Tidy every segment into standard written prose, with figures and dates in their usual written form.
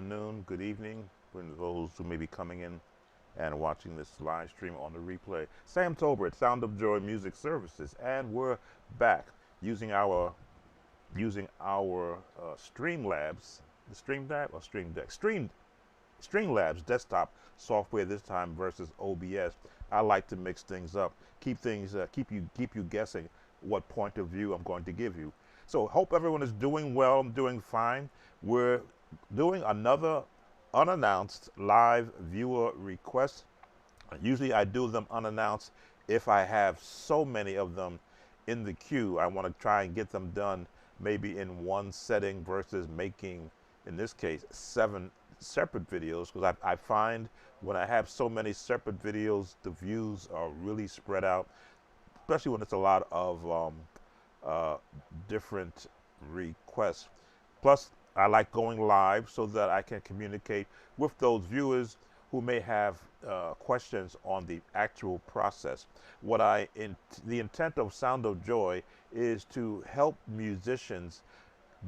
afternoon, good evening, for those who may be coming in and watching this live stream on the replay. Sam Tolbert, Sound of Joy Music Services, and we're back using our Streamlabs, the Streamlab or Stream Deck, Streamlabs desktop software this time versus OBS. I like to mix things up, keep you guessing what point of view I'm going to give you. So hope everyone is doing well, doing fine. We're doing another unannounced live viewer request. Usually I do them unannounced if I have so many of them in the queue. I want to try and get them done maybe in one setting versus making, in this case, 7 separate videos, because I find when I have so many separate videos, the views are really spread out, especially when it's a lot of different requests. Plus, I like going live so that I can communicate with those viewers who may have questions on the actual process. The intent of Sound of Joy is to help musicians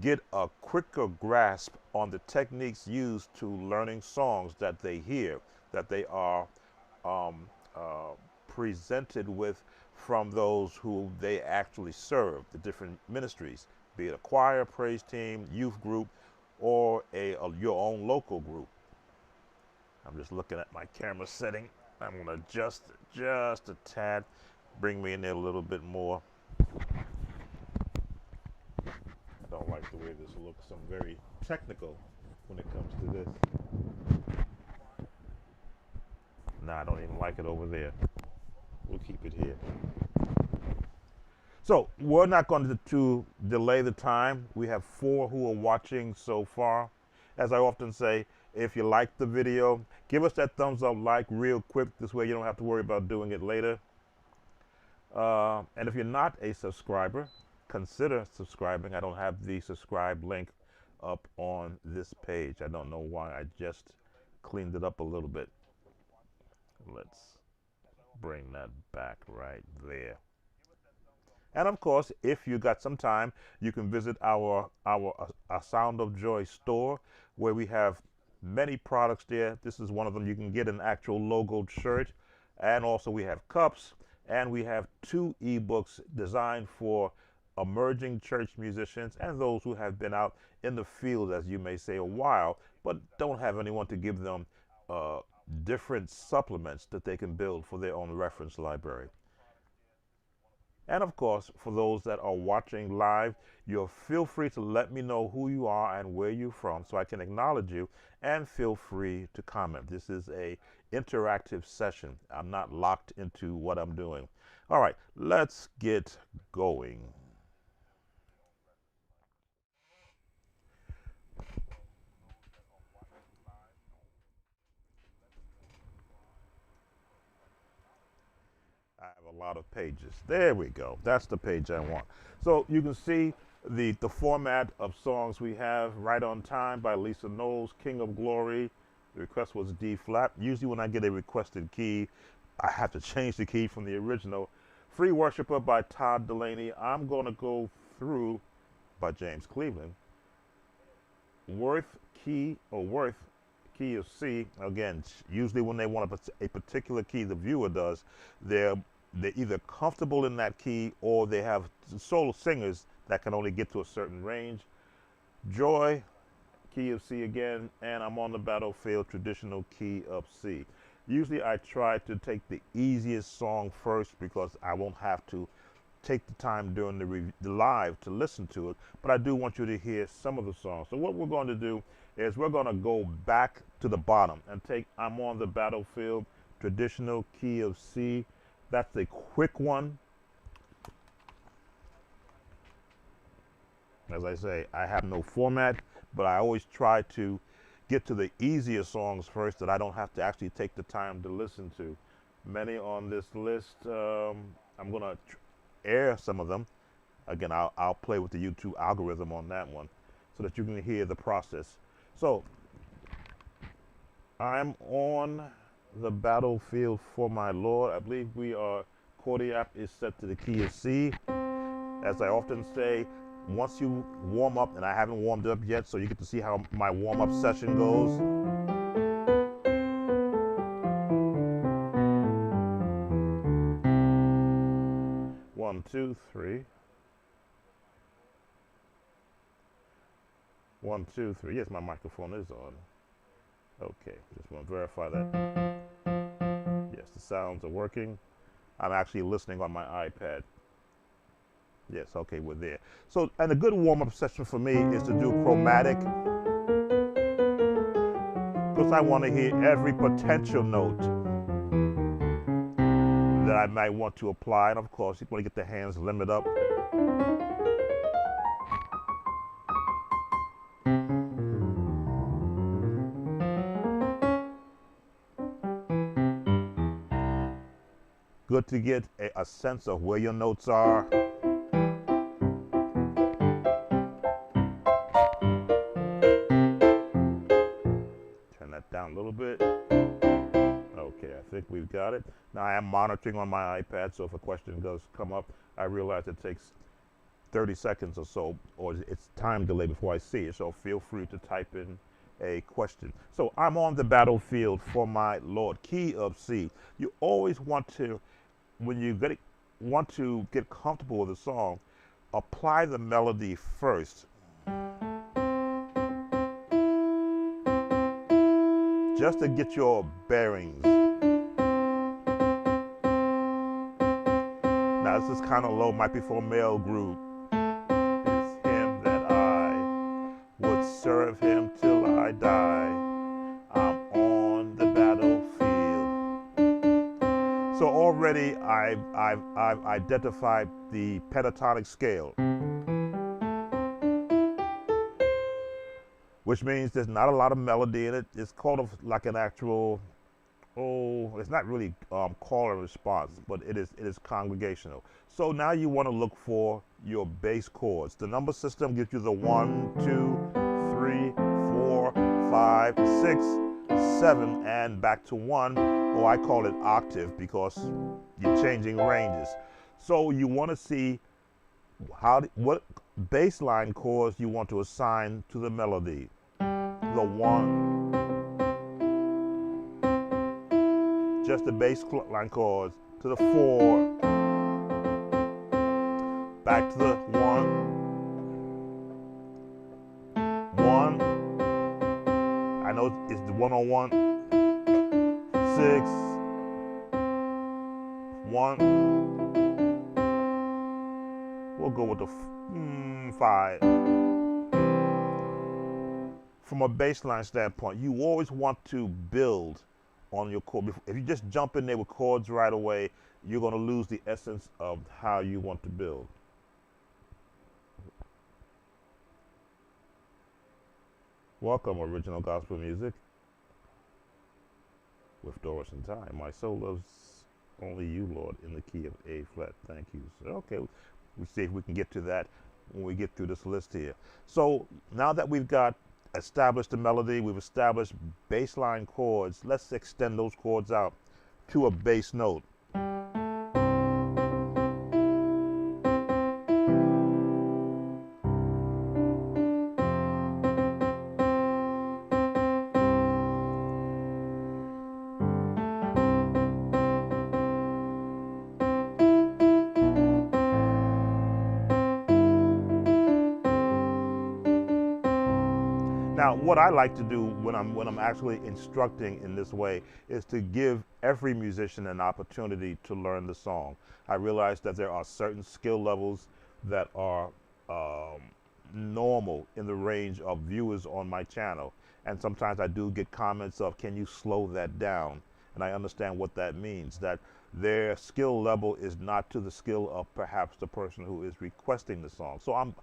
get a quicker grasp on the techniques used to learning songs that they hear, that they are presented with from those who they actually serve, the different ministries, be it a choir, praise team, youth group, or your own local group. I'm just looking at my camera setting. I'm going to adjust just a tad, bring me in there a little bit more. I don't like the way this looks. I'm very technical when it comes to this. Nah, I don't even like it over there. We'll keep it here. So we're not going to delay the time. We have 4 who are watching so far. As I often say, if you like the video, give us that thumbs up like real quick. This way you don't have to worry about doing it later. And if you're not a subscriber, consider subscribing. I don't have the subscribe link up on this page. I don't know why. I just cleaned it up a little bit. Let's bring that back right there. And of course, if you got some time, you can visit our Sound of Joy store, where we have many products there. This is one of them. You can get an actual logoed shirt, and also we have cups, and we have 2 ebooks designed for emerging church musicians and those who have been out in the field, as you may say, a while, but don't have anyone to give them different supplements that they can build for their own reference library. And of course, for those that are watching live, you'll feel free to let me know who you are and where you're from so I can acknowledge you, and feel free to comment. This is a interactive session. I'm not locked into what I'm doing. All right, let's get going. I have a lot of pages. There we go. That's the page I want. So you can see the format of songs we have. Right on Time by Lisa Knowles, King of Glory. The request was D flat. Usually when I get a requested key, I have to change the key from the original. Free Worshipper by Todd Delaney. I'm going to go through by James Cleveland. Worth key of C. Again, usually when they want a particular key, the viewer does, they're either comfortable in that key, or they have solo singers that can only get to a certain range. Joy, key of C again, and I'm on the battlefield, traditional key of C. Usually I try to take the easiest song first, because I won't have to take the time during the live to listen to it, but I do want you to hear some of the songs. So what we're going to do is we're going to go back to the bottom and take I'm on the battlefield, traditional key of C. That's a quick one. As I say, I have no format, but I always try to get to the easier songs first that I don't have to actually take the time to listen to. Many on this list, I'm going to air some of them. Again, I'll play with the YouTube algorithm on that one so that you can hear the process. So I'm on the battlefield for my Lord. I believe chordiap is set to the key of C. As I often say, once you warm up, and I haven't warmed up yet, so you get to see how my warm-up session goes. One, two, three. 1, 2, 3. Yes, my microphone is on. Okay, just want to verify that. Yes, the sounds are working. I'm actually listening on my iPad. Yes, okay, we're there. So, and a good warm-up session for me is to do chromatic, because I want to hear every potential note that I might want to apply. And of course, you want to get the hands limit up. Good to get a sense of where your notes are. Turn that down a little bit. Okay, I think we've got it. Now I am monitoring on my iPad, so if a question does come up, I realize it takes 30 seconds or so, or it's time delay before I see it, so feel free to type in a question. So I'm on the battlefield for my Lord, key of C. You always want to, when you want to get comfortable with a song, apply the melody first. Just to get your bearings. Now this is kind of low, might be for a male group. It's him that I would serve him till I die. I'm on the battlefield. So already I've identified the pentatonic scale, which means there's not a lot of melody in it. It's called like an actual, it's not really call and response, but it is congregational. So now you want to look for your bass chords. The number system gives you the 1, 2, 3, 4, 5, 6, 7, and back to 1, or I call it octave because you're changing ranges. So you want to see what bass line chords you want to assign to the melody. The 1, just the bass line chords, to the 4, back to the 1, 1, I know it's the 101, 6, 1, we'll go with the 5. From a bass line standpoint, you always want to build on your chord. If you just jump in there with chords right away, you're going to lose the essence of how you want to build. Welcome, Original Gospel Music with Doris and Ty. My soul loves only you, Lord, in the key of A flat. Thank you. So, okay, we'll see if we can get to that when we get through this list here. So now that we've got established the melody, we've established bass line chords, let's extend those chords out to a bass note. Now, what I like to do when I'm actually instructing in this way is to give every musician an opportunity to learn the song. I realize that there are certain skill levels that are normal in the range of viewers on my channel, and sometimes I do get comments of, can you slow that down? And I understand what that means, that their skill level is not to the skill of perhaps the person who is requesting the song. So I'm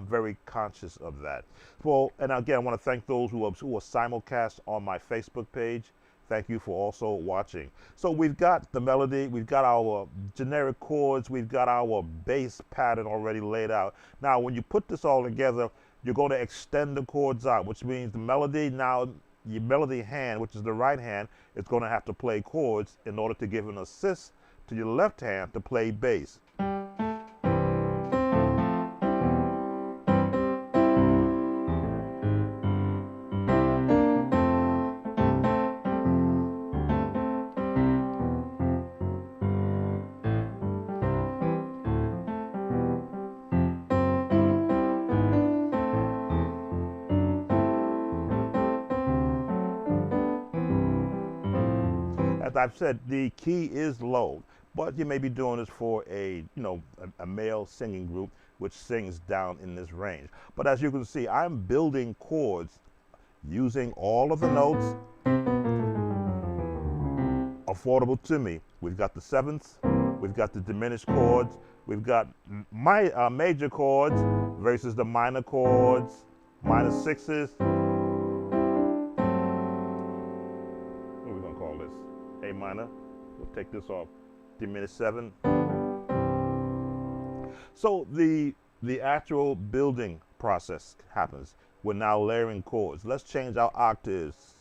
very conscious of that. Well, and again, I want to thank those who are simulcast on my Facebook page. Thank you for also watching. So we've got the melody, we've got our generic chords, we've got our bass pattern already laid out. Now, when you put this all together, you're going to extend the chords out, which means the melody now, your melody hand, which is the right hand, is going to have to play chords in order to give an assist to your left hand to play bass. I've said, the key is low, but you may be doing this for a male singing group which sings down in this range. But as you can see, I'm building chords using all of the notes affordable to me. We've got the sevenths, we've got the diminished chords, we've got my major chords versus the minor chords, minor sixes. What are we gonna call this? A minor. We'll take this off. Diminished seven. So the actual building process happens. We're now layering chords. Let's change our octaves.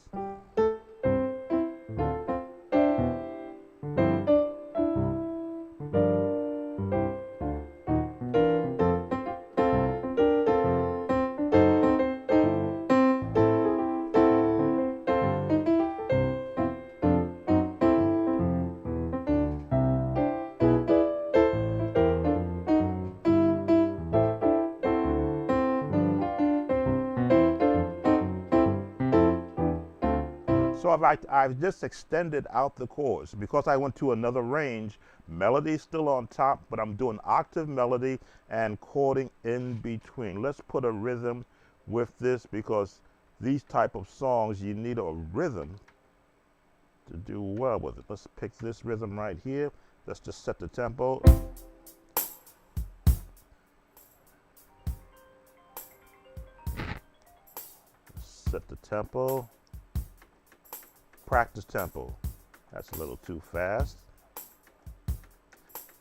So I've just extended out the chords because I went to another range. Melody's still on top, but I'm doing octave melody and chording in between. Let's put a rhythm with this because these type of songs, you need a rhythm to do well with it. Let's pick this rhythm right here. Let's just set the tempo. Set the tempo. Practice tempo. That's a little too fast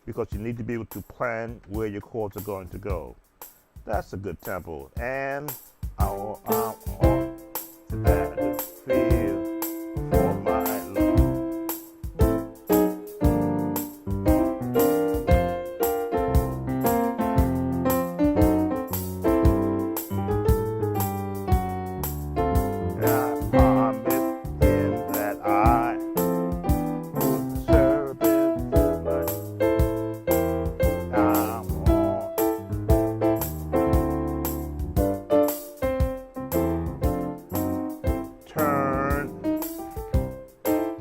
because you need to be able to plan where your chords are going to go. That's a good tempo. And I that feel for my love.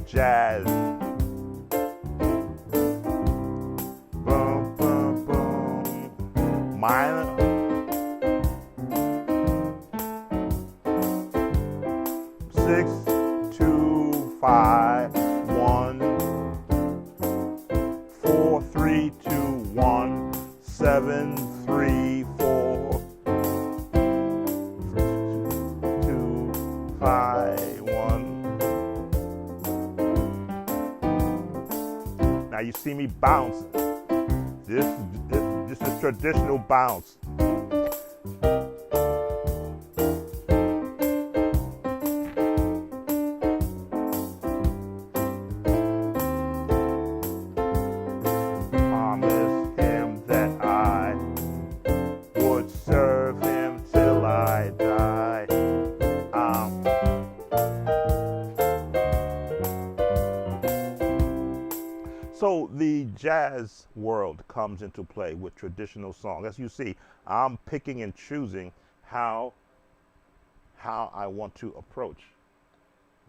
Jazz. Boom, boom, boom. Minor. Six, two, five, one. 4, 3, 2, 1. 7, 3, 4. 2, 5, 1. Now you see me bouncing. This is traditional bounce. Promised him that I would serve him till I die. So the jazz world comes into play with traditional songs. As you see, I'm picking and choosing how I want to approach.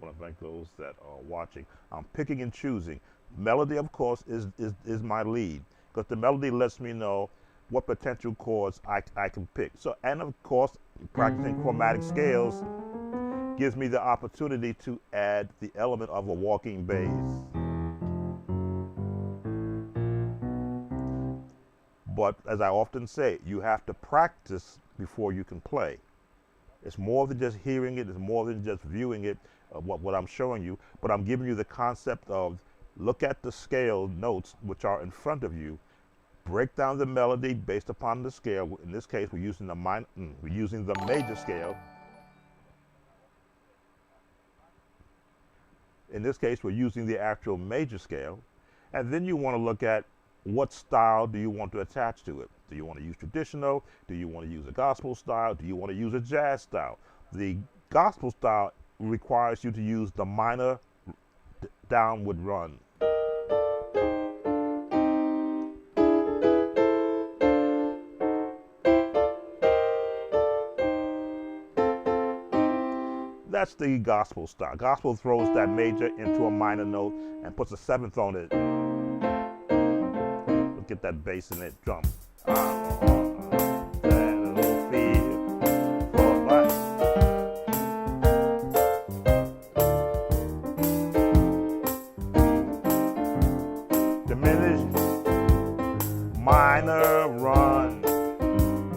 I want to thank those that are watching. I'm picking and choosing. Melody, of course, is my lead because the melody lets me know what potential chords I can pick. So, and of course, practicing chromatic scales gives me the opportunity to add the element of a walking bass. But as I often say, you have to practice before you can play. It's more than just hearing it. It's more than just viewing it, what I'm showing you. But I'm giving you the concept of look at the scale notes which are in front of you. Break down the melody based upon the scale. In this case, we're using the major scale. In this case, we're using the actual major scale. And then you want to look at what style do you want to attach to it? Do you want to use traditional? Do you want to use a gospel style? Do you want to use a jazz style? The gospel style requires you to use the minor downward run. that's the gospel style. Gospel throws that major into a minor note and puts a seventh on it. Look at that bass in it, drum. Diminished minor run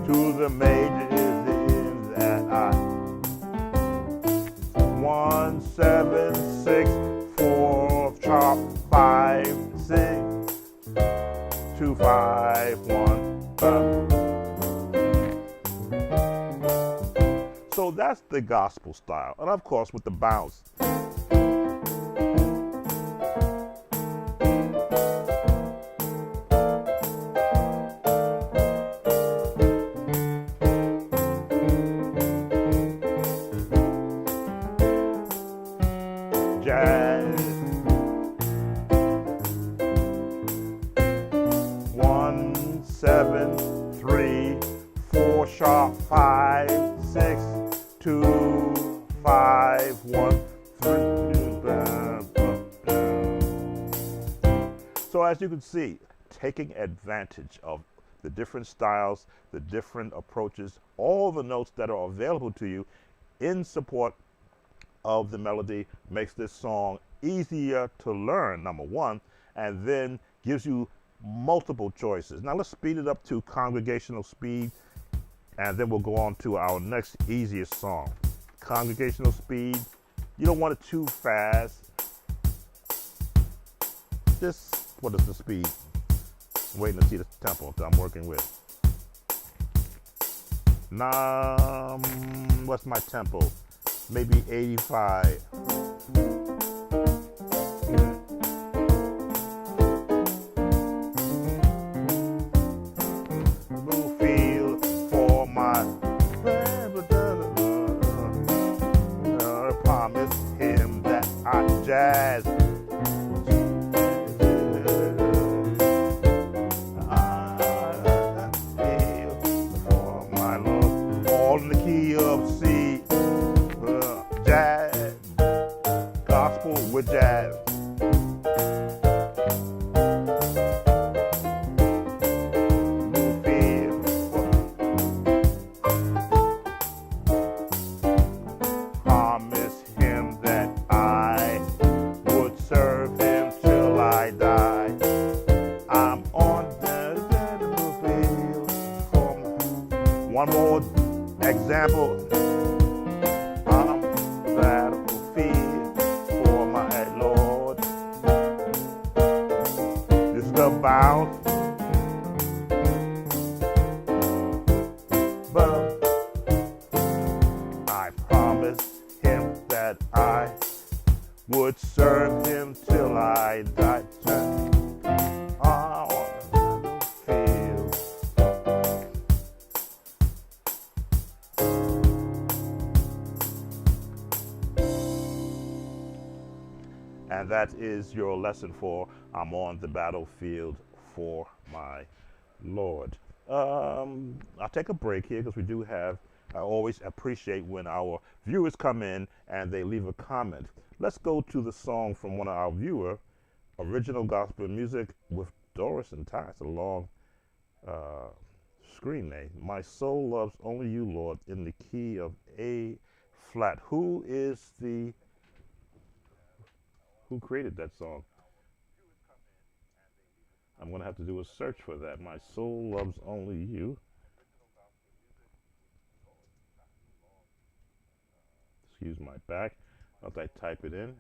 to the major is in that I 1 7 6 4 sharp 5 6 2 5 1 So that's the gospel style, and of course with the bounce. Jazz 1 7 3 4 sharp 5 6 2 5 1 3. So as you can see, taking advantage of the different styles, the different approaches, all the notes that are available to you in support of the melody makes this song easier to learn, number one, and then gives you multiple choices. Now let's speed it up to congregational speed, and then we'll go on to our next easiest song. Congregational speed, you don't want it too fast. Just, what is the speed? I'm waiting to see the tempo that I'm working with. What's my tempo? Maybe 85. Feel for my I promise him that I jazz. I feel for my love, all in the key of C. Jazz, gospel with jazz. Promise him that I would serve him till I die. I'm on the field. One more example. Battlefield for my Lord. This is the bound. But I promised him that I would serve him till I died. On the field. And that is your lesson for I'm on the battlefield for my Lord. I'll take a break here because we do have, I always appreciate when our viewers come in and they leave a comment. Let's go to the song from one of our viewers, Original Gospel Music with Doris and Ty. It's a long screen name. My soul loves only you, Lord, in the key of A flat. Who created that song? I'm going to have to do a search for that. My soul loves only you. Excuse my back as I type it in.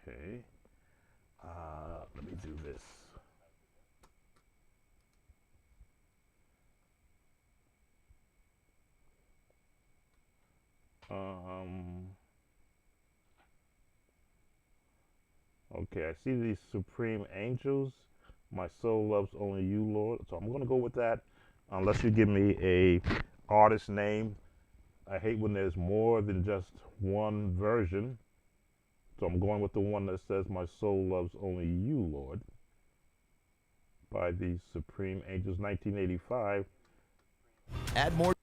Okay. Let me do this. Okay, I see these Supreme Angels. My soul loves only you, Lord. So I'm going to go with that. Unless you give me a artist name, I hate when there's more than just one version. So I'm going with the one that says, "My soul loves only you, Lord," by the Supreme Angels, 1985. Add more.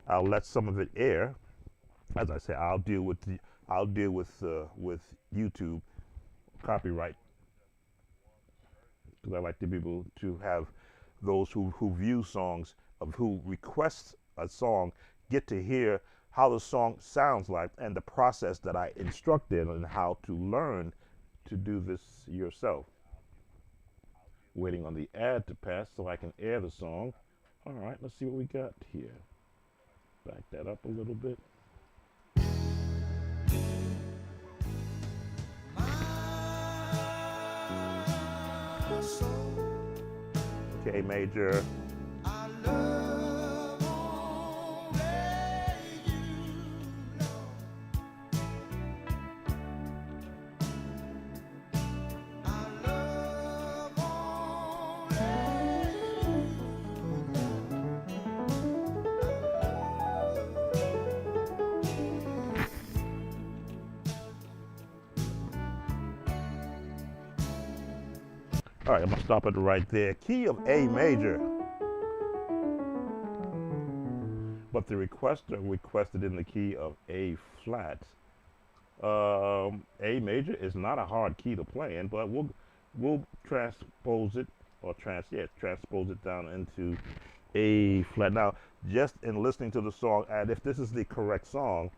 I'll let some of it air. As I say, I'll deal with YouTube copyright, because I like to be able to have those who view songs, who request a song, get to hear how the song sounds like and the process that I instruct in and how to learn to do this yourself. Waiting on the ad to pass so I can air the song. All right, let's see what we got here. Back that up a little bit. Okay, major. All right, I'm gonna stop it right there. Key of A major. But the requester requested in the key of A flat. A major is not a hard key to play in, but we'll transpose it, or transpose it down into A flat. Now, just in listening to the song, and if this is the correct song,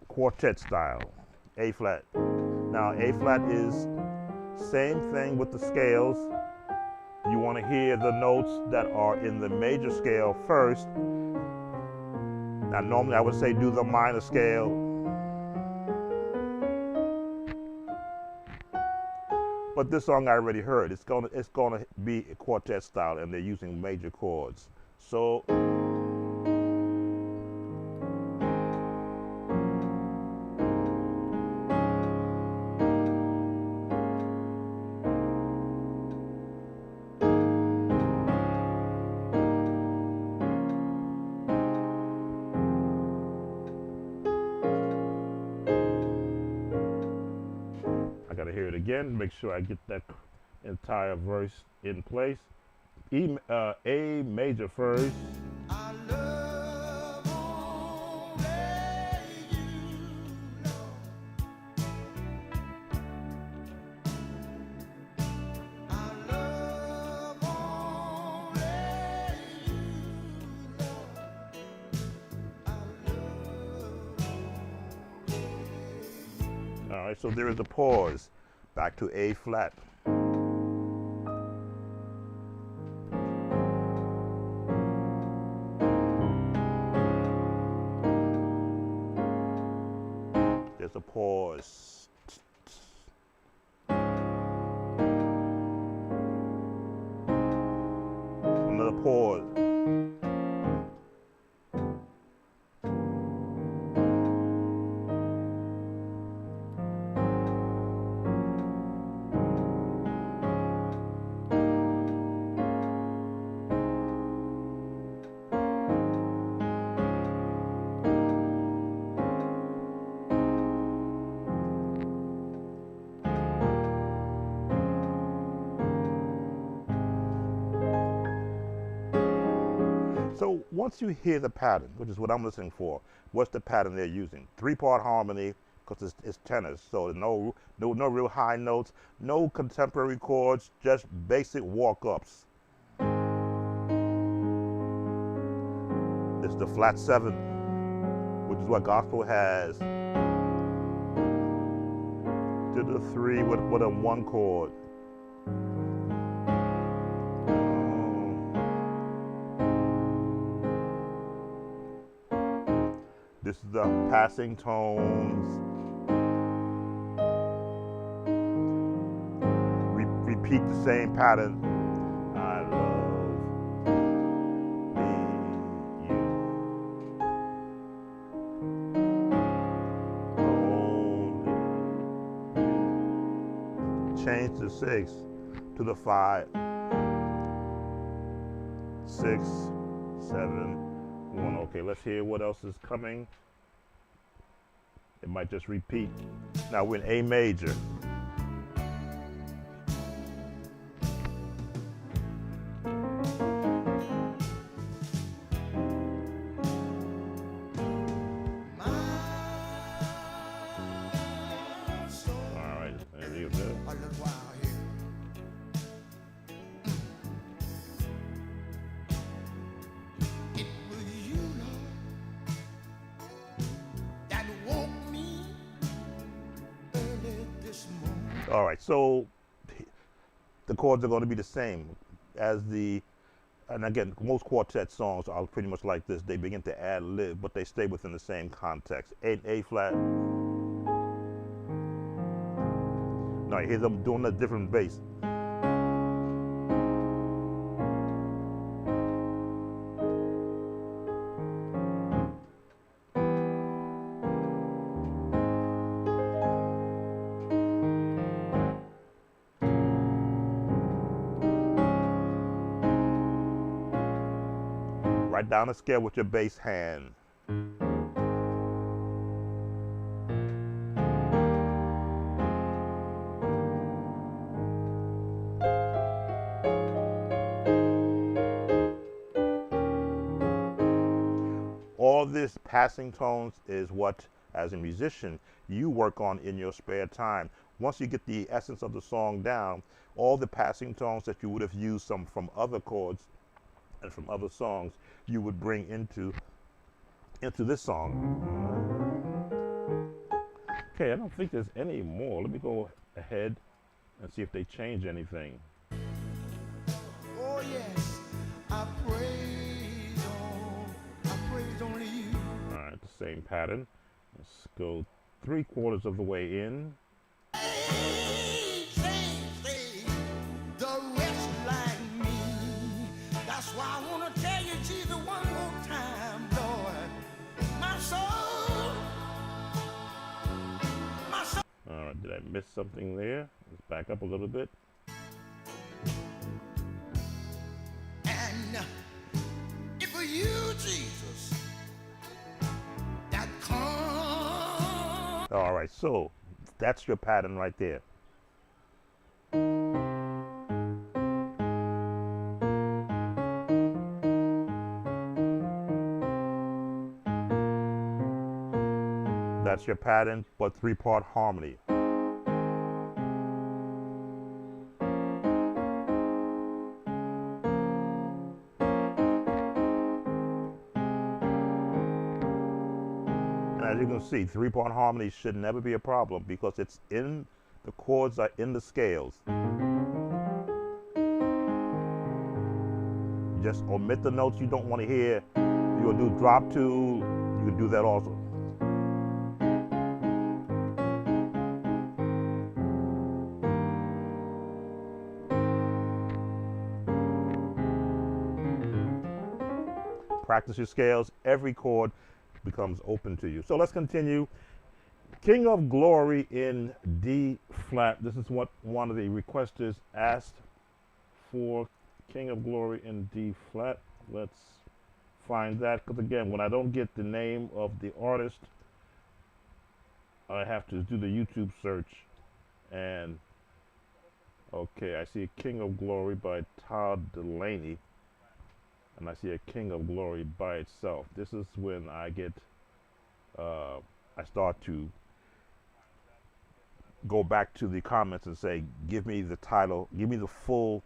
quartet style, A flat. Now, A flat is same thing with the scales. You want to hear the notes that are in the major scale first. Now, normally I would say do the minor scale. But this song I already heard. It's gonna be a quartet style, and they're using major chords. So. I gotta hear it again, make sure I get that entire verse in place. A major first. All right, so there is a pause. Back to A flat. There's a pause. Another pause. So once you hear the pattern, which is what I'm listening for, what's the pattern they're using? 3-part harmony, because it's tenors, so no real high notes, no contemporary chords, just basic walk-ups. It's the flat 7, which is what gospel has. To the 3 with a 1 chord. This is the passing tones. Repeat the same pattern. I love you. Only. Change the 6 to the 5. 6, 7, 1. Okay, let's hear what else is coming. It might just repeat. Now we're in A major. All right, there you go. A little while here. It was you, Lord, that woke me early this morning. All right, so the chords are going to be the same as the, and again, most quartet songs are pretty much like this. They begin to ad lib, but they stay within the same context. A flat. Now you hear them doing a different bass. Right down the scale with your bass hand. All this passing tones is what, as a musician, you work on in your spare time. Once you get the essence of the song down, all the passing tones that you would have used some from other chords and from other songs, you would bring into this song. Okay, I don't think there's any more. Let me go ahead and see if they change anything. Oh yes, I praise only you. All right, the same pattern. Let's go 3/4 of the way in. The rest like me. That's why I want to tell you, Jesus, one more time, Lord. My soul. All right, did I miss something there? Let's back up a little bit. And if for you, Jesus, that come. All right, so that's your pattern right there. That's your pattern, but 3-part harmony. And as you can see, 3-part harmony should never be a problem because it's in, the chords are in the scales. You just omit the notes you don't want to hear. You'll do drop 2, you can do that also. Practice your scales, every chord becomes open to you. So let's continue. King of Glory in D flat. This is what one of the requesters asked for. King of Glory in D flat. Let's find that, because again, when I don't get the name of the artist, I have to do the YouTube search. And okay, I see King of Glory by Todd Delaney. And I see a King of Glory by itself. This is when I get, I start to go back to the comments and say, give me the title, give me the full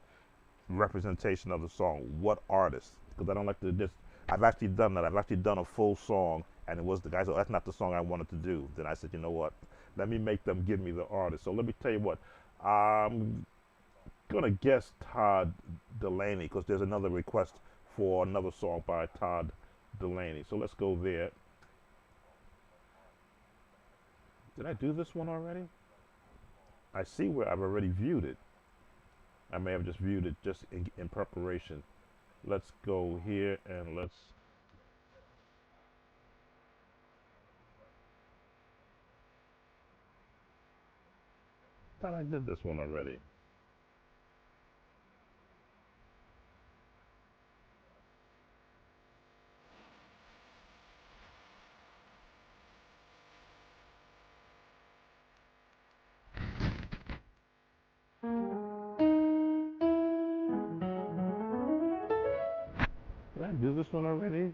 representation of the song. What artist? Because I don't like to just, I've actually done that. I've actually done a full song, and it was the guy said, oh, that's not the song I wanted to do. Then I said, you know what? Let me make them give me the artist. So let me tell you what, I'm gonna guess Todd Delaney, because there's another request for another song by Todd Delaney. So let's go there. Did I do this one already? I see where I've already viewed it. I may have just viewed it just in preparation. Let's go here and let's. I thought I did this one already. do this one already?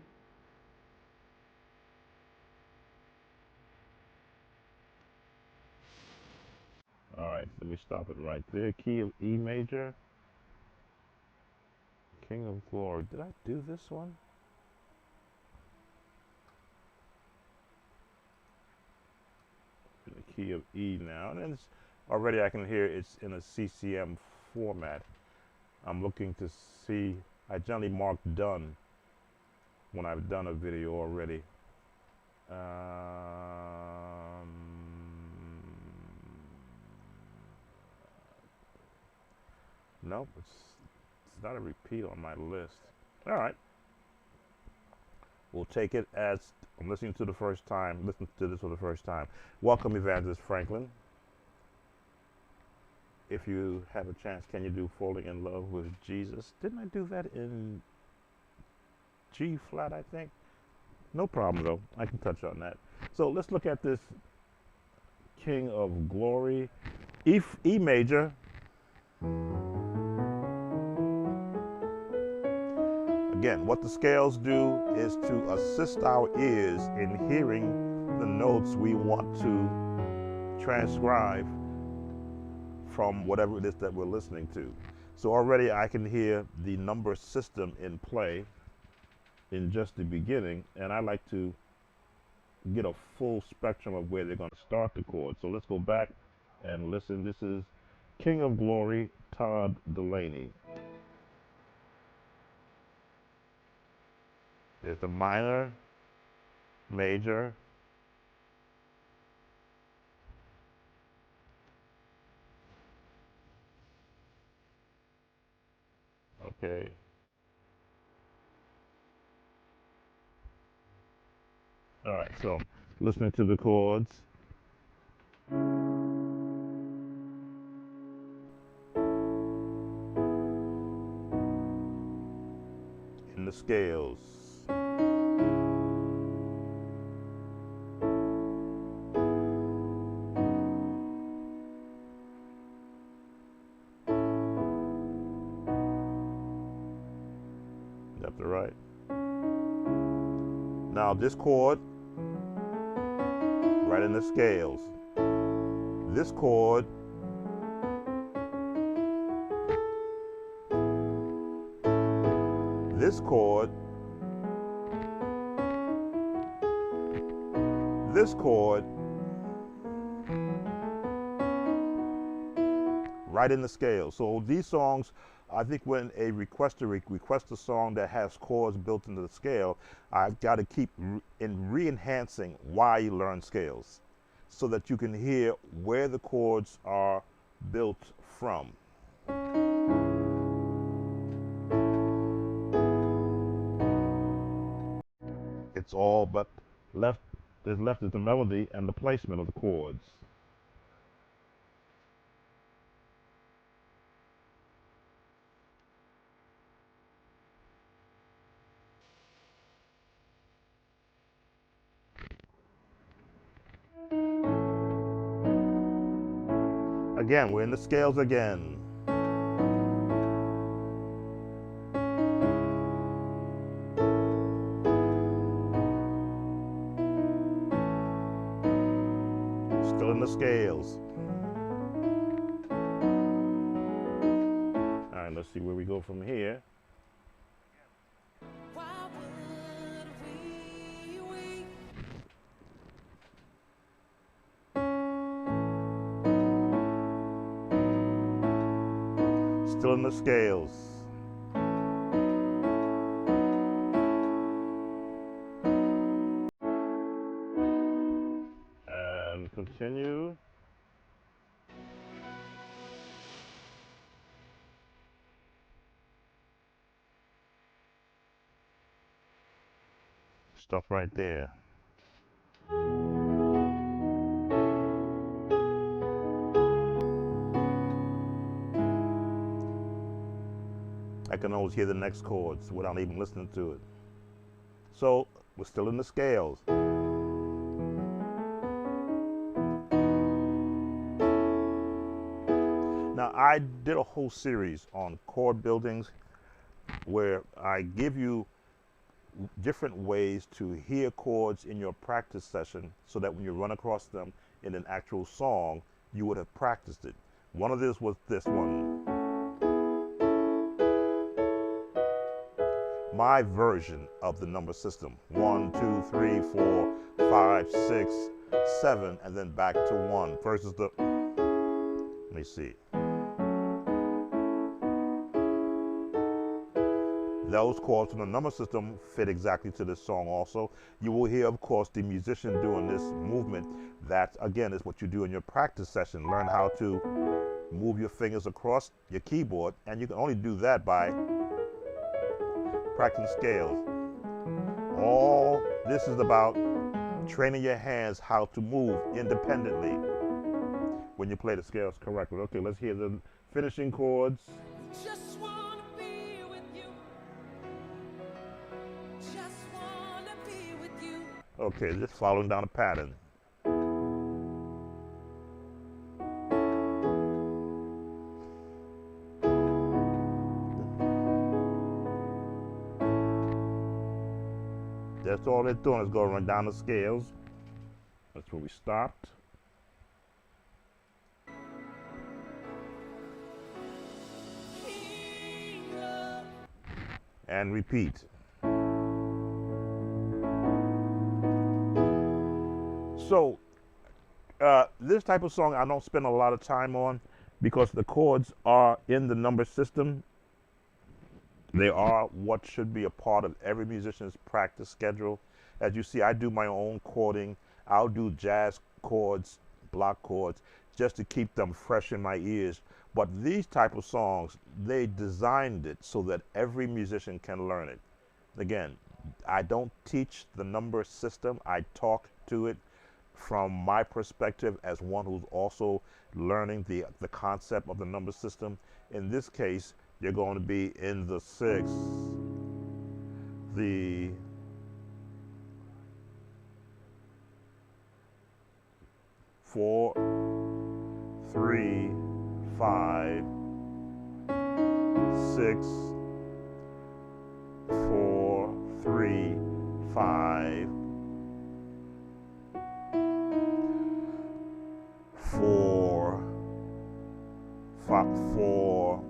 All right, let me stop it right there. Key of E major, King of Glory. Did I do this one? The key of E now, and it's already I can hear it's in a CCM format. I'm looking to see. I generally mark done when I've done a video already. Nope, it's not a repeat on my list. All right, we'll take it as I'm listening to the first time. Listen to this for the first time. Welcome, Evangelist Franklin. If you have a chance, can you do Falling in Love with Jesus? Didn't I do that in G flat, I think? No problem, though. I can touch on that. So let's look at this King of Glory. E major. Again, what the scales do is to assist our ears in hearing the notes we want to transcribe from whatever it is that we're listening to. So already I can hear the number system in play in just the beginning, and I like to get a full spectrum of where they're going to start the chord. So let's go back and listen. This is King of Glory, Todd Delaney. There's the minor, major, okay. All right, so listening to the chords. In the scales. Left to right. Now this chord, right in the scales. This chord, this chord, this chord, right in the scale. So these songs, I think when a requester requests a song that has chords built into the scale, I've got to keep re-enhancing why you learn scales so that you can hear where the chords are built from. It's all but left is the melody and the placement of the chords. Again, we're in the scales again. Still in the scales. All right, let's see where we go from here. Still in the scales. And continue. Stop right there. I can always hear the next chords without even listening to it. So we're still in the scales. Now I did a whole series on chord buildings where I give you different ways to hear chords in your practice session so that when you run across them in an actual song, you would have practiced it. One of this was this one. My version of the number system. 1, 2, 3, 4, 5, 6, 7, and then back to 1 versus the, let me see. Those chords from the number system fit exactly to this song also. You will hear, of course, the musician doing this movement. That, again, is what you do in your practice session. Learn how to move your fingers across your keyboard, and you can only do that by practicing scales. All this is about training your hands how to move independently when you play the scales correctly. Okay, let's hear the finishing chords. Just wanna be with you. Just wanna be with you. Okay, just following down a pattern. That's all they're doing is going down the scales. That's where we stopped. And repeat. So, this type of song I don't spend a lot of time on because the chords are in the number system. They are what should be a part of every musician's practice schedule. As you see, I do my own chording. I'll do jazz chords, block chords, just to keep them fresh in my ears. But these type of songs, they designed it so that every musician can learn it. Again, I don't teach the number system. I talk to it from my perspective as one who's also learning the concept of the number system. In this case, you're going to be in the 6, the 4, 3, 5, 6, 4, 3, 5, 4, 4.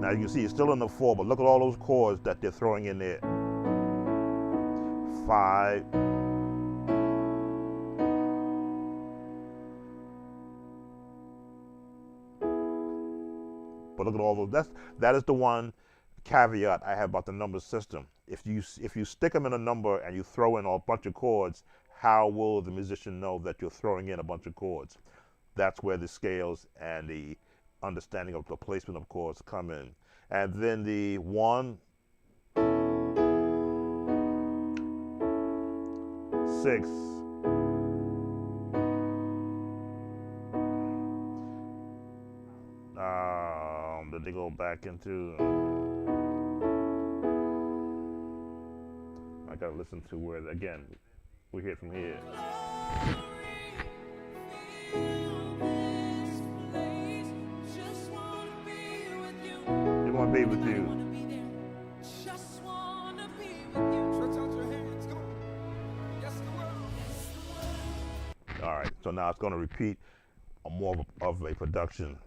Now you can see it's still in the 4, but look at all those chords that they're throwing in there. 5. But look at all those. That is the one caveat I have about the number system. If you stick them in a number and you throw in a bunch of chords, how will the musician know that you're throwing in a bunch of chords? That's where the scales and the understanding of the placement of chords come in. And then the 1, 6, did they go back into, I gotta listen to where, again, we hear from here. They want to be with you. Just wanna be with you. Stretch out your hands, go. Yes, the world. All right, so now it's going to repeat more of a production.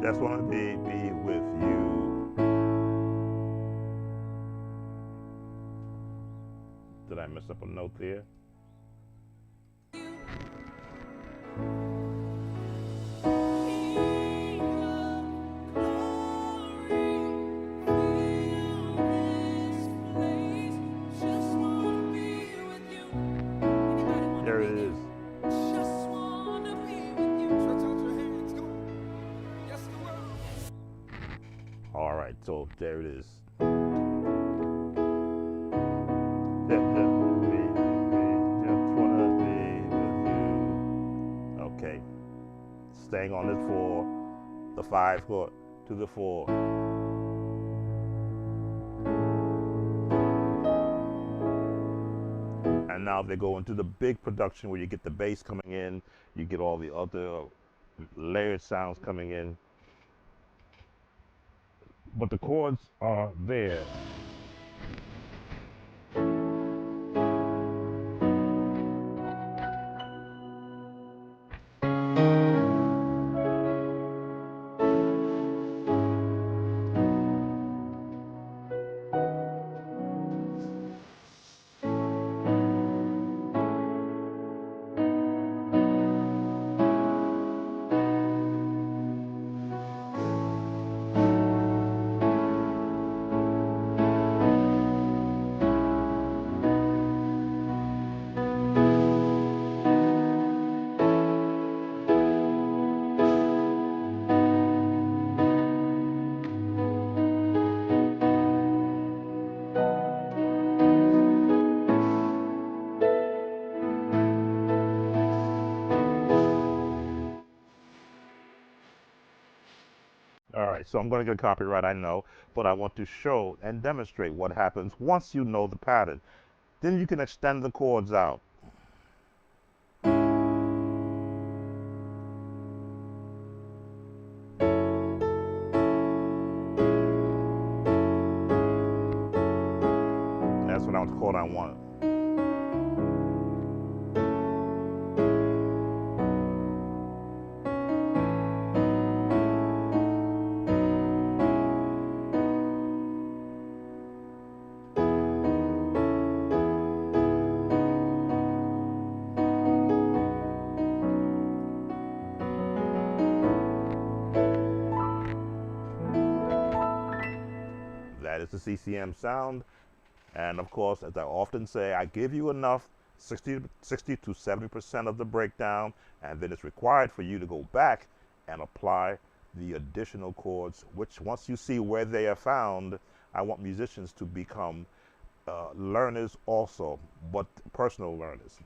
Just want to be with you. Did I mess up a note there? There it is. Just wanna be with you. Stretch out your hands, go. Yes, the world. All right, so there it is. Just wanna be with you. Okay, staying on this 4, the 5 chord to the 4. And now they go into the big production where you get the bass coming in, you get all the other layered sounds coming in. but the chords are there. All right, so I'm going to get copyright, I know, but I want to show and demonstrate what happens once you know the pattern. Then you can extend the chords out. And that's what I want the chord I want. That is the CCM sound. And of course, as I often say, I give you enough 60 to 70% of the breakdown, and then it's required for you to go back and apply the additional chords, which once you see where they are found, I want musicians to become learners also, but personal learners.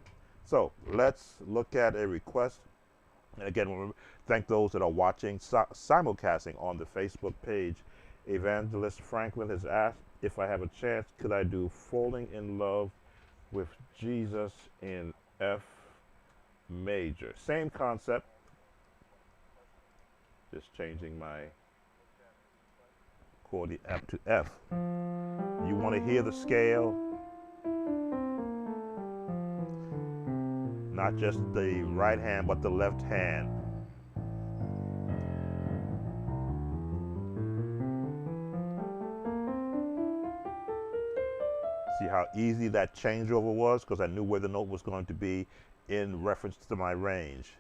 So let's look at a request. And again, thank those that are watching simulcasting on the Facebook page. Evangelist Franklin has asked if I have a chance, could I do Falling in Love with Jesus in F major? Same concept, just changing my chord F to F. You want to hear the scale, not just the right hand, but the left hand. See how easy that changeover was? Because I knew where the note was going to be in reference to my range.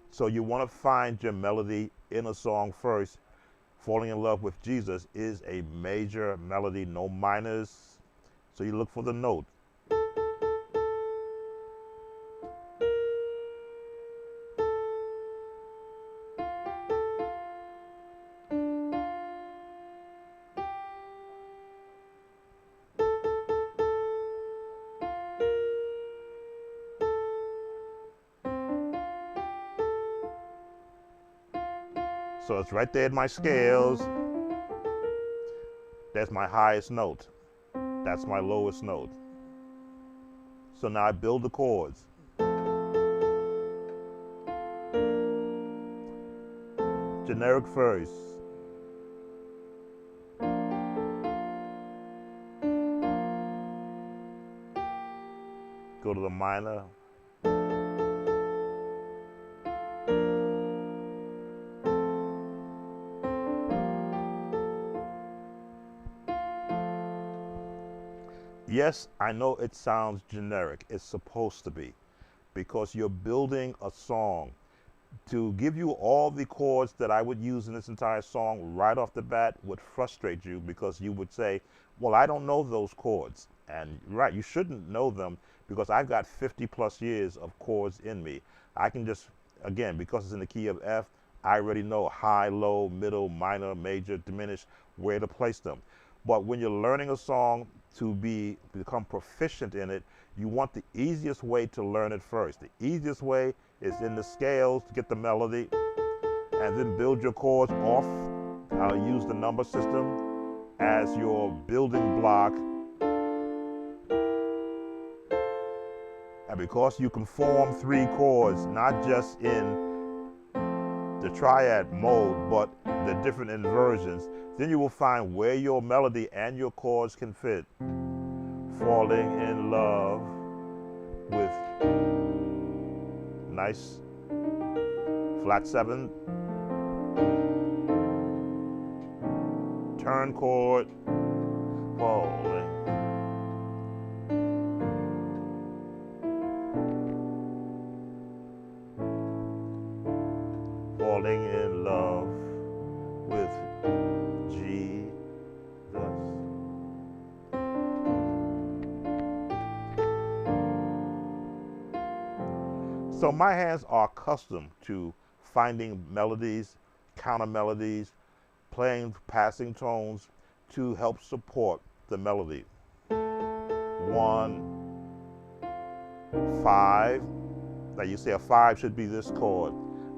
So you want to find your melody in a song first. Falling in Love with Jesus is a major melody, no minors. So you look for the note. So it's right there in my scales. That's my highest note. That's my lowest note. So now I build the chords. Generic first. Go to the minor. Yes, I know it sounds generic. It's supposed to be, because you're building a song. To give you all the chords that I would use in this entire song right off the bat would frustrate you, because you would say, well, I don't know those chords. And right, you shouldn't know them, because I've got 50 plus years of chords in me. I can just, again, because it's in the key of F, I already know high, low, middle, minor, major, diminished, where to place them. But when you're learning a song to become proficient in it, you want the easiest way to learn it first. The easiest way is in the scales to get the melody, and then build your chords off. I'll use the number system as your building block. And because you can form 3 chords, not just in the triad mode, but the different inversions, then you will find where your melody and your chords can fit. Falling in love with nice flat 7, turn chord, falling. Falling in love with Jesus. So my hands are accustomed to finding melodies, counter melodies, playing passing tones to help support the melody. 1, 5. Now you say a 5 should be this chord,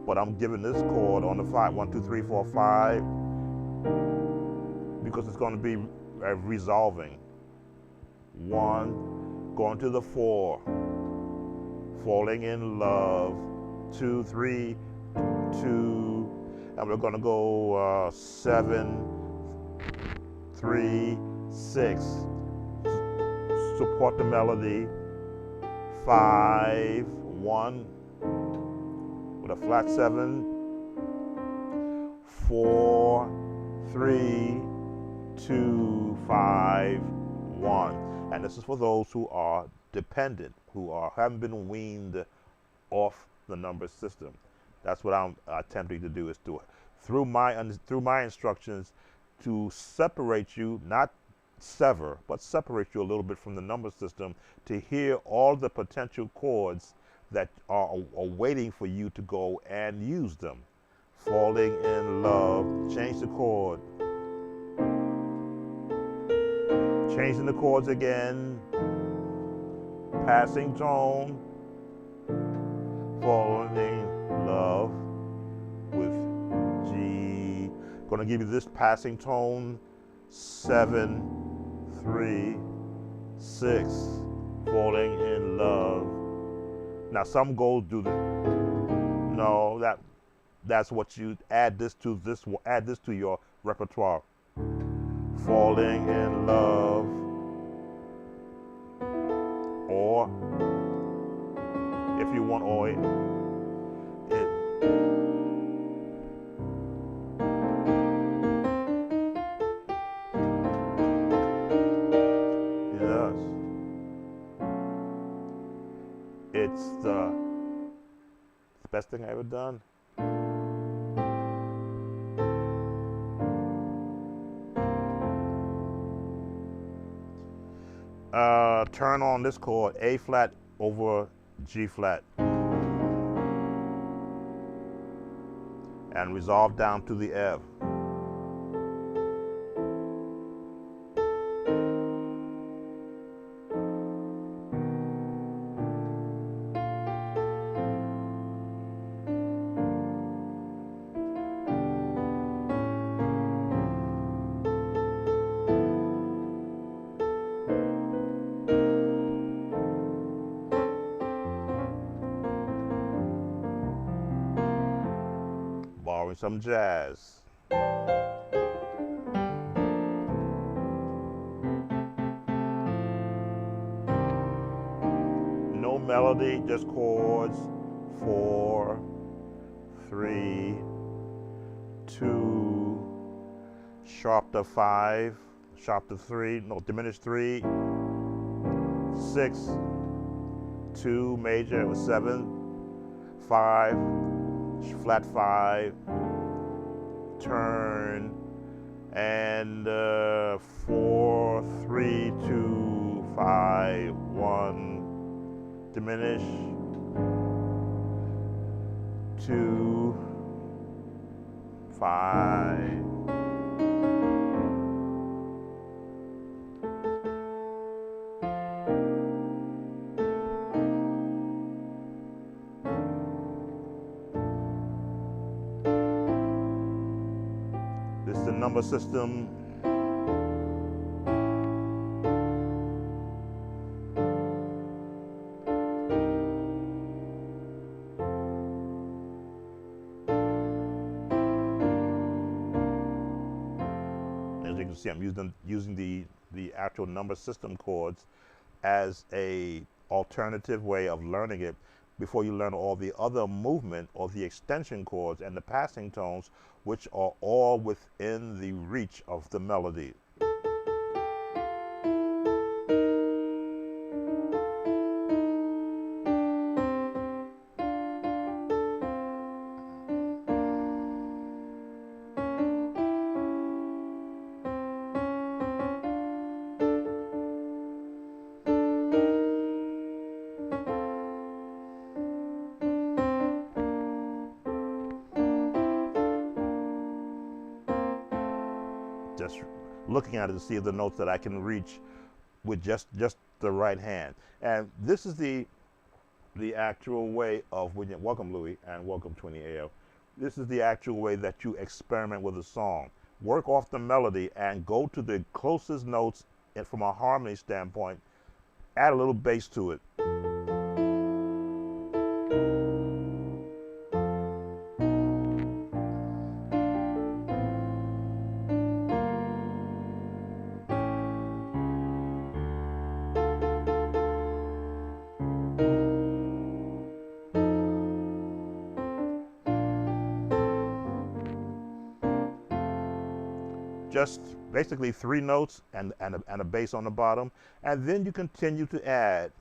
but I'm giving this chord on the 5, 1, 2, 3, 4, 5, because it's going to be resolving. 1, going to the 4, falling in love. 2, 3, 2, and we're going to go 7, 3, 6. Support the melody. 5, 1 with a flat 7. 4, 3, 2, 5, 1. And this is for those who are dependent, who haven't been weaned off the number system. That's what I'm attempting to do, is to through my instructions to separate you, not sever, but separate you a little bit from the number system, to hear all the potential chords that are waiting for you to go and use them. Falling in love, change the chord. Changing the chords again. Passing tone. Falling in love with G. Gonna give you this passing tone. 7, 3, 6. Falling in love. Now some goals do the, no, that's what you add this to your repertoire. Falling in love. Or if you want or it yes. It's the best thing I ever done. Turn on this chord, A flat over G flat, and resolve down to the F. Borrowing some jazz. No melody, just chords. 4, 3, 2, sharp to 5, sharp to 3, no, diminished 3, 6, 2, major with 7, 5, flat 5, turn, and 4, 3, 2, 5, 1, diminish, 2, 5. This is the number system. you see, I'm using the actual number system chords as a alternative way of learning it before you learn all the other movement or the extension chords and the passing tones, which are all within the reach of the melody. Just looking at it to see the notes that I can reach with just the right hand. And this is the actual way of when you, welcome Louis and welcome 20AO. This is the actual way that you experiment with a song. Work off the melody and go to the closest notes, and from a harmony standpoint, add a little bass to it. Just basically 3 notes and a bass on the bottom, and then you continue to add.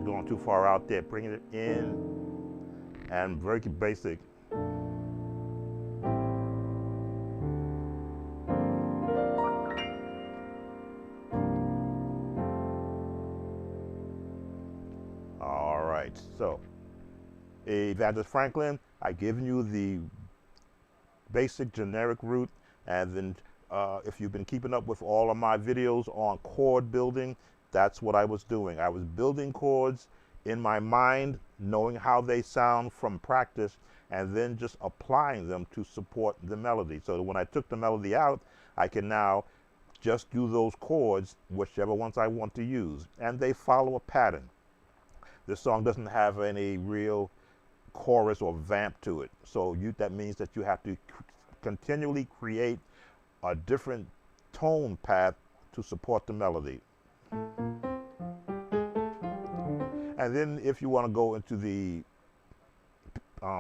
Going too far out there, bringing it in, and very basic. All right, so Evangelist Franklin, I've given you the basic generic route, and then if you've been keeping up with all of my videos on chord building, that's what I was doing. I was building chords in my mind, knowing how they sound from practice, and then just applying them to support the melody. So that when I took the melody out, I can now just do those chords, whichever ones I want to use, and they follow a pattern. This song doesn't have any real chorus or vamp to it, so that means that you have to continually create a different tone path to support the melody. And then if you want to go into the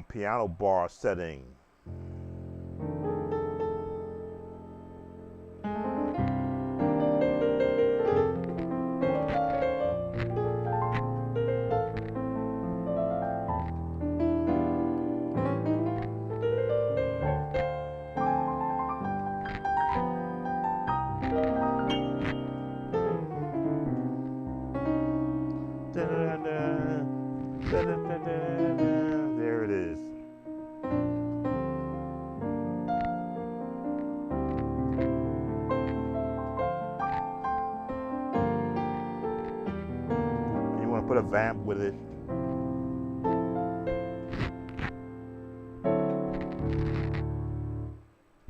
piano bar setting, there it is. You want to put a vamp with it.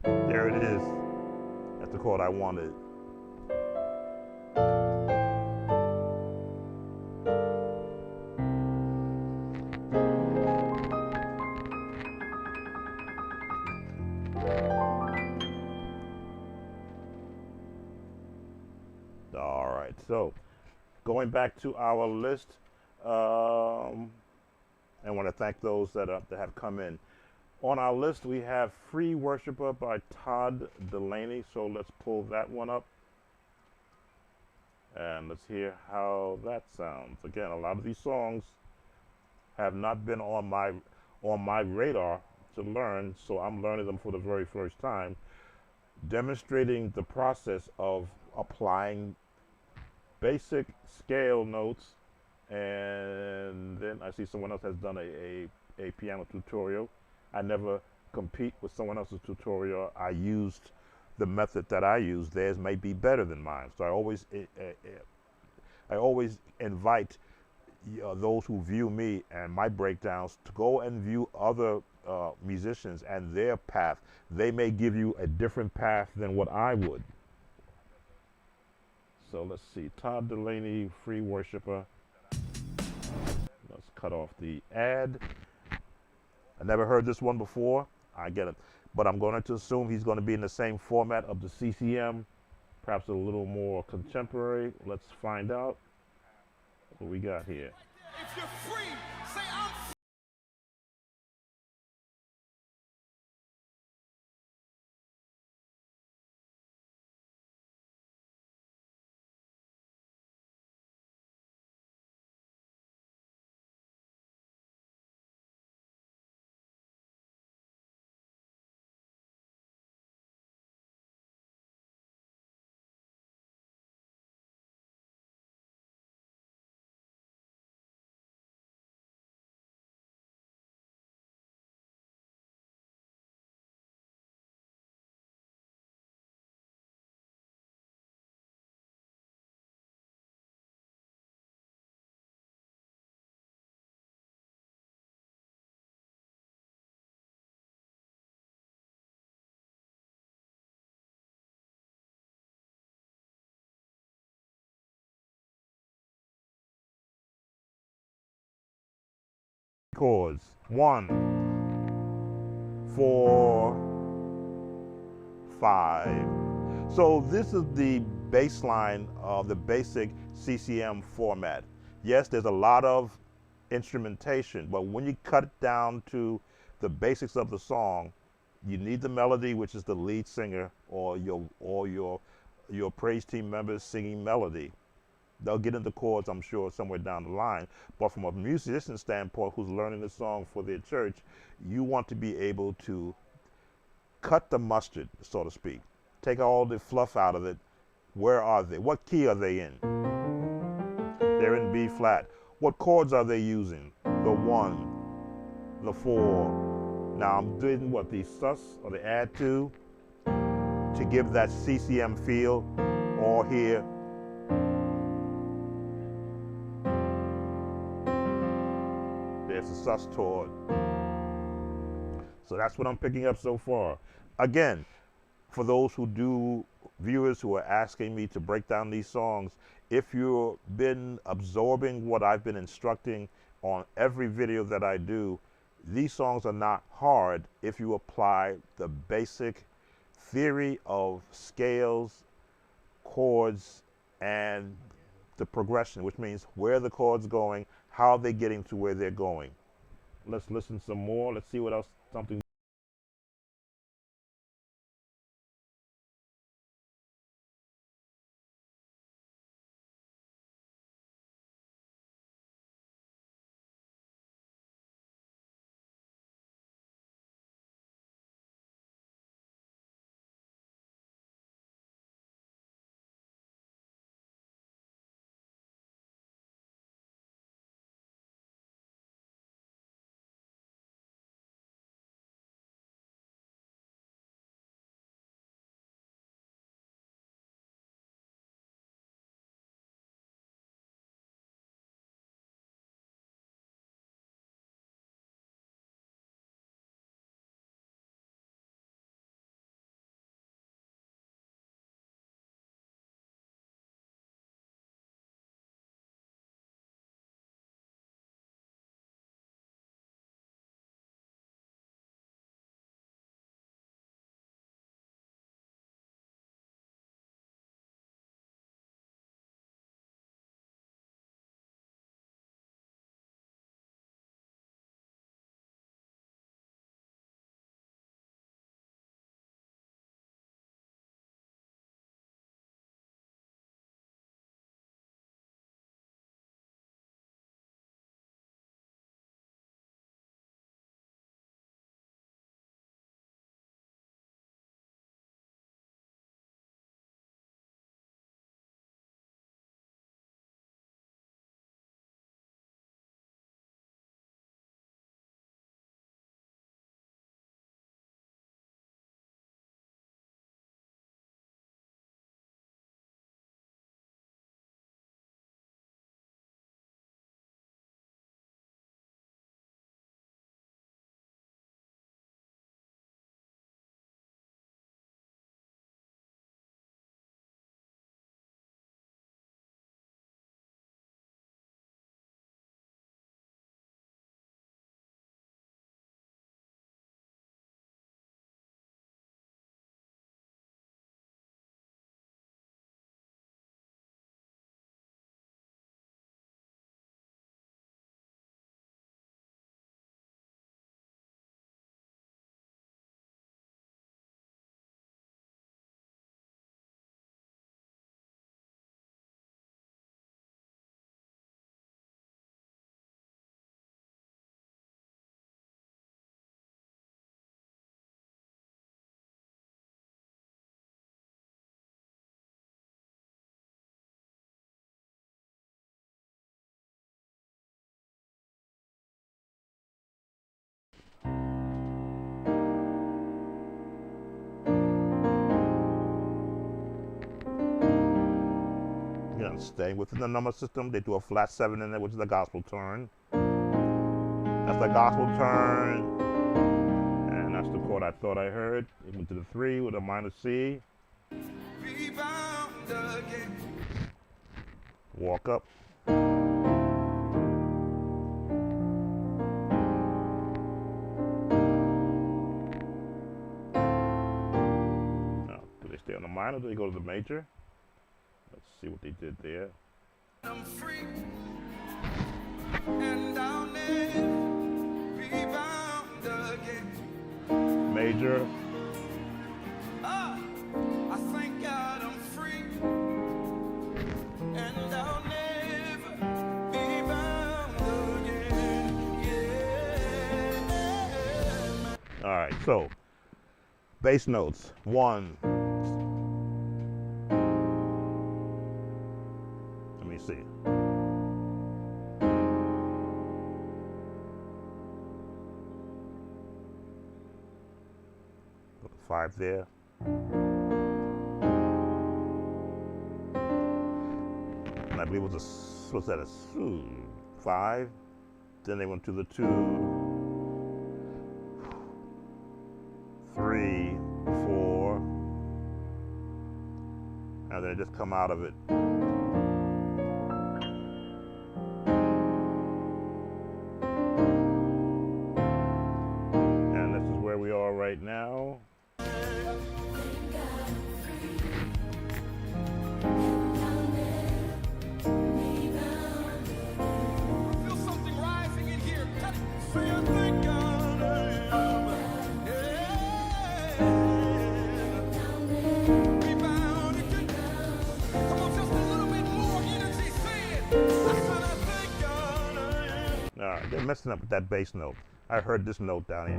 There it is. That's the chord I wanted. All right, so going back to our list, I want to thank those that have come in. On our list, we have Free Worshiper by Todd Delaney, so let's pull that one up. And let's hear how that sounds. Again, a lot of these songs have not been on my radar to learn, so I'm learning them for the very first time, demonstrating the process of applying basic scale notes. And then I see someone else has done a piano tutorial. I never compete with someone else's tutorial. I used the method that I use. Theirs may be better than mine. So I always invite those who view me and my breakdowns to go and view other musicians and their path. They may give you a different path than what I would. So let's see, Todd Delaney, free worshiper. Let's cut off the ad. I never heard this one before. I get it. But I'm going to assume he's going to be in the same format of the CCM, perhaps a little more contemporary. Let's find out what we got here. If you're free, say I'm Chords 1, 4, 5. So this is the baseline of the basic CCM format. Yes, there's a lot of instrumentation, but when you cut it down to the basics of the song, you need the melody, which is the lead singer or your praise team members singing melody. They'll get into chords, I'm sure, somewhere down the line. But from a musician standpoint who's learning the song for their church, you want to be able to cut the mustard, so to speak. Take all the fluff out of it. Where are they? What key are they in? They're in B flat. What chords are they using? The 1, the 4. Now I'm doing what, the sus or the add to give that CCM feel. Or here, there's a sus chord. So that's what I'm picking up so far. Again, for those viewers who are asking me to break down these songs, if you've been absorbing what I've been instructing on every video that I do, these songs are not hard if you apply the basic theory of scales, chords, and the progression, which means where the chords going, how they're getting to where they're going. Let's listen some more. Let's see what else, something Now, staying within the number system, they do a flat 7 in there, which is the gospel turn. That's the gospel turn. And that's the chord I thought I heard. It went to the 3 with a minor C. Walk up. Now, do they stay on the minor or do they go to the major? Let's see what they did there. I'm free, and I'll never be bound again. Major. I thank God I'm free, and I'll never be bound again. Yeah. All right, so bass notes. 1. Let me see. Put a 5 there. And I believe it was what's that, a 5? Then they went to the 2, 3, 4, and then they just come out of it. And this is where we are right now. They're messing up with that bass note. I heard this note down here,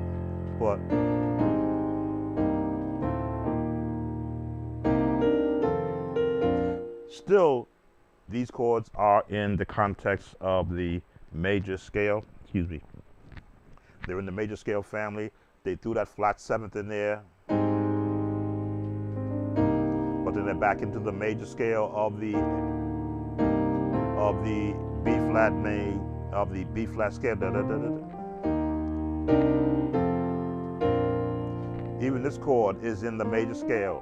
but still, these chords are in the context of the major scale. Excuse me. They're in the major scale family. They threw that flat 7th in there, but then they're back into the major scale of the B flat main. Of the B flat scale. Da, da, da, da. Even this chord is in the major scale.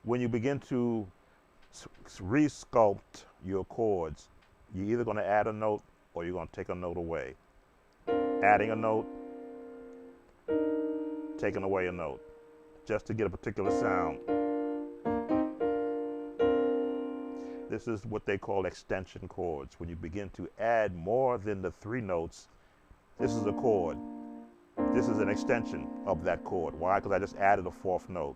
When you begin to re-sculpt your chords, you're either going to add a note or you're going to take a note away. Adding a note, taking away a note, just to get a particular sound. This is what they call extension chords. When you begin to add more than the 3 notes, this is a chord. This is an extension of that chord. Why? Because I just added a 4th note.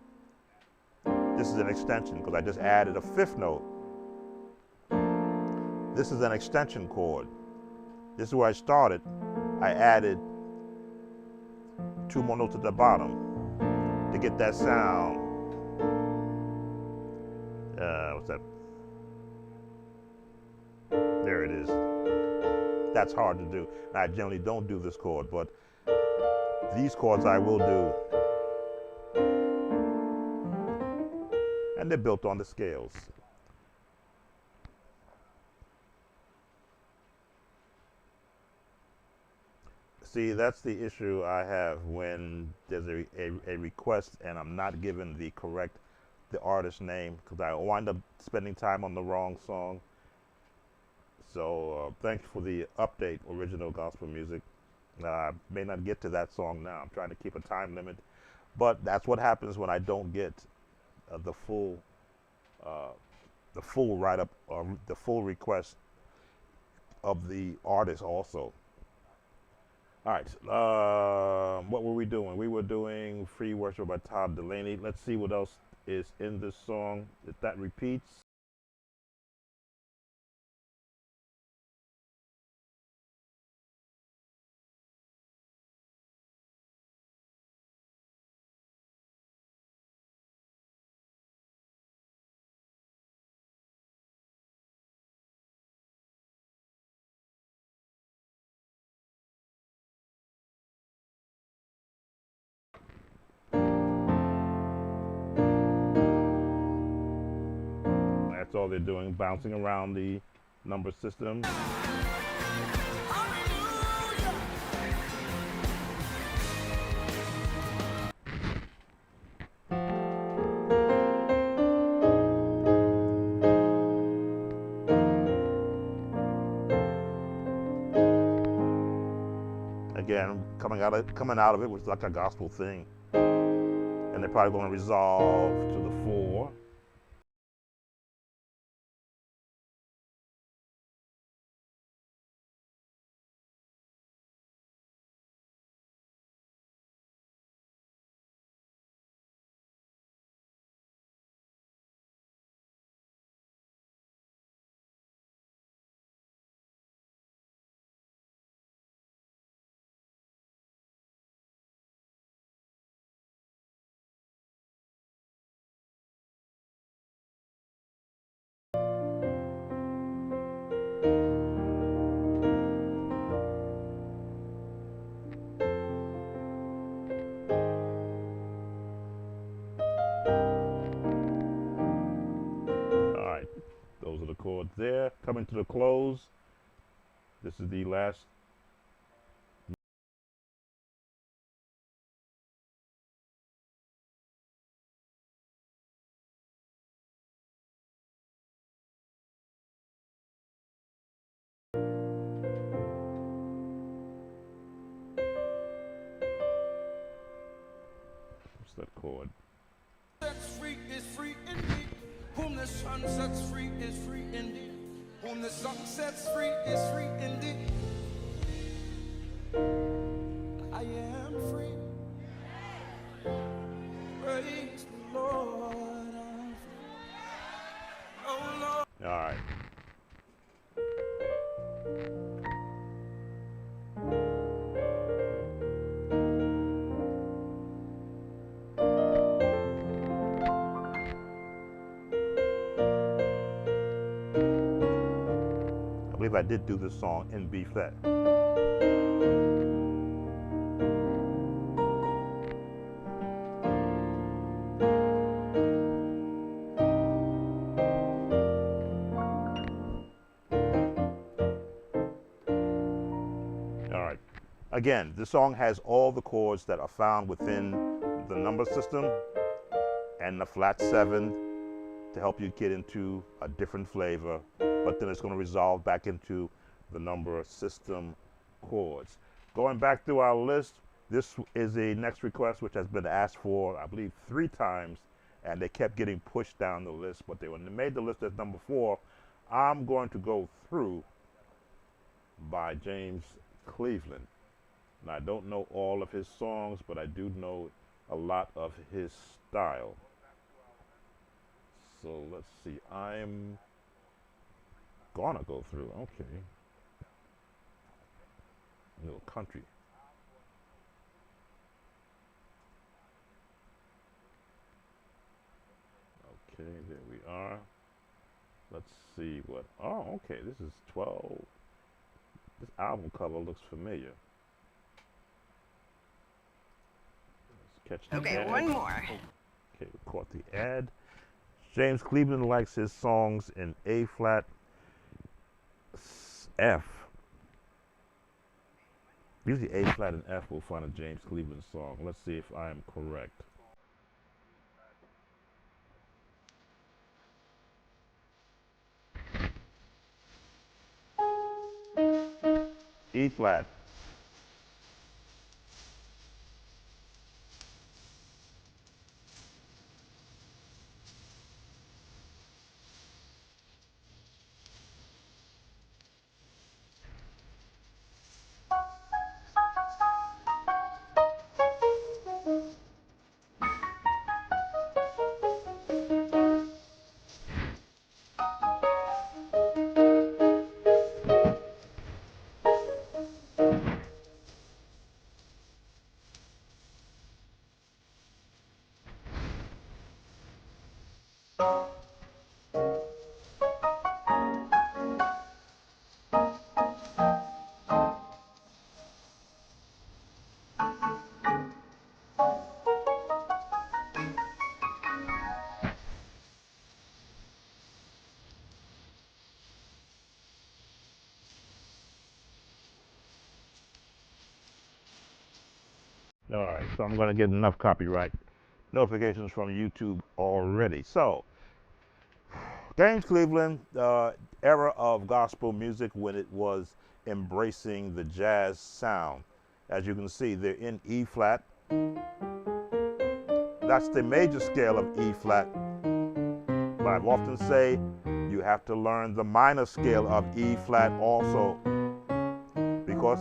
This is an extension because I just added a 5th note. This is an extension chord. This is where I started. I added 2 more notes at the bottom to get that sound. What's that? There it is. That's hard to do. I generally don't do this chord, but these chords I will do. And they're built on the scales. See, that's the issue I have when there's a request and I'm not given the artist name, because I wind up spending time on the wrong song. So thanks for the update, Original Gospel Music. I may not get to that song now. I'm trying to keep a time limit, but that's what happens when I don't get the full write-up or the full request of the artist also. All right, what were we doing? We were doing Free Worship by Todd Delaney. Let's see what else is in this song. If that repeats. That's all they're doing, bouncing around the number system. Again, coming out of it was like a gospel thing, and they're probably going to resolve to the 4. All right, those are the chords there. Coming to the close. This is the last. What's that chord? Sets free is free indeed. Whom the sun sets free is free indeed. Whom the sun sets free is free indeed. I am free. Praise the Lord. I'm free. Oh Lord. All right. I believe I did do this song in B flat. All right. Again, this song has all the chords that are found within the number system and the flat 7 to help you get into a different flavor, but then it's going to resolve back into the number system chords. Going back through our list, this is a next request which has been asked for, I believe, 3 times, and they kept getting pushed down the list, but when they made the list as number 4, I'm going to go through by James Cleveland. And I don't know all of his songs, but I do know a lot of his style. So let's see, I'm gonna go through, okay. A little country. Okay, there we are. Let's see what, oh, okay, this is 12. This album cover looks familiar. Let's catch the Okay, ad. one more. Okay, we caught the ad. James Cleveland likes his songs in A flat, F. Usually A flat and F will find a James Cleveland song. Let's see if I am correct. E flat. All right, so I'm going to get enough copyright notifications from YouTube already. So, James Cleveland, era of gospel music when it was embracing the jazz sound. As you can see, they're in E flat. That's the major scale of E flat. But I've often say you have to learn the minor scale of E flat also, because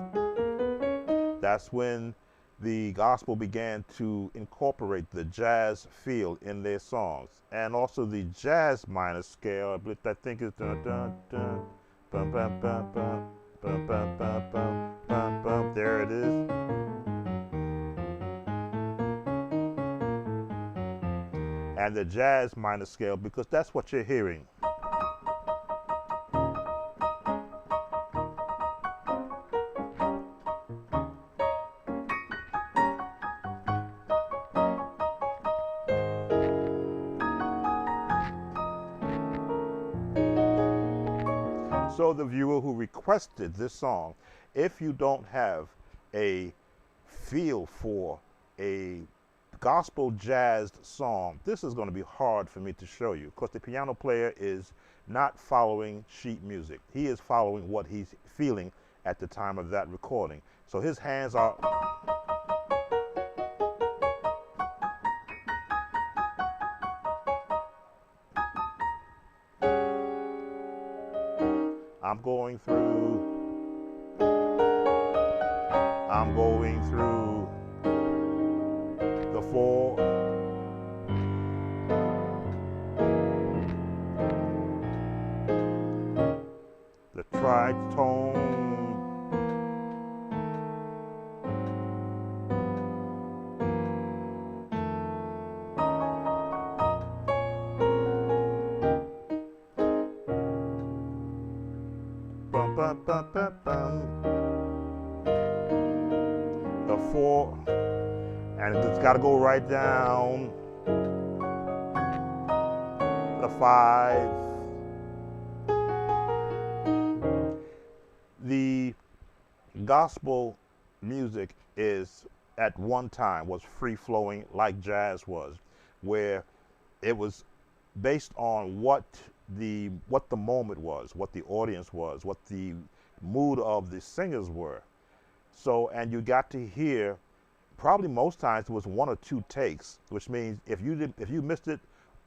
that's when the gospel began to incorporate the jazz feel in their songs. And also the jazz minor scale, I think is dun dun dun, bum bum bum bum, bum bum bum bum, bum bum. There it is. And the jazz minor scale, because that's what you're hearing. So the viewer who requested this song, if you don't have a feel for a gospel jazzed song, this is going to be hard for me to show you, because the piano player is not following sheet music. He is following what he's feeling at the time of that recording. So his hands are I'm going through the four, the tritone, bum, bum, bum, bum, bum, the four, and it's got to go right down, the five. The gospel music is at one time was free flowing like jazz was, where it was based on what the moment was, what the audience was, what the mood of the singers were. So, and you got to hear, probably most times it was one or two takes, which means if you missed it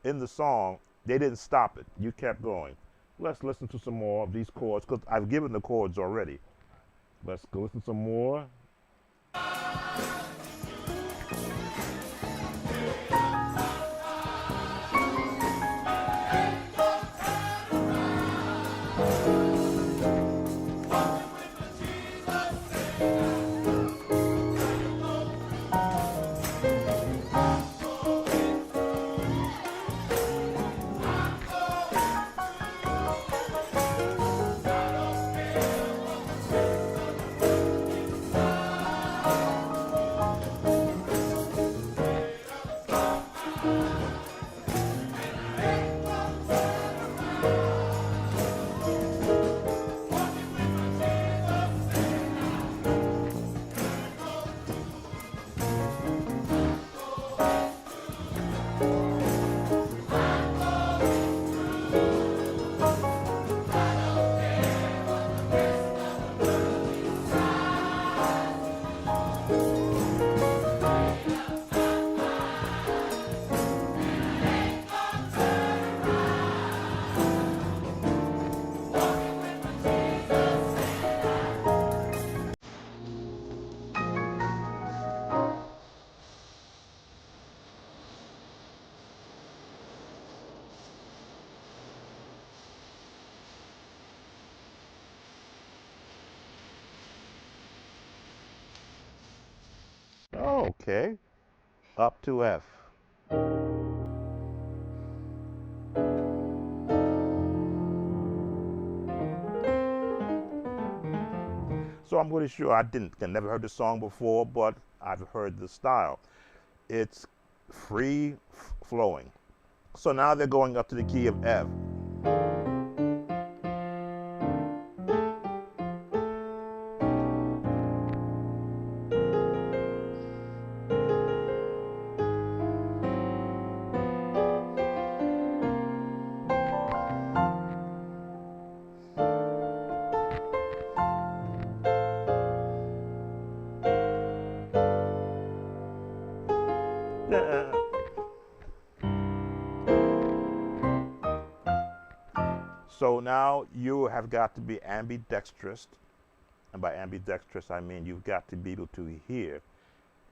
in the song, they didn't stop it. You kept going. Let's listen to some more of these chords, because I've given the chords already. Let's go listen some more. Okay, up to F. So I'm pretty sure I never heard the song before, but I've heard the style. It's free flowing. So now they're going up to the key of F. now you have got to be ambidextrous. And by ambidextrous, I mean you've got to be able to hear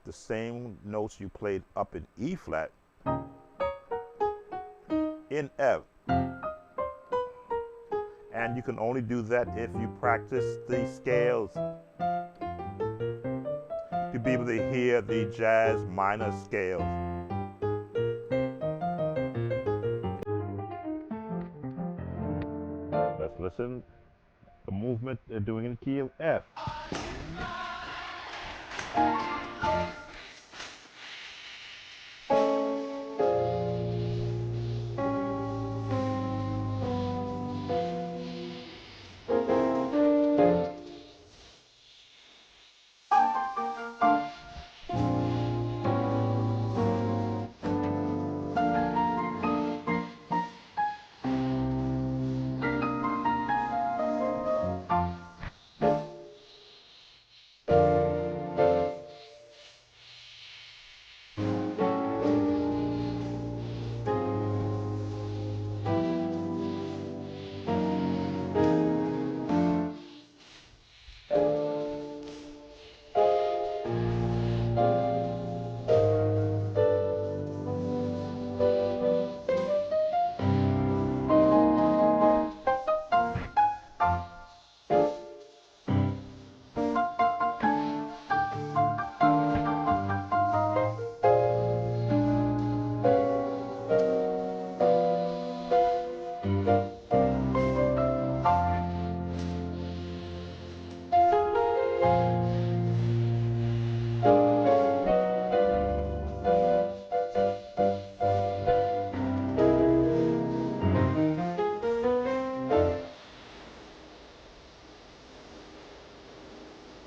the same notes you played up in E flat in F. And you can only do that if you practice the scales to be able to hear the jazz minor scales. Let's listen. The movement they're doing in the key of F.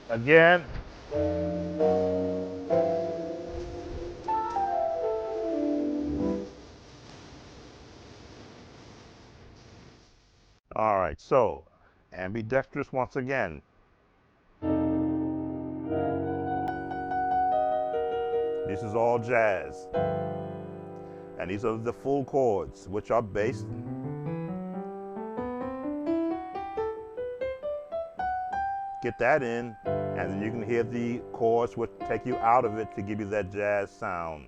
Again. All right, so ambidextrous once again. This is all jazz. And these are the full chords, which are based. Get that in, and then you can hear the chords which take you out of it to give you that jazz sound.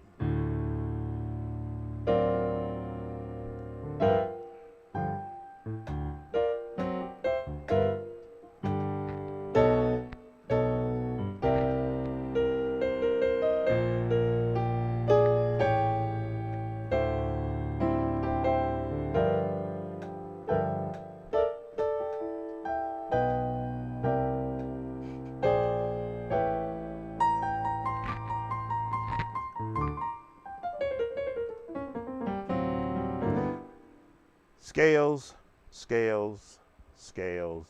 Scales, scales, scales.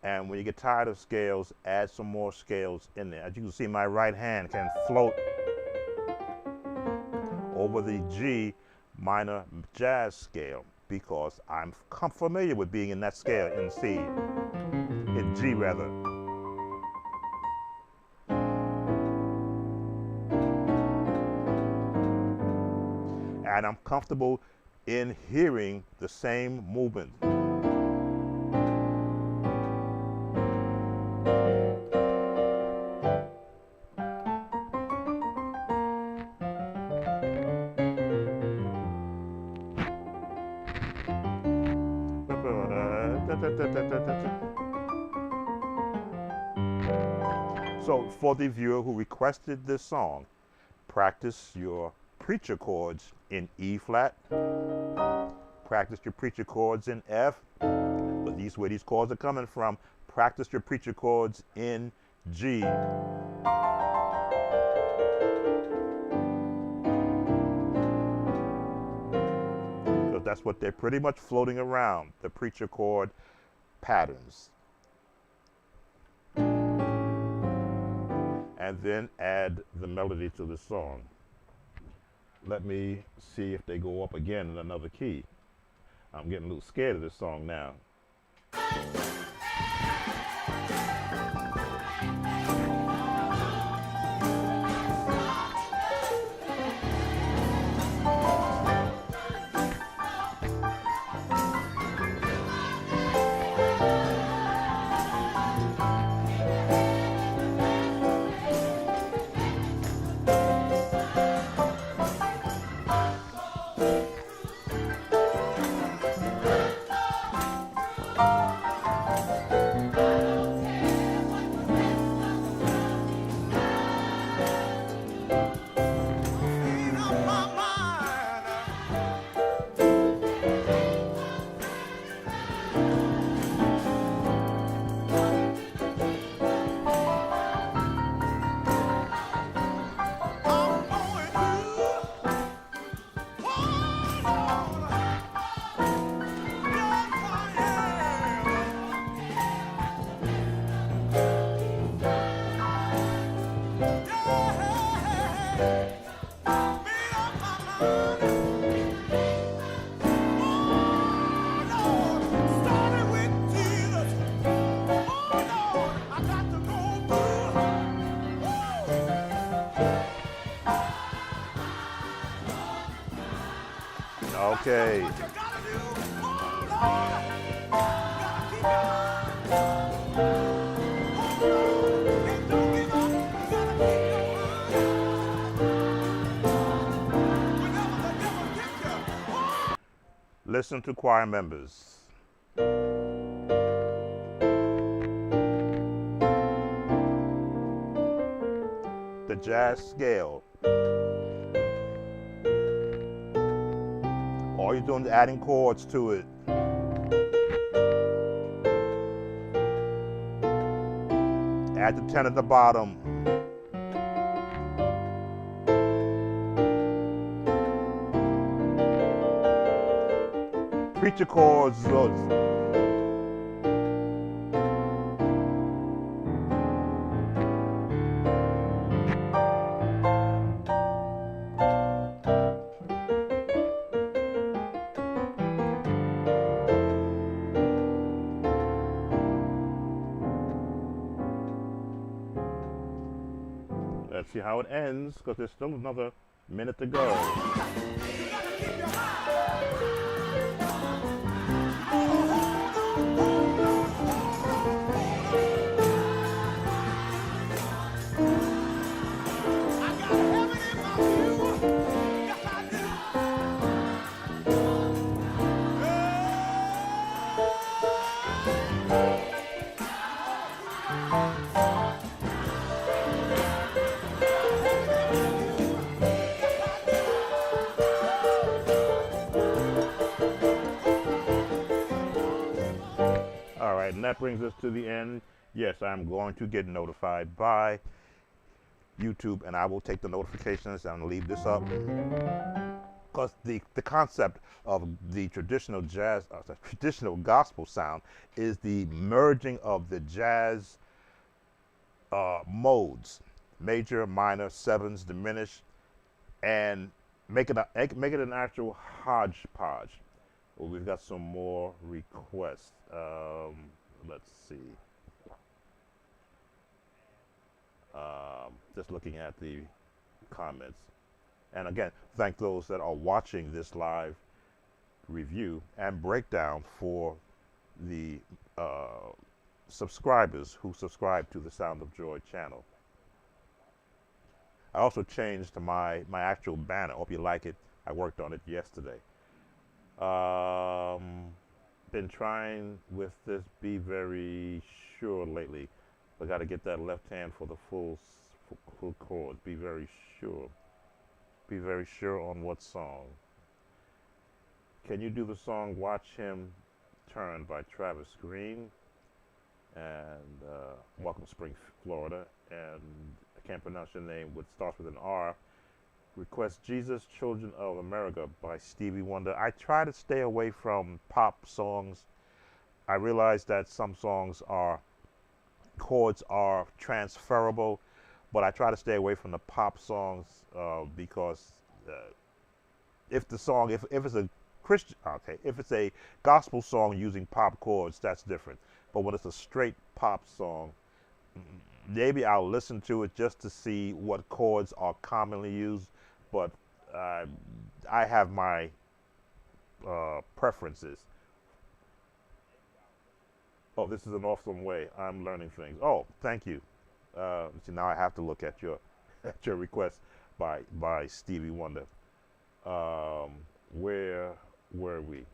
And when you get tired of scales, add some more scales in there. As you can see, my right hand can float over the G minor jazz scale because I'm familiar with being in that scale in C, in G rather. And I'm comfortable in hearing the same movement. So for the viewer who requested this song, practice your preacher chords in E flat, practice your preacher chords in F, but these where these chords are coming from, practice your preacher chords in G. So that's what they're pretty much floating around, the preacher chord patterns. And then add the melody to the song. Let me see if they go up again in another key. I'm getting a little scared of this song now. Okay. Listen to choir members. The jazz scale. All you're doing is adding chords to it. Add the 10 at the bottom. Preacher chords. Let's see how it ends, because there's still another minute to go. All right, and that brings us to the end. Yes, I'm going to get notified by YouTube, and I will take the notifications and leave this up. Because the concept of the traditional jazz, the traditional gospel sound is the merging of the jazz modes, major, minor, sevens, diminished, and make it an actual hodgepodge. Well, we've got some more requests. Let's see. Just looking at the comments. And again, thank those that are watching this live review and breakdown for the subscribers who subscribe to the Sound of Joy channel. I also changed my actual banner. Hope you like it. I worked on it yesterday. Been trying with this Be Very Sure lately. I got to get that left hand for the full chord. Be very sure. Be very sure on what song. Can you do the song Watch Him Turn by Travis Green? And welcome Spring, Florida. And I can't pronounce your name, which starts with an R. Request Jesus, Children of America by Stevie Wonder. I try to stay away from pop songs. I realize that some songs chords are transferable, but I try to stay away from the pop songs because if it's a Christian, okay, if it's a gospel song using pop chords, that's different. But when it's a straight pop song, maybe I'll listen to it just to see what chords are commonly used. But I have my preferences. Oh, this is an awesome way. I'm learning things. Oh, thank you. See, now I have to look at your request by Stevie Wonder. Where were we?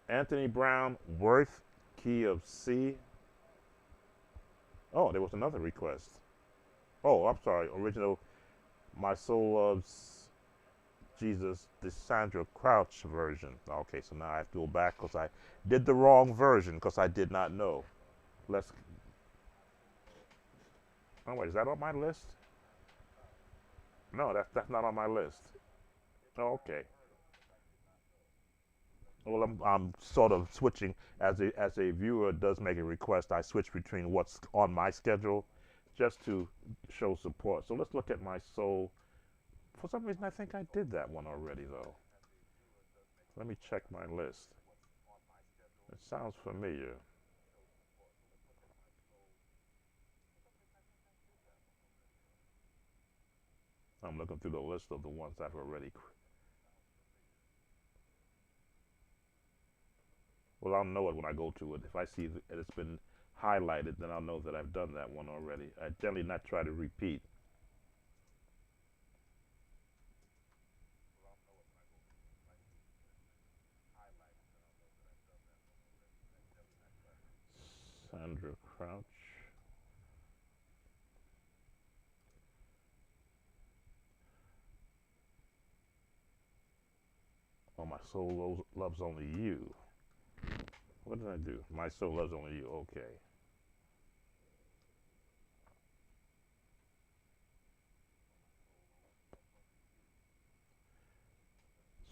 Anthony Brown, Worth, key of C. Oh, there was another request. Oh, I'm sorry. Original, My Soul Loves Jesus, the Sandra Crouch version. Okay, so now I have to go back because I did the wrong version because I did not know. Let's. Oh wait, is that on my list? No, that's not on my list. Oh, okay. Well, I'm sort of switching as a viewer does make a request. I switch between what's on my schedule, just to show support. So let's look at My Soul. For some reason, I think I did that one already, though. Let me check my list. It sounds familiar. I'm looking through the list of the ones I've already Well, I'll know it when I go to it. If I see that it's been highlighted, then I'll know that I've done that one already. I generally not try to repeat. Sandra Crouch. Oh, my soul loves only you. What did I do? My soul loves only you. Okay.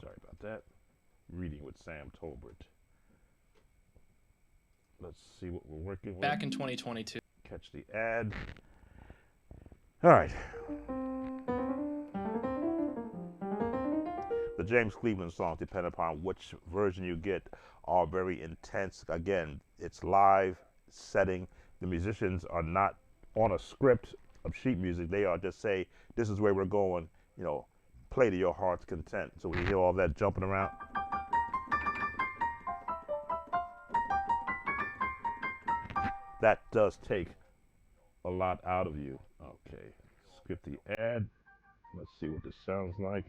Sorry about that. Reading with Sam Tolbert. Let's see what we're working with. Back in 2022. Catch the ad. All right. The James Cleveland songs, depending upon which version you get, are very intense. Again, it's live setting. The musicians are not on a script of sheet music. They are just say, this is where we're going, you know, play to your heart's content. So when you hear all that jumping around, that does take a lot out of you. Okay, skip the ad. Let's see what this sounds like.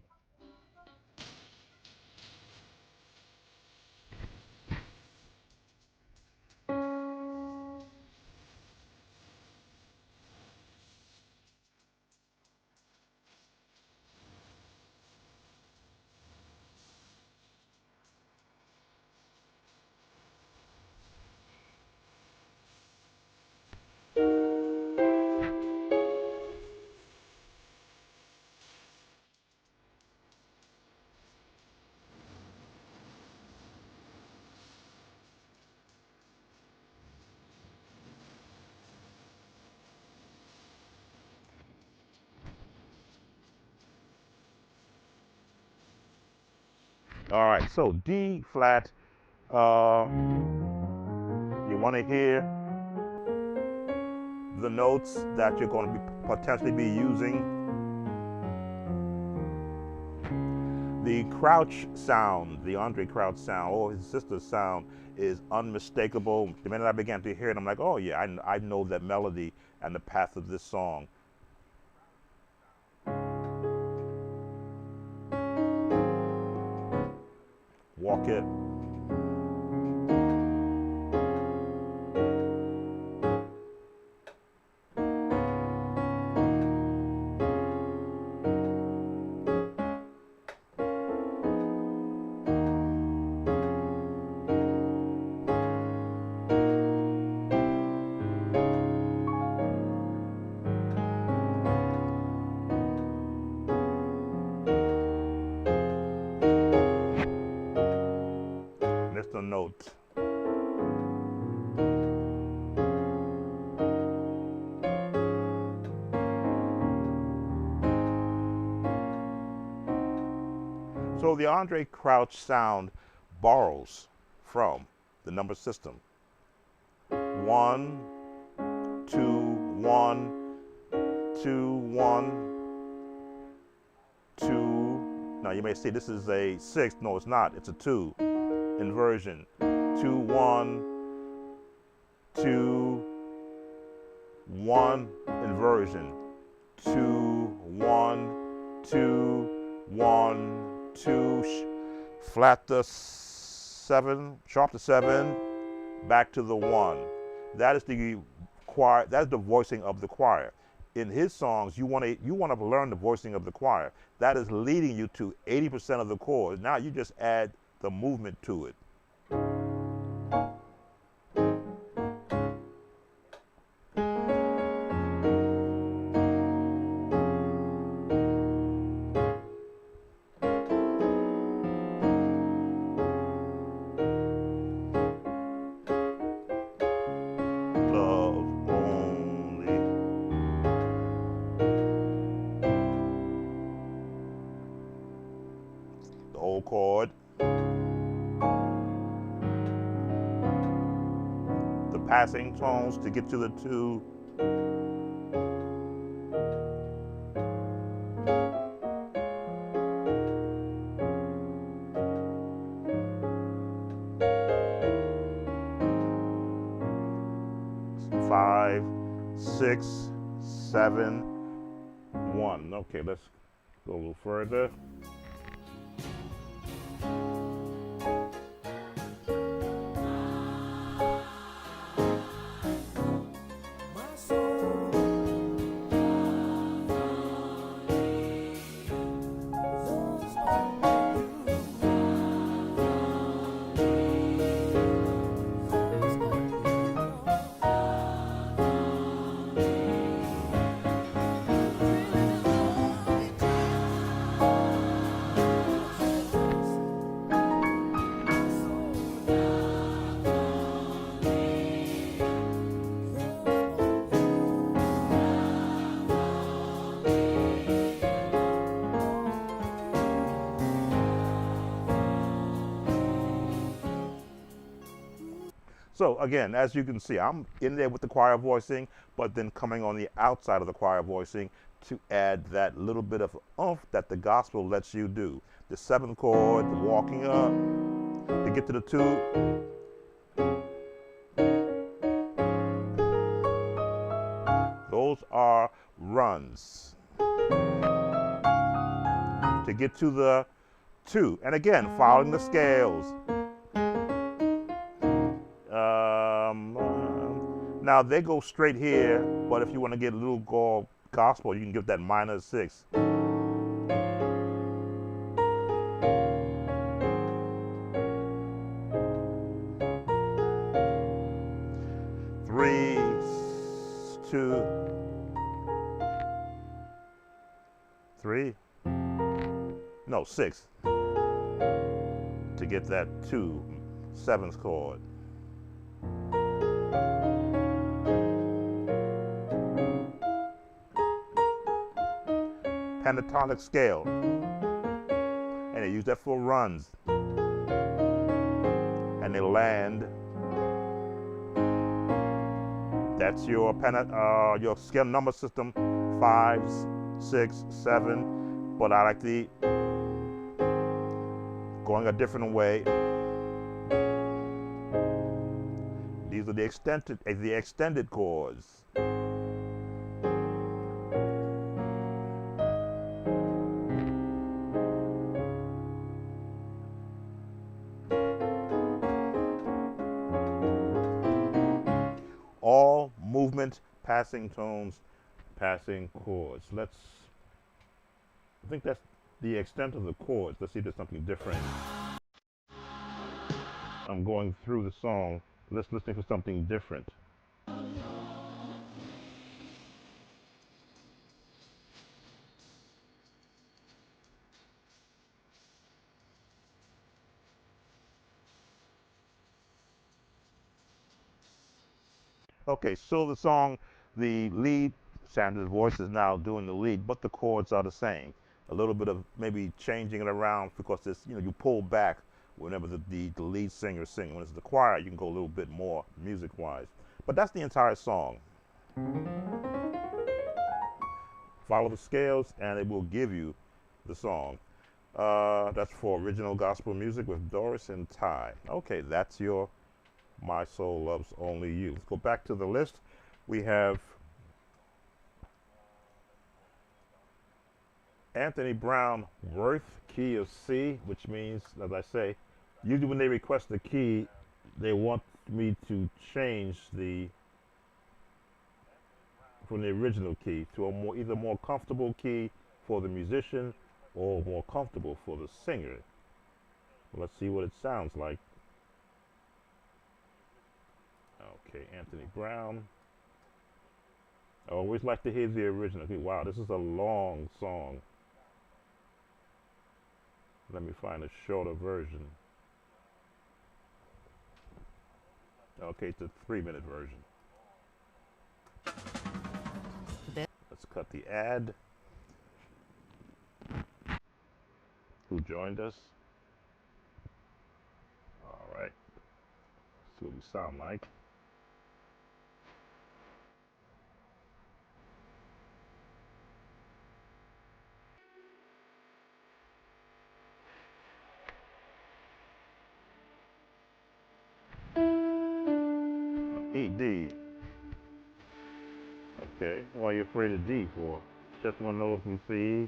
All right, so D flat. You want to hear the notes that you're going to be potentially be using. The Crouch sound, the Andre Crouch sound, or his sister's sound, is unmistakable. The minute I began to hear it, I'm like, oh yeah, I know that melody and the path of this song. Walk it. Missed a note. So the Andre Crouch sound borrows from the number system. 1, 2, 1, 2, 1, 2. Now you may say this is a 6. No, it's not. It's a 2 inversion. 2, 1, 2, 1 inversion. 2, 1, 2, 1, 2, flat to 7, sharp to 7, back to the 1. That is the choir. That is the voicing of the choir. In his songs, you want to learn the voicing of the choir. That is leading you to 80% of the chords. Now you just add the movement to it. Love only. The whole chord. The passing tones to get to the 2. 5, 6, 7, 1. Okay, let's go a little further. So again, as you can see, I'm in there with the choir voicing, but then coming on the outside of the choir voicing to add that little bit of oomph that the gospel lets you do. The seventh chord, the walking up, to get to the 2. Those are runs. To get to the 2. And again, following the scales. Now they go straight here, but if you want to get a little gospel, you can give that minor 6. 3, 2, 3, no, 6, to get that 2, 7th chord. Pentatonic scale, and they use that for runs, and they land. That's your scale number system, 5, 6, 7. But I like the going a different way. These are the extended chords. All movement, passing tones, passing chords. I think that's the extent of the chords. Let's see if there's something different. I'm going through the song. Let's listen for something different. Okay, so the song, the lead, Sandra's voice is now doing the lead, but the chords are the same. A little bit of maybe changing it around because it's, you pull back whenever the lead singer is singing. When it's the choir, you can go a little bit more music-wise. But that's the entire song. Follow the scales and it will give you the song. That's for original gospel music with Doris and Ty. Okay, that's your My Soul Loves Only You. Let's go back to the list. We have Anthony Brown, Worth, key of C, which means, as I say, usually when they request the key, they want me to change from the original key to a either more comfortable key for the musician or more comfortable for the singer. Let's see what it sounds like. Okay, Anthony Brown. I always like to hear the original. Wow, this is a long song. Let me find a shorter version. Okay, it's a 3-minute version. Let's cut the ad. Who joined us? All right. See what we sound like. E D. Okay, why are you afraid of D for? Just one note from C.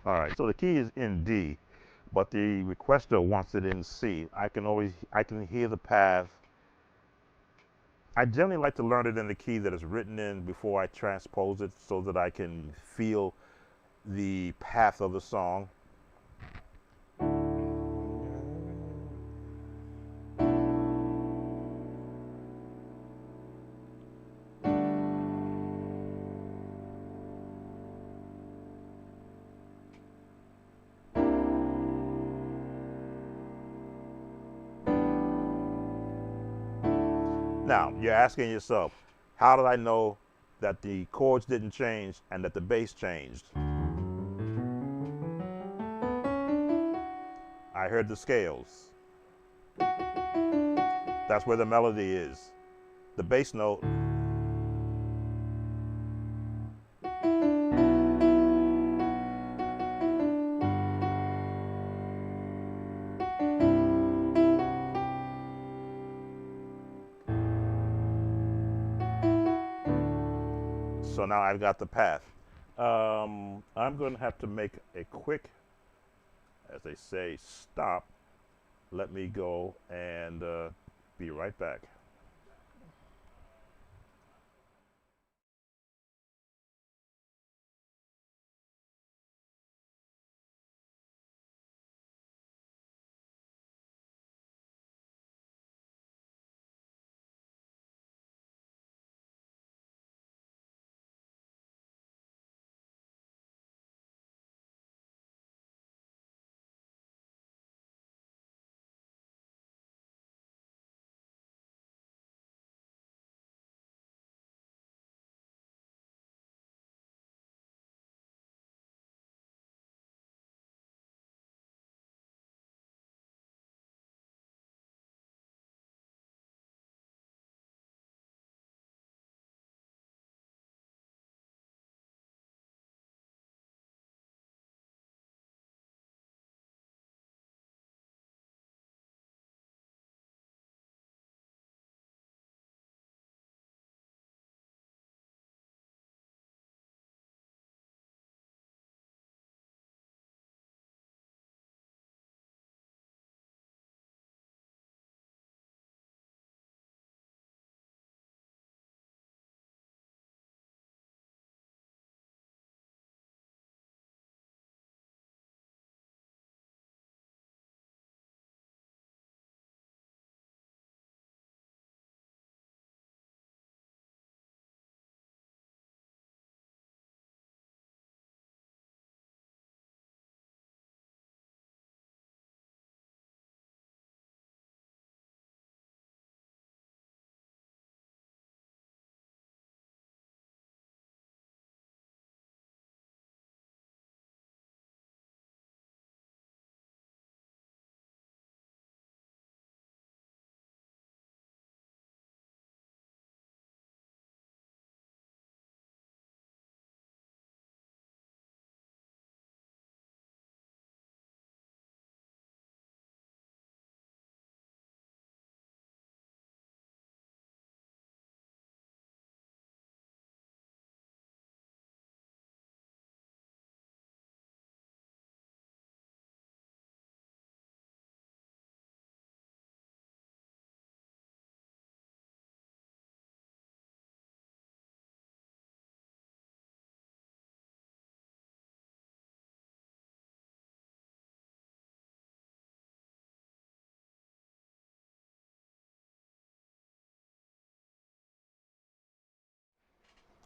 All right, so the key is in D, but the requester wants it in C. I can hear the path. I generally like to learn it in the key that it's written in before I transpose it so that I can feel the path of the song. Now, you're asking yourself, how did I know that the chords didn't change and that the bass changed? I heard the scales. That's where the melody is. The bass note. So now I've got the path. I'm going to have to make a quick, as they say, stop. Let me go and be right back.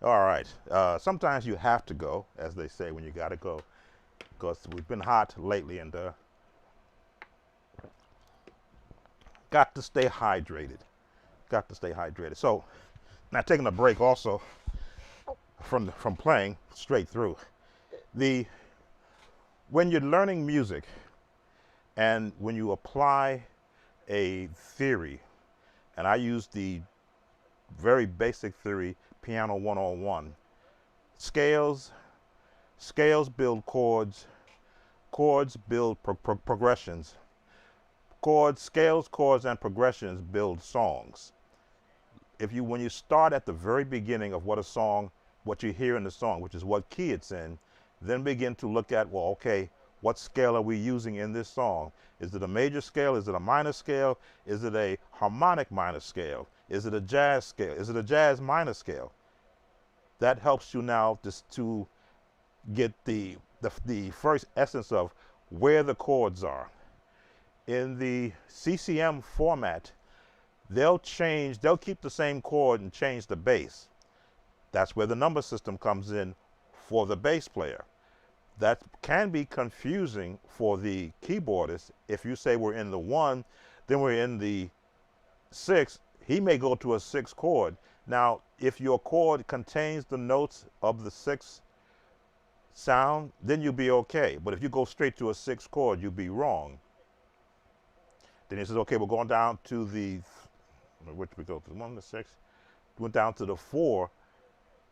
All right. Sometimes you have to go, as they say, when you got to go, because we've been hot lately and got to stay hydrated. Got to stay hydrated. So now taking a break also from playing straight through. The When you're learning music and when you apply a theory, and I use the very basic theory, Piano 101, Scales, scales build chords, chords build progressions. Chords, scales, chords, and progressions build songs. When you start at the very beginning of what you hear in the song, which is what key it's in, then begin to look at, well, okay, what scale are we using in this song? Is it a major scale? Is it a minor scale? Is it a harmonic minor scale? Is it a jazz scale? Is it a jazz minor scale? That helps you now just to get the first essence of where the chords are. In the CCM format, they'll keep the same chord and change the bass. That's where the number system comes in for the bass player. That can be confusing for the keyboardist. If you say we're in the 1, then we're in the 6, he may go to a 6 chord. Now, if your chord contains the notes of the 6 sound, then you'll be okay. But if you go straight to a 6 chord, you'll be wrong. Then he says, okay, we're going down to which we go to, 1 to 6, went down to the 4.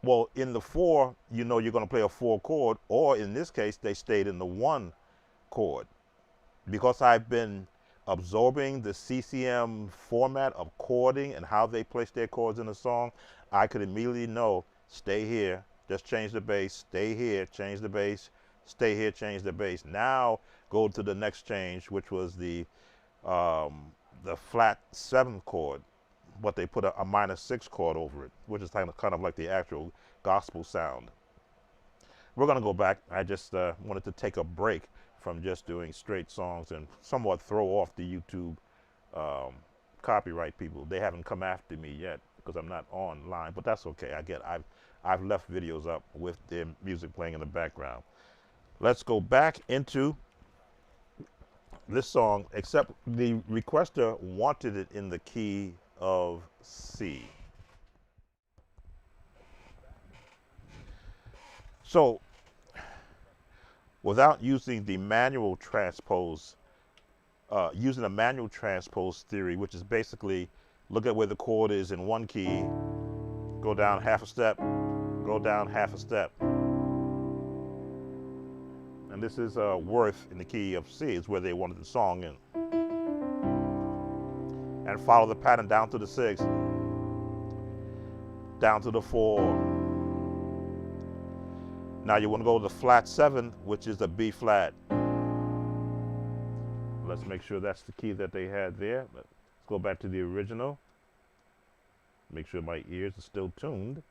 Well, in the 4, you know you're going to play a 4 chord, or in this case, they stayed in the 1 chord. Because I've been absorbing the CCM format of chording and how they place their chords in a song, I could immediately know, stay here, just change the bass, stay here, change the bass, stay here, change the bass. Now go to the next change, which was the flat 7th chord, but they put a minor 6 chord over it, which is kind of like the actual gospel sound. We're going to go back. I just wanted to take a break from just doing straight songs and somewhat throw off the YouTube copyright people. They haven't come after me yet because I'm not online, but that's okay. I've left videos up with their music playing in the background. Let's go back into this song, except the requester wanted it in the key of C. So, without using the manual transpose, using a manual transpose theory, which is basically look at where the chord is in one key, go down half a step, go down half a step. And this is Worth in the key of C, is where they wanted the song in. And follow the pattern down to the 6, down to the 4. Now you want to go to the flat 7, which is the B flat. Let's make sure that's the key that they had there. Let's go back to the original. Make sure my ears are still tuned.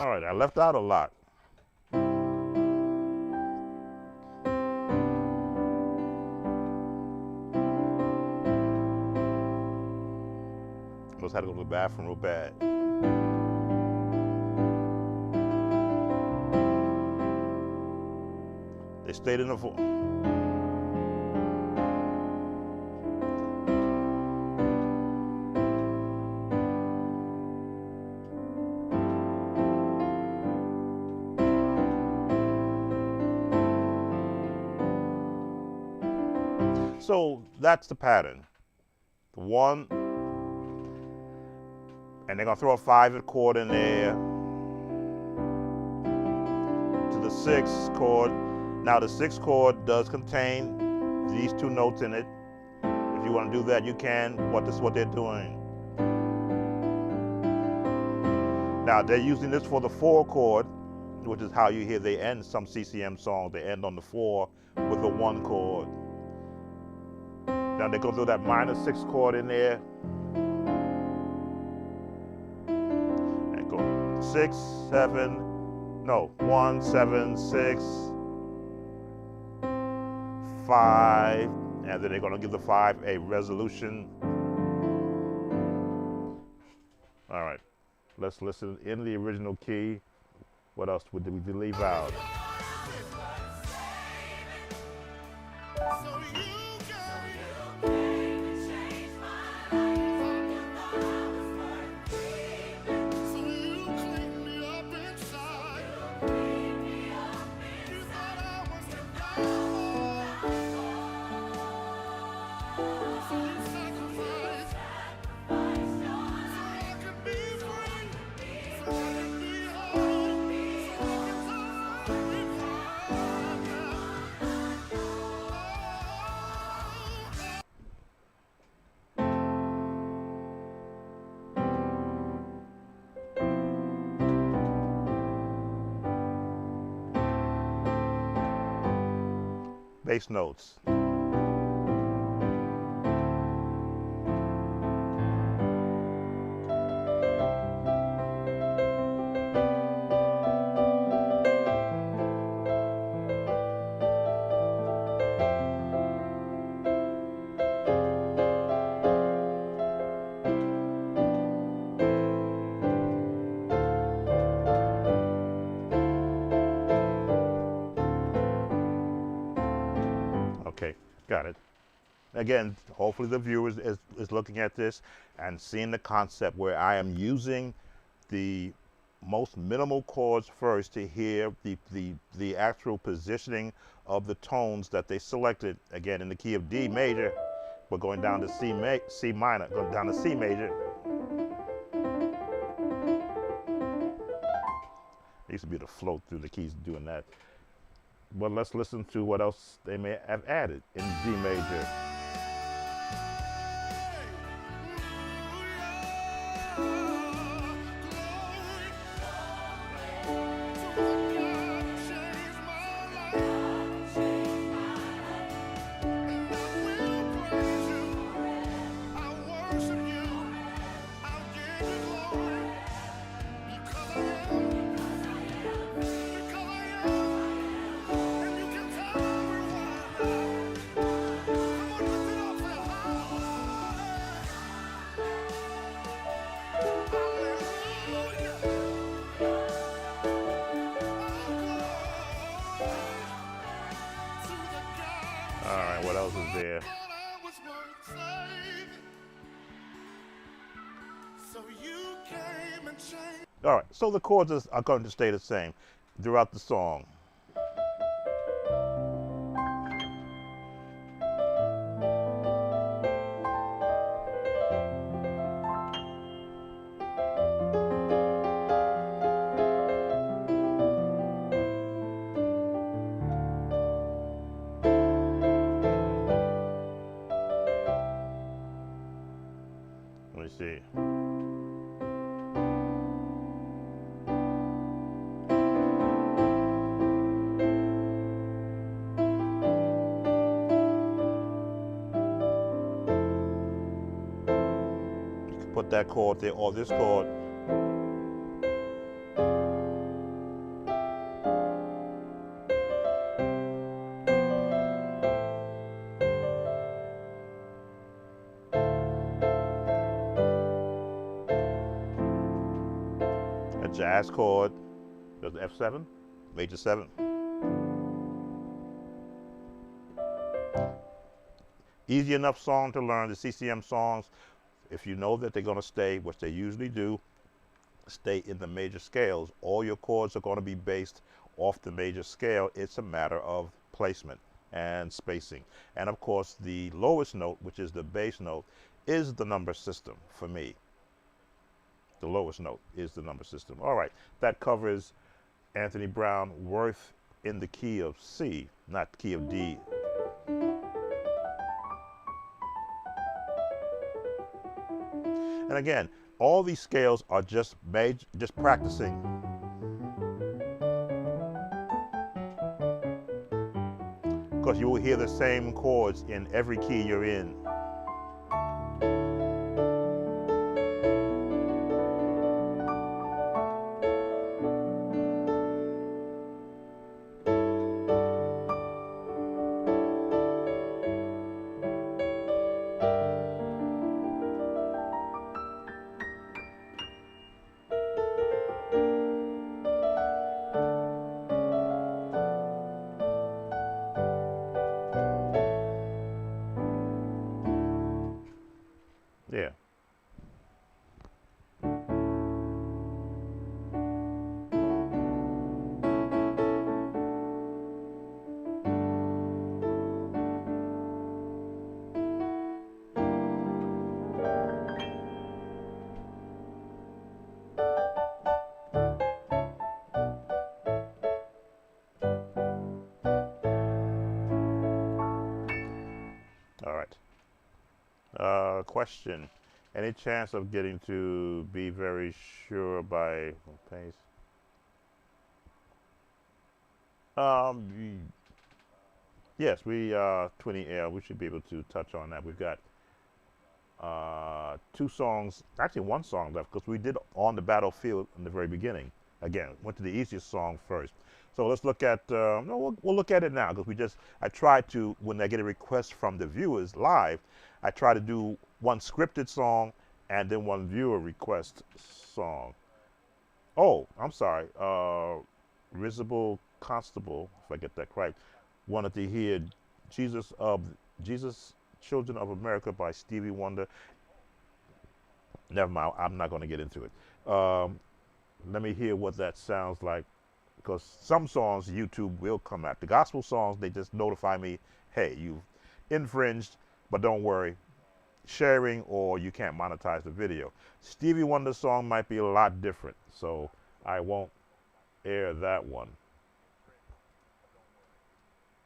All right, I left out a lot. Must have to go to the bathroom real bad. They stayed in the 4. So that's the pattern. The 1, and they're gonna throw a 5th chord in there to the 6th chord. Now the 6th chord does contain these 2 notes in it. If you want to do that, you can, but this is what they're doing. Now they're using this for the 4 chord, which is how you hear they end some CCM songs. They end on the 4 with the 1 chord. Now they go through that minor 6 chord in there. And go 6, 7, no, 1, 7, 6, 5, and then they're going to give the 5 a resolution. All right, let's listen in the original key. What else did we leave out? Bass notes. Okay, got it. Again, hopefully the viewer is looking at this and seeing the concept where I am using the most minimal chords first to hear the actual positioning of the tones that they selected. Again, in the key of D major, we're going down to C minor, going down to C major. It used to be able to float through the keys doing that. But let's listen to what else they may have added in D major. All right, what else is there? All right, so the chords are going to stay the same throughout the song. Let me see. Put that chord there or this chord. A jazz chord, there's the F7, major 7. Easy enough song to learn, the CCM songs. If you know that they're going to stay, which they usually do, stay in the major scales. All your chords are going to be based off the major scale. It's a matter of placement and spacing. And of course, the lowest note, which is the bass note, is the number system for me. The lowest note is the number system. All right, that covers Anthony Brown, Worth in the key of C, not key of D. And again, all these scales are just practicing. Because you will hear the same chords in every key you're in. Question. Any chance of getting to be very sure by pace? Um, yes, we 20L. We should be able to touch on that. We've got two songs, actually one song left because we did On the Battlefield in the very beginning. Again, went to the easiest song first. So let's look at, no, we'll look at it now because I try to, when I get a request from the viewers live, I try to do one scripted song and then one viewer request song. Oh, I'm sorry. Risible Constable, if I get that right, wanted to hear Jesus of Jesus Children of America by Stevie Wonder. Never mind, I'm not going to get into it. Let me hear what that sounds like because some songs YouTube will come at. The gospel songs, they just notify me, hey, you've infringed, but don't worry, sharing or you can't monetize the video. Stevie Wonder's song might be a lot different, so I won't air that one.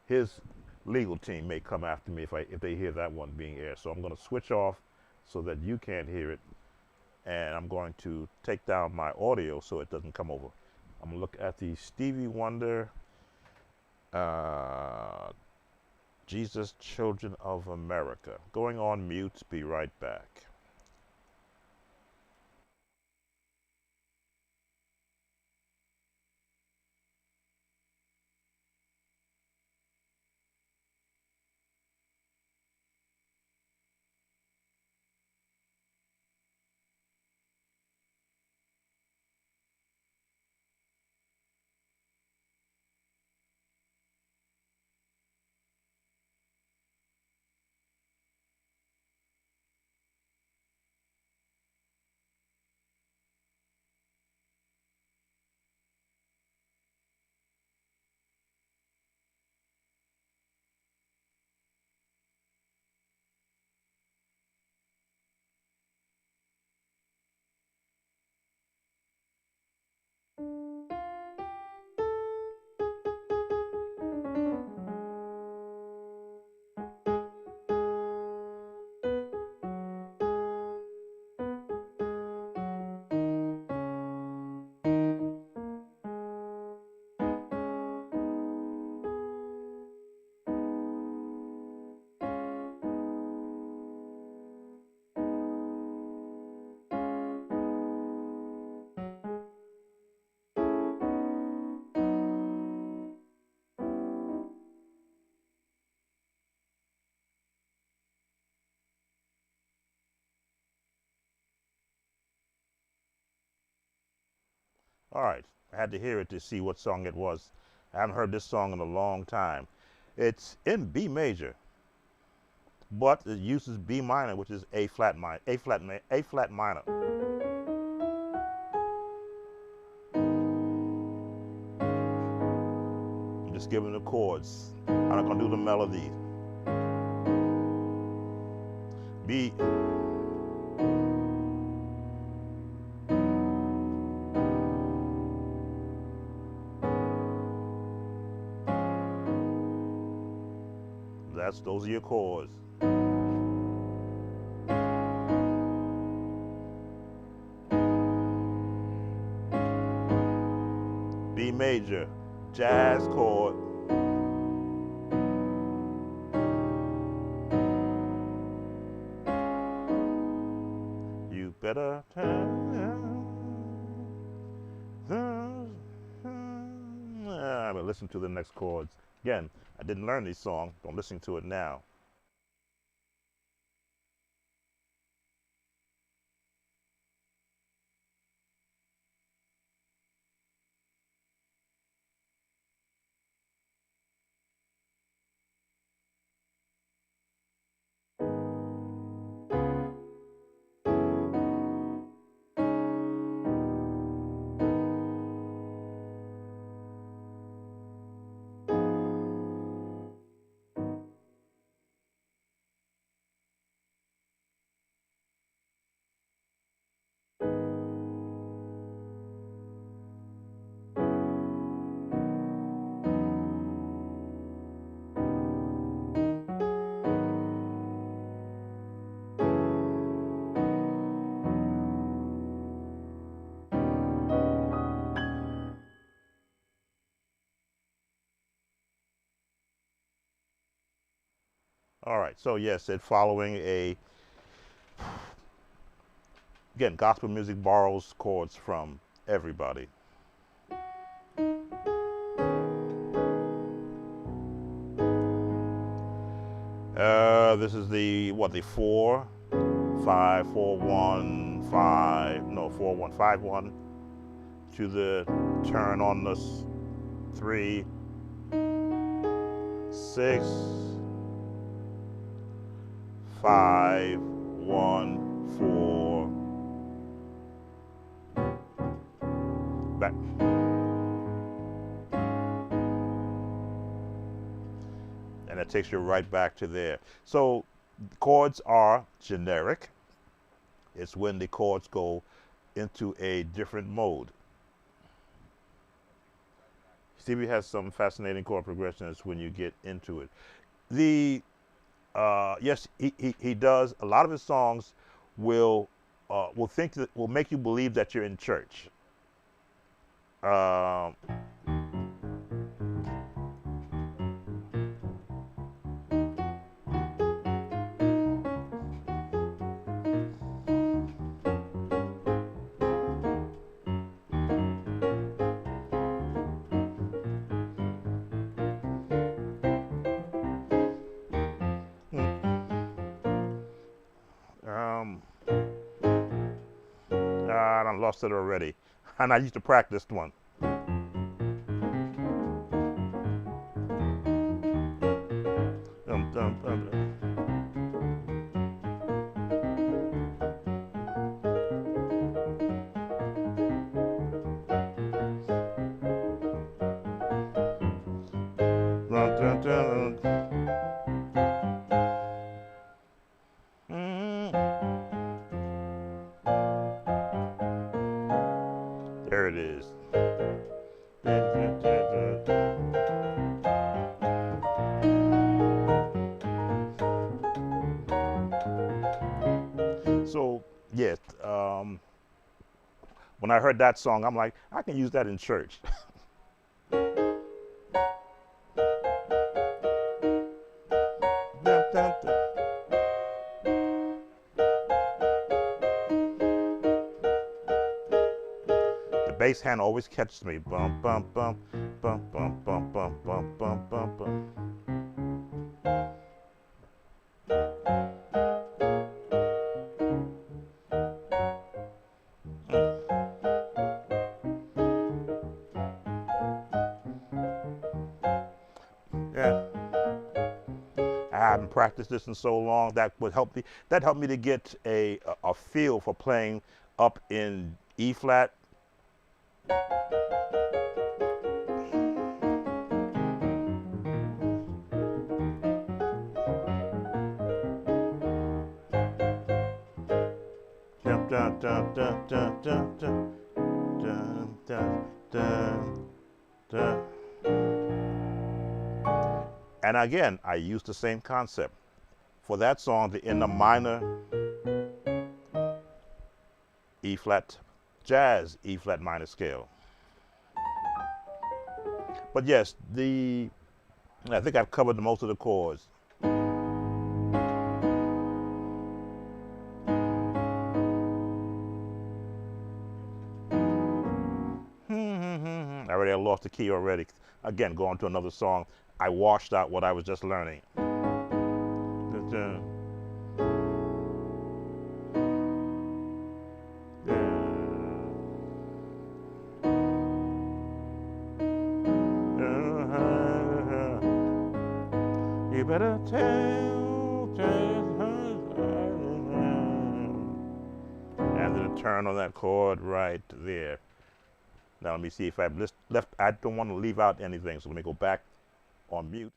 His legal team may come after me if they hear that one being aired. So I'm going to switch off so that you can't hear it, and I'm going to take down my audio so it doesn't come over. I'm going to look at the Stevie Wonder uh, Jesus Children of America. Going on mute, be right back. All right, I had to hear it to see what song it was. I haven't heard this song in a long time. It's in B major, but it uses B minor, which is A flat minor, A flat minor. I'm just giving the chords. I'm not gonna do the melodies. B. Those are your chords. B major, jazz chord. You better turn. I'm gonna listen to the next chords. Again, I didn't learn these songs. Don't listen to it now. All right. So yes, it following a again gospel music borrows chords from everybody. This is the what the 4 5 4 1 5 no 4 1 5 1 to the turn on the 3 6 5 1 4 back, and it takes you right back to there. So chords are generic. It's when the chords go into a different mode. Stevie has some fascinating chord progressions when you get into it. The yes, he does. A lot of his songs will think that will make you believe that you're in church. Um, um, I lost it already, and I used to practice one. Dum, dum, dum, dum, dum, dum, dum. Mm, there it is. So yes, when I heard that song, I'm like, I can use that in church. Dun, dun, dun. The bass hand always catches me. Bum bum bum bum bum bum bum bum bum bum bum. Yeah, I haven't practiced this in so long. That would help me. That helped me to get a feel for playing up in E flat. Dun dun dun dun dun dun dun dun dun dun dun. And again, I used the same concept for that song. In the minor E flat jazz E flat minor scale. But yes, the I think I've covered most of the chords. I already lost the key already. Again, going to another song, I washed out what I was just learning. You better tell. And then a turn on that chord right there. Now let me see if I've left. I don't want to leave out anything, so let me go back on mute.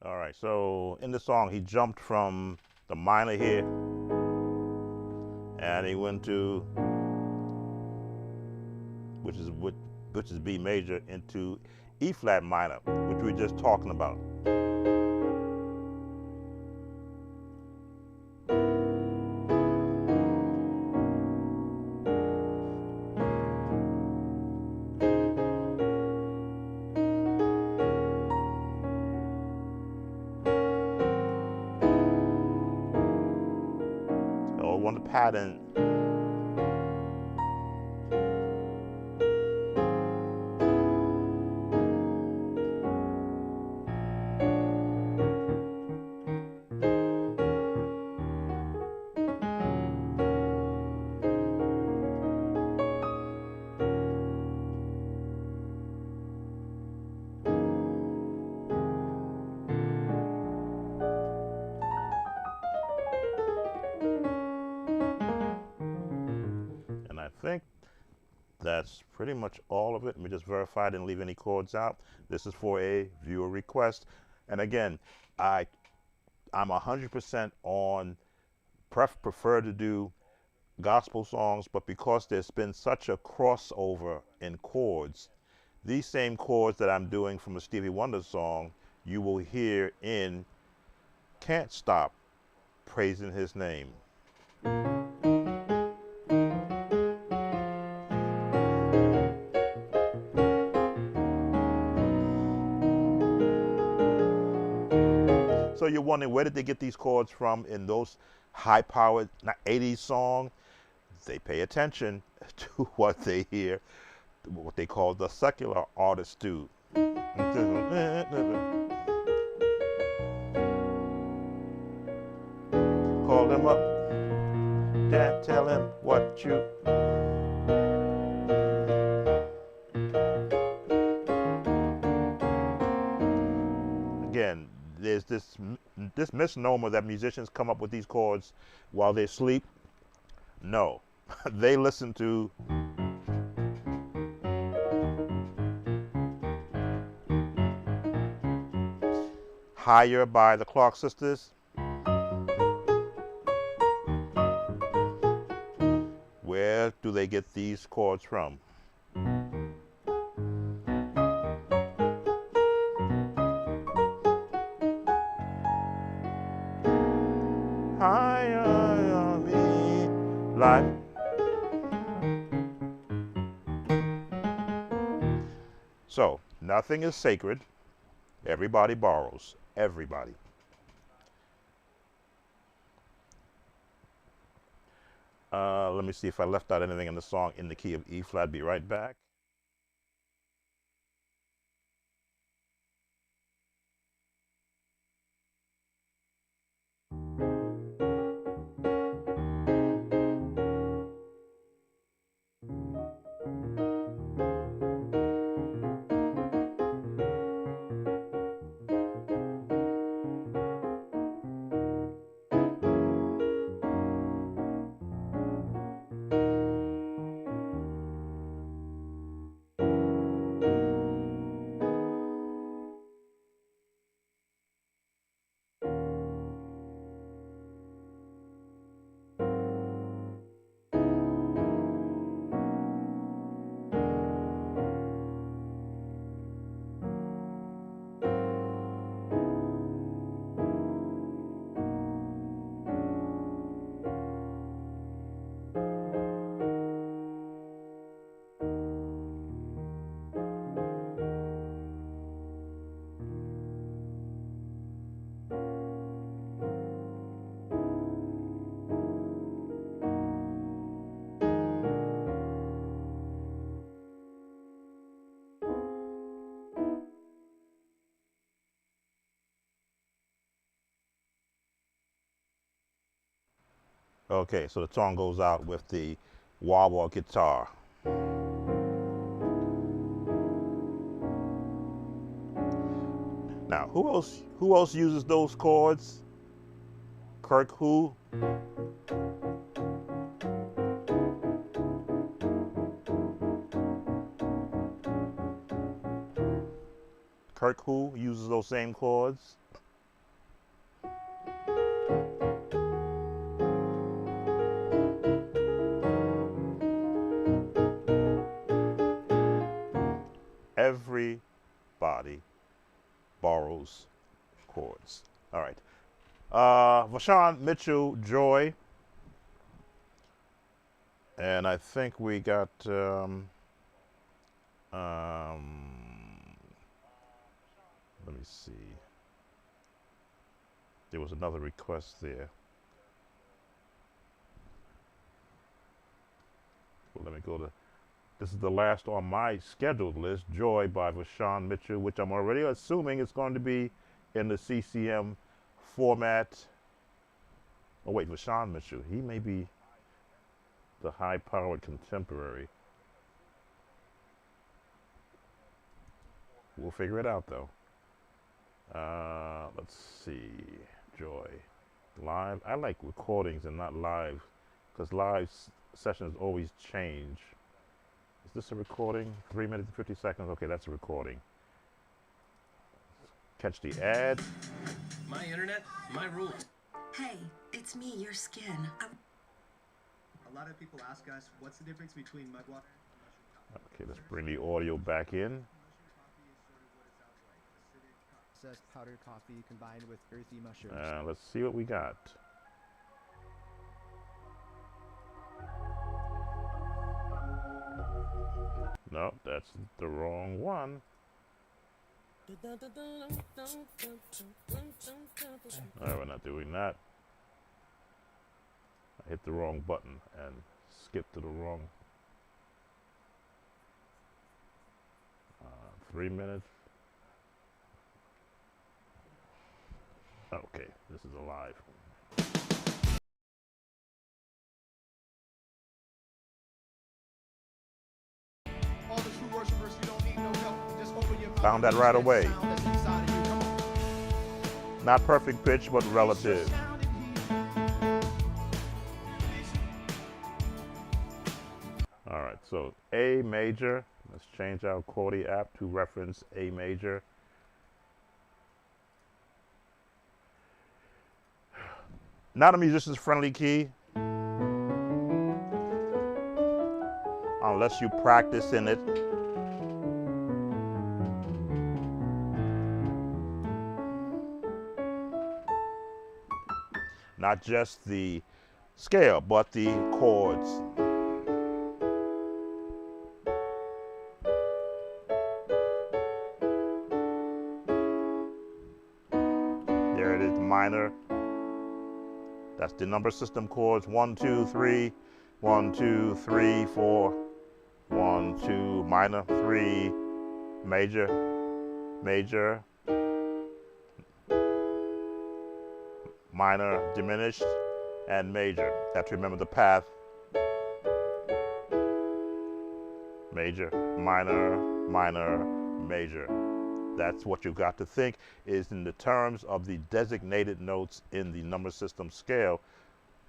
All right, so in the song, he jumped from the minor here, and he went to, which is B major, into E flat minor, which we were just talking about. So on the pattern. And I think that's pretty much all of it. Let me just verify I didn't leave any chords out. This is for a viewer request. And again, I'm 100% on prefer to do gospel songs, but because there's been such a crossover in chords, these same chords that I'm doing from a Stevie Wonder song, you will hear in Can't Stop Praising His Name. So you're wondering, where did they get these chords from in those high-powered 80s songs? They pay attention to what they hear, what they call the secular artists do. Call him up, Dad, tell him what you. Again, there's this misnomer that musicians come up with these chords while they sleep. No, they listen to Higher by the Clark Sisters. Where do they get these chords from? Higher on me, life. So, nothing is sacred. Everybody borrows. Everybody. Let me see if I left out anything in the song in the key of E flat. Be right back. Okay, so the song goes out with the wah-wah guitar. Now, who else uses those chords? Kirk who? Kirk who uses those same chords? Everybody borrows chords. All right. Vashawn Mitchell, Joy. And I think we got, let me see. There was another request there. Well, let me go to, this is the last on my scheduled list, Joy by Vashawn Mitchell, which I'm already assuming is going to be in the CCM format. Oh wait, Vashawn Mitchell, he may be the high-powered contemporary. We'll figure it out though. Let's see, Joy. Live, I like recordings and not live, because live sessions always change. Is this a recording? 3 minutes and 50 seconds, okay, that's a recording. Catch the ad. My internet, my rules. Hey, it's me, your skin. A lot of people ask us, what's the difference between mudwater and mushroom coffee? Okay, let's bring the audio back in. Mushroom coffee is sort of what it sounds like. Acidic, processed powdered coffee combined with earthy mushrooms. Let's see what we got. No, that's the wrong one. All right, we're not doing that. I hit the wrong button and skipped to the wrong 3 minutes. Okay, this is alive. All the true worshipers, you don't need no help. Just open your mouth. Found that right away. Sound that's inside of you. Come on. Not perfect pitch, but relative. All right, so A major. Let's change our Chordy app to reference A major. Not a musician's friendly key, unless you practice in it. Not just the scale, but the chords. There it is, minor. That's the number system chords. 1, 2, 3, 1, 2, 3, 4, 1, 2, minor, 3, major, major, minor, diminished, and major. Have to remember the path. Major, minor, minor, major. That's what you've got to think is in the terms of the designated notes in the number system scale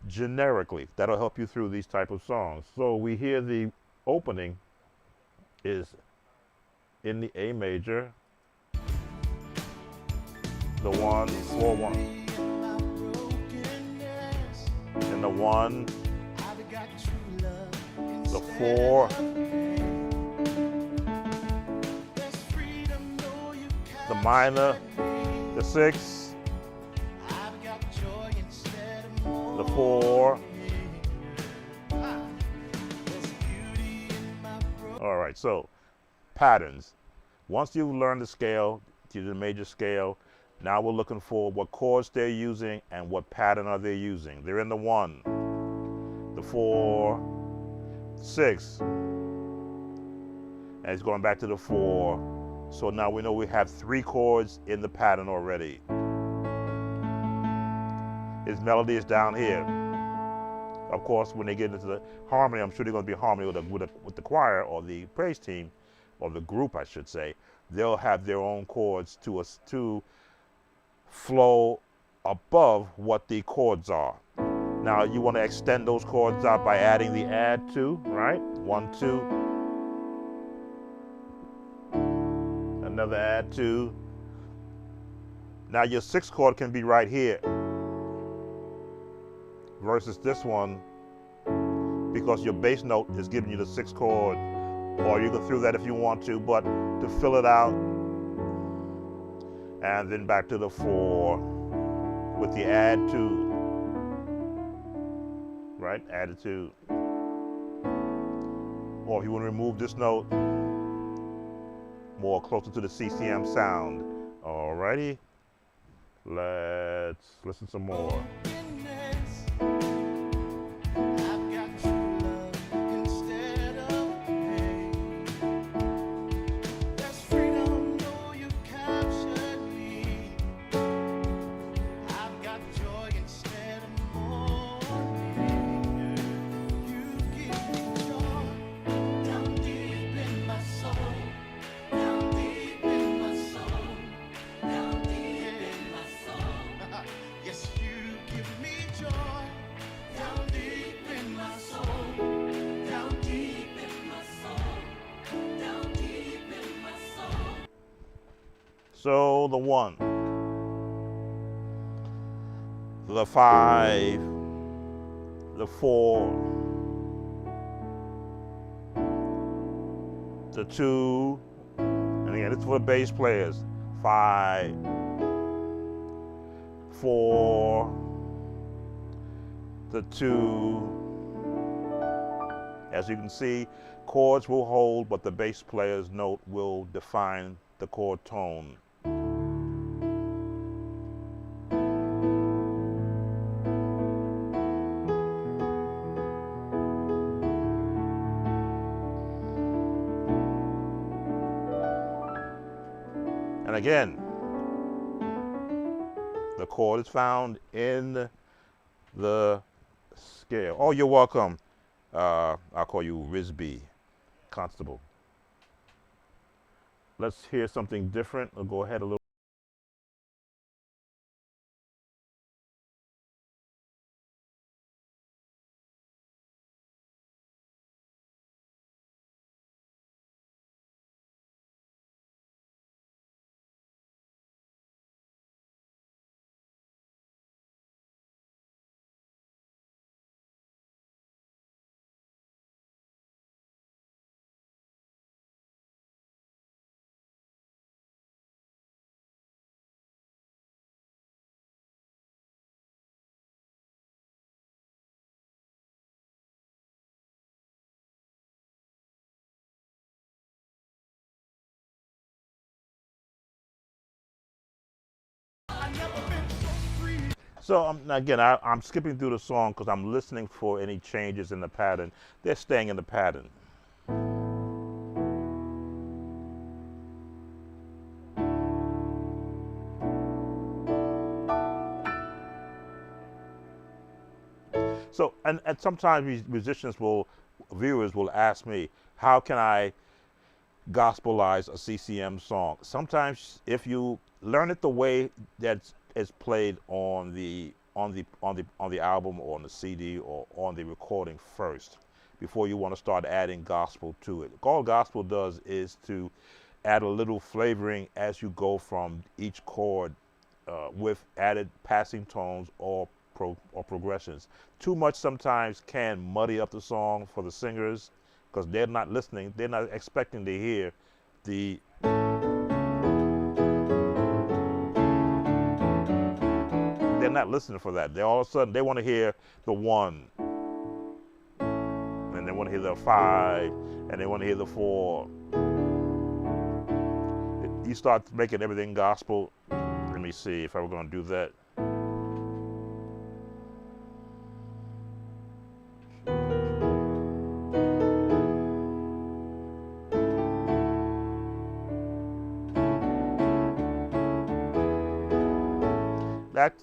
generically. That'll help you through these type of songs. So we hear the opening is in the A major, the 1, 4, 1, and the 1, the 4, the minor, the 6, the 4. All right, so patterns. Once you've learned the scale, to the major scale, now we're looking for what chords they're using and what pattern are they using. They're in the 1, the 4, 6, and it's going back to the 4. So now we know we have 3 chords in the pattern already. His melody is down here. Of course, when they get into the harmony, I'm sure they're going to be harmony with the choir or the praise team, or the group, I should say. They'll have their own chords to flow above what the chords are. Now you want to extend those chords out by adding the add to, right? 1, 2. Another add to. Now your 6th chord can be right here versus this one, because your bass note is giving you the 6th chord or you can through that if you want to, but to fill it out, and then back to the 4 with the add to, right? Added to. Or if you want to remove this note, more closer to the CCM sound. Alrighty, let's listen some more. So the 1, the 5, the 4, the 2, and again, it's for the bass players. 5, 4, the 2. As you can see, chords will hold, but the bass player's note will define the chord tone. And again, the chord is found in the scale. Oh, you're welcome. I'll call you Risby, Constable. Let's hear something different. We'll go ahead a little. So again, I'm skipping through the song because I'm listening for any changes in the pattern. They're staying in the pattern. So, and sometimes viewers will ask me, how can I gospelize a CCM song? Sometimes if you learn it the way that it's played on the album or on the CD or on the recording first, before you want to start adding gospel to it. All gospel does is to add a little flavoring as you go from each chord with added passing tones or progressions. Too much sometimes can muddy up the song for the singers because they're not listening. They're not expecting to hear the they're not listening for that. They all of a sudden they want to hear the 1, and they want to hear the 5, and they want to hear the 4. You start making everything gospel. Let me see if I were going to do that. That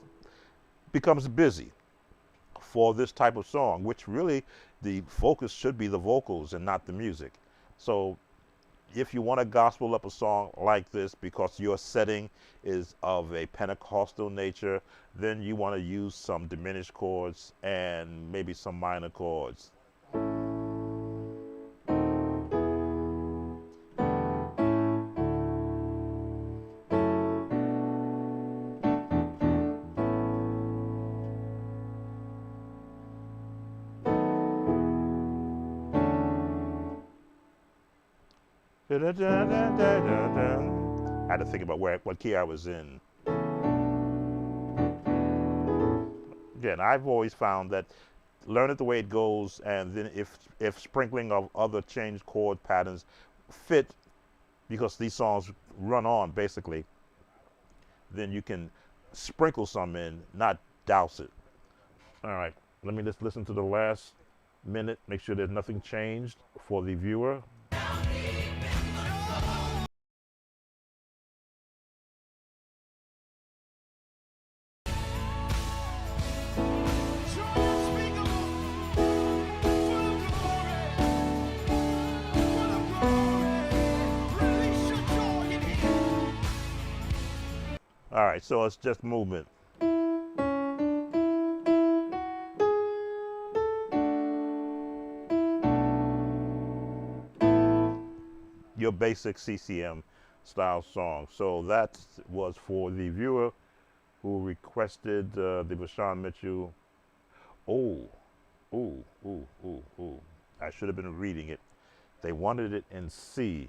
becomes busy for this type of song, which really the focus should be the vocals and not the music. So if you want to gospel up a song like this because your setting is of a Pentecostal nature, then you want to use some diminished chords and maybe some minor chords. I had to think about what key I was in. Again, I've always found that learn it the way it goes, and then if sprinkling of other changed chord patterns fit, because these songs run on basically, then you can sprinkle some in, not douse it. All right, let me just listen to the last minute, make sure there's nothing changed for the viewer. All right, so it's just movement. Your basic CCM style song. So that was for the viewer who requested the Bashan Mitchell. Oh, ooh, ooh, ooh, ooh. I should have been reading it. They wanted it in C.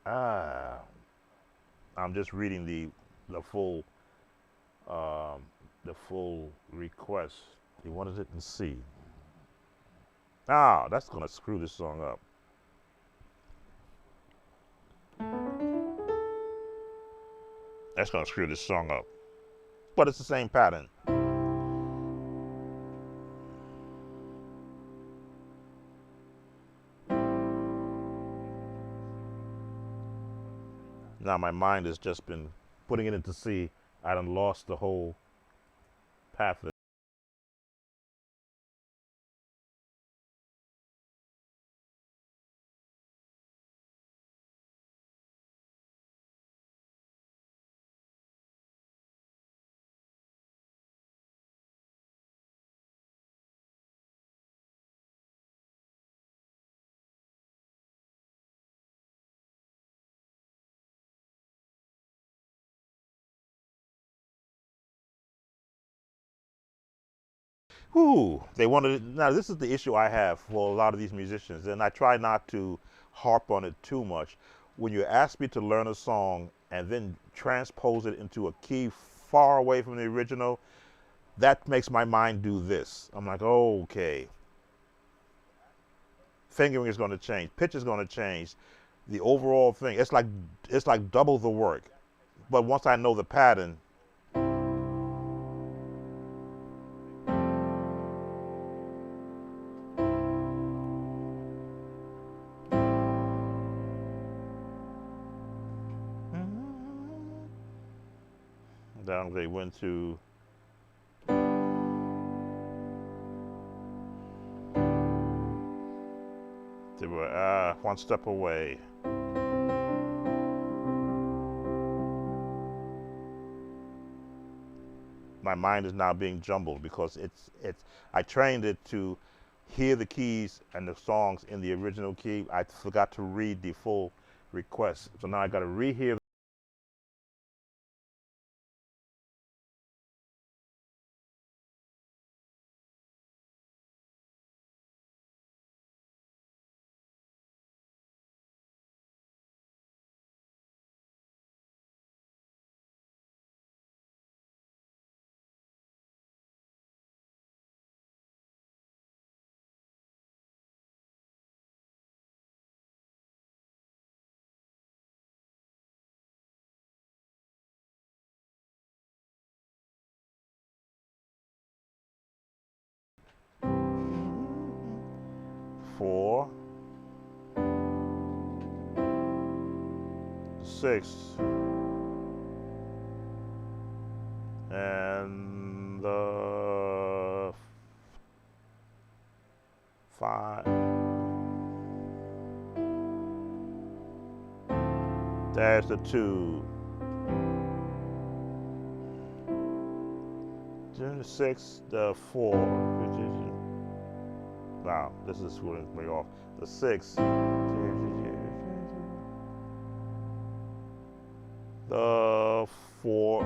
Ah, I'm just reading the full the full request. They wanted it in C. Ah, that's gonna screw this song up. That's gonna screw this song up. But it's the same pattern. Now my mind has just been putting it into C. I done lost the whole path. Whew, they wanted it. Now this is the issue I have for a lot of these musicians, and I try not to harp on it too much. When you ask me to learn a song and then transpose it into a key far away from the original, that makes my mind do this. I'm like, oh, okay. Fingering is going to change, pitch is going to change, the overall thing. It's like double the work. But once I know the pattern, down they went to they were one step away. My mind is now being jumbled because it's I trained it to hear the keys and the songs in the original key. I forgot to read the full request, so now I got to rehear. 4, 6, and the 5. There's the 2. Then the 6, the 4. Wow, this is screwing me off. The 6. The 4.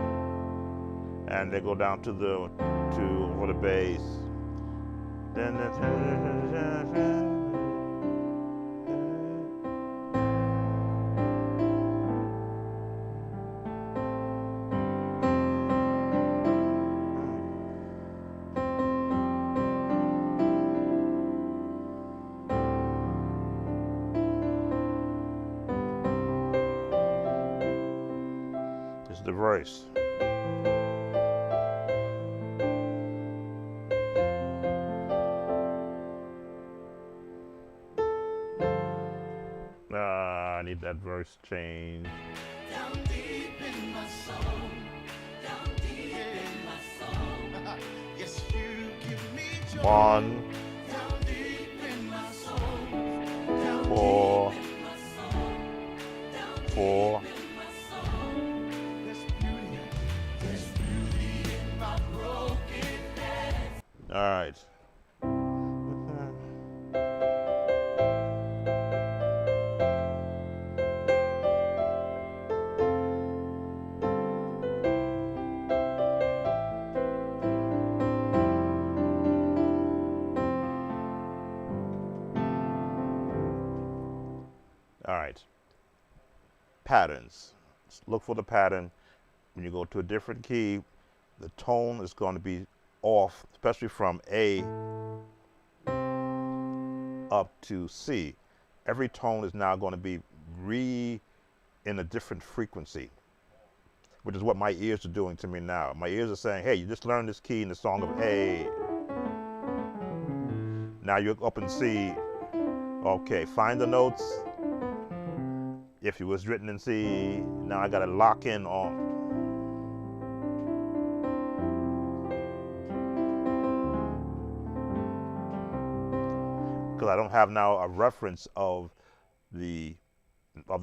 And they go down to the 2 over the bass. Then the the verse. I need that verse changed. Down deep in my soul, down deep in my soul. Yes, you give me joy. 1, Down deep in my soul, down 4, deep in my soul, down 4. deep in my soul. There's beauty in my brokenness. All right. All right. Patterns. Look for the pattern. When you go to a different key, the tone is going to be off, especially from A up to C. Every tone is now going to be in a different frequency, which is what my ears are doing to me now. My ears are saying, hey, you just learned this key in the song of A. Now you're up in C. Okay, find the notes. If it was written in C, now I got to lock in on. Because I don't have now a reference of the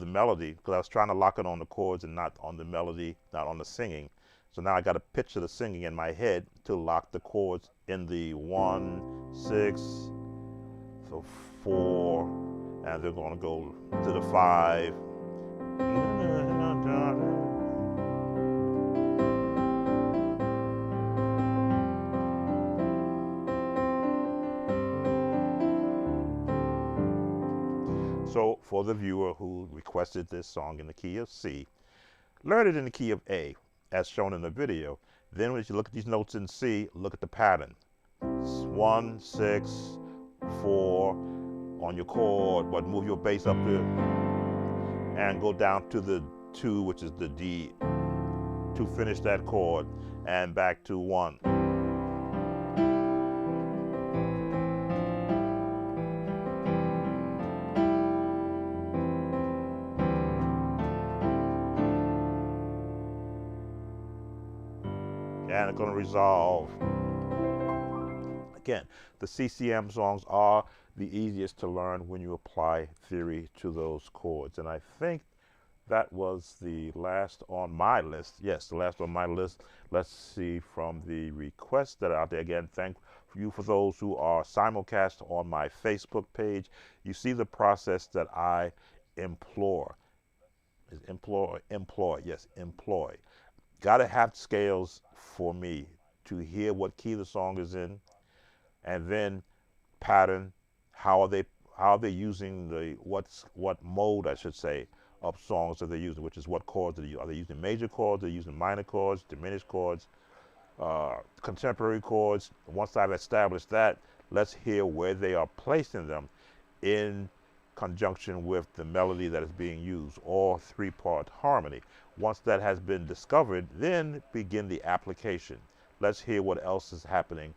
melody, because I was trying to lock it on the chords and not on the melody, not on the singing. So now I got to picture the singing in my head to lock the chords in the 1, 6, so 4, and they're going to go to the 5. So for the viewer who requested this song in the key of C, learn it in the key of A, as shown in the video. Then when you look at these notes in C, look at the pattern. 1, 6, 4 on your chord, but move your bass up to, and go down to the 2, which is the D, to finish that chord, and back to 1. And it's going to resolve. Again, the CCM songs are the easiest to learn when you apply theory to those chords. And I think that was the last on my list. Yes, the last on my list. Let's see from the requests that are out there. Again, thank you for those who are simulcast on my Facebook page. You see the process that I employ. Yes, employ. Got to have scales for me to hear what key the song is in, and then pattern. How are they using the what mode, I should say, of songs that they're using, which is what chords are they using? Major chords? Are they using minor chords, diminished chords, contemporary chords? Once I've established that, let's hear where they are placing them in conjunction with the melody that is being used, or 3-part harmony. Once that has been discovered, then begin the application. Let's hear what else is happening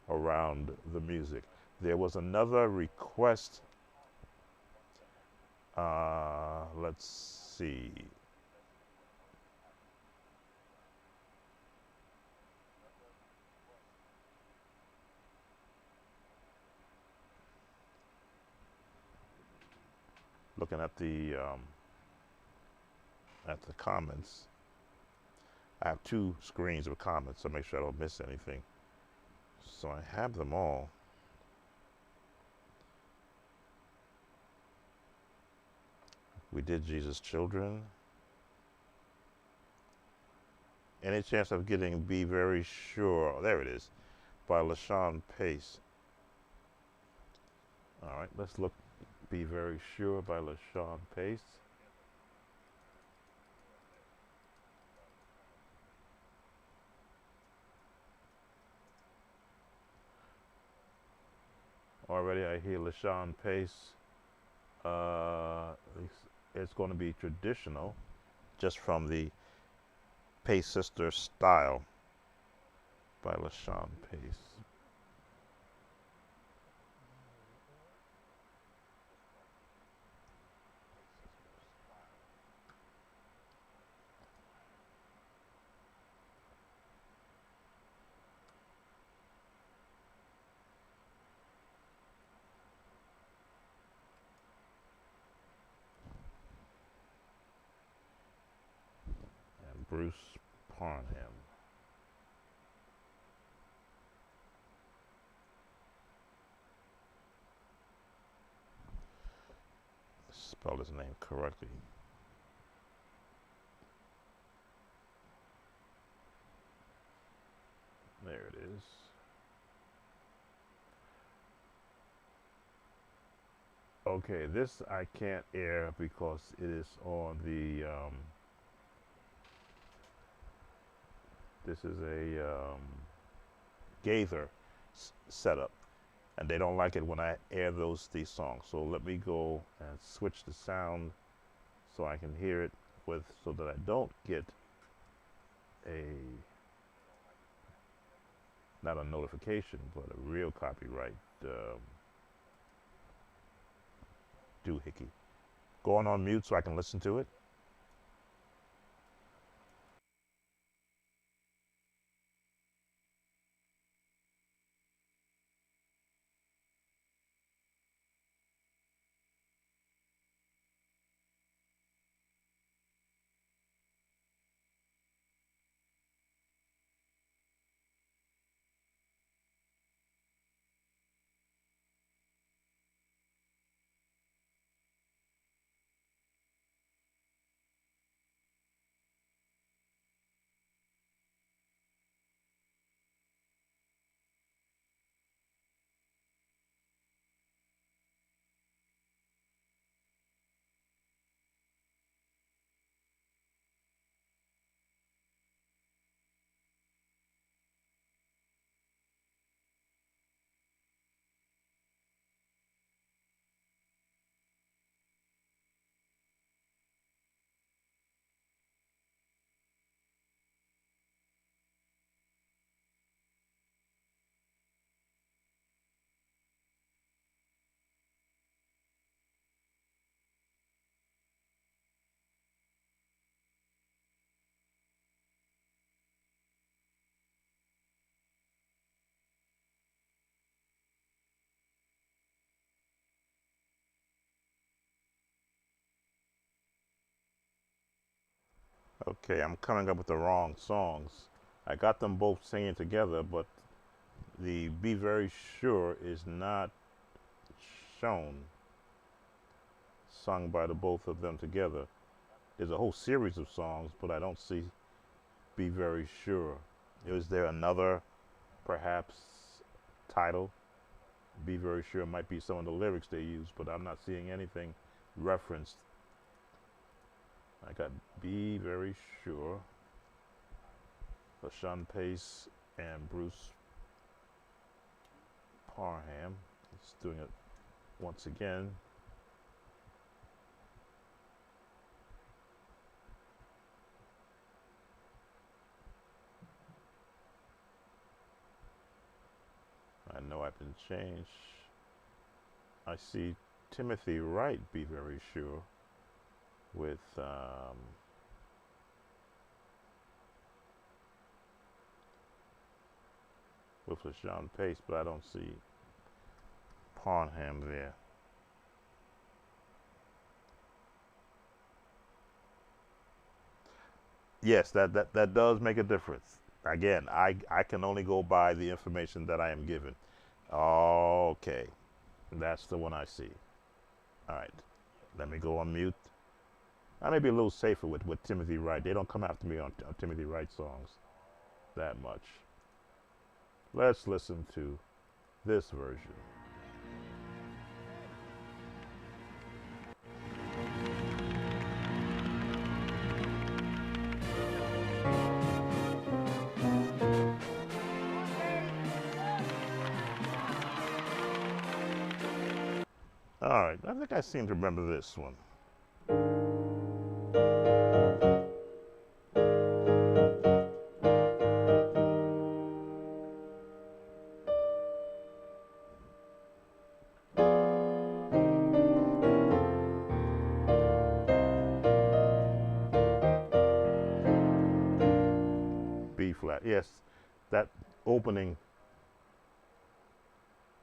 around the music. There was another request. Let's see. Looking at the comments. I have 2 screens of comments, so make sure I don't miss anything. So I have them all. We did Jesus' Children. Any chance of getting Be Very Sure? Oh, there it is, by LaShawn Pace. All right, let's look. Be Very Sure by LaShawn Pace. Already I hear LaShawn Pace. It's going to be traditional, just from the Pace Sister Style by LaShawn Pace. And Bruce Parnham. Spell his name correctly. There it is. Okay, this I can't air because it is on the, this is a Gaither setup, and they don't like it when I air these songs. So let me go and switch the sound so I can hear it so that I don't get not a notification, but a real copyright doohickey. Going on mute so I can listen to it. Okay, I'm coming up with the wrong songs. I got them both singing together, but the Be Very Sure is not shown sung by the both of them together. There's a whole series of songs, but I don't see Be Very Sure. Is there another, perhaps, title? Be Very Sure might be some of the lyrics they use, but I'm not seeing anything referenced. I got Be Very Sure, LaShawn Pace and Bruce Parham. It's doing it once again. I know I've been changed. I see Timothy Wright, Be Very Sure, with LaShawn Pace, but I don't see Parham there. Yes, that does make a difference. Again, I can only go by the information that I am given. Okay, that's the one I see. All right, let me go on mute. I may be a little safer with Timothy Wright. They don't come after me on Timothy Wright songs that much. Let's listen to this version. All right, I think I seem to remember this one. yes, that opening,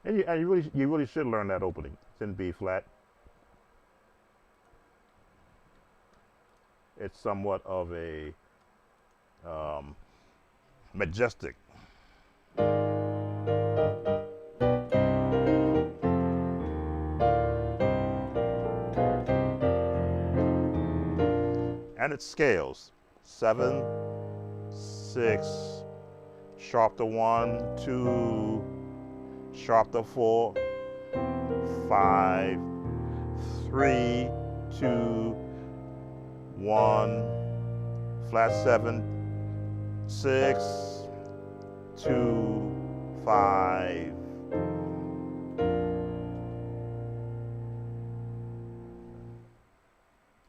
and you really should learn that opening. It's in B flat. It's somewhat of a majestic. And it scales 7, 6, sharp to 1, 2, sharp to 4, 5, 3, 2, 1, flat 7, 6, 2, 5.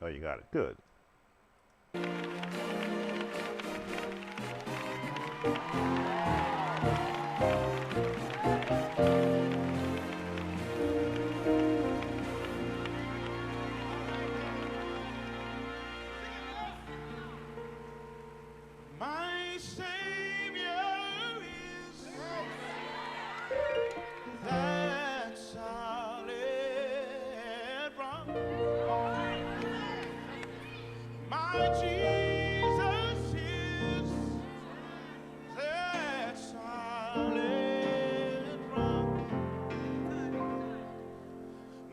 Oh, you got it. Good. My Savior is that solid rock. My Jesus is that solid rock.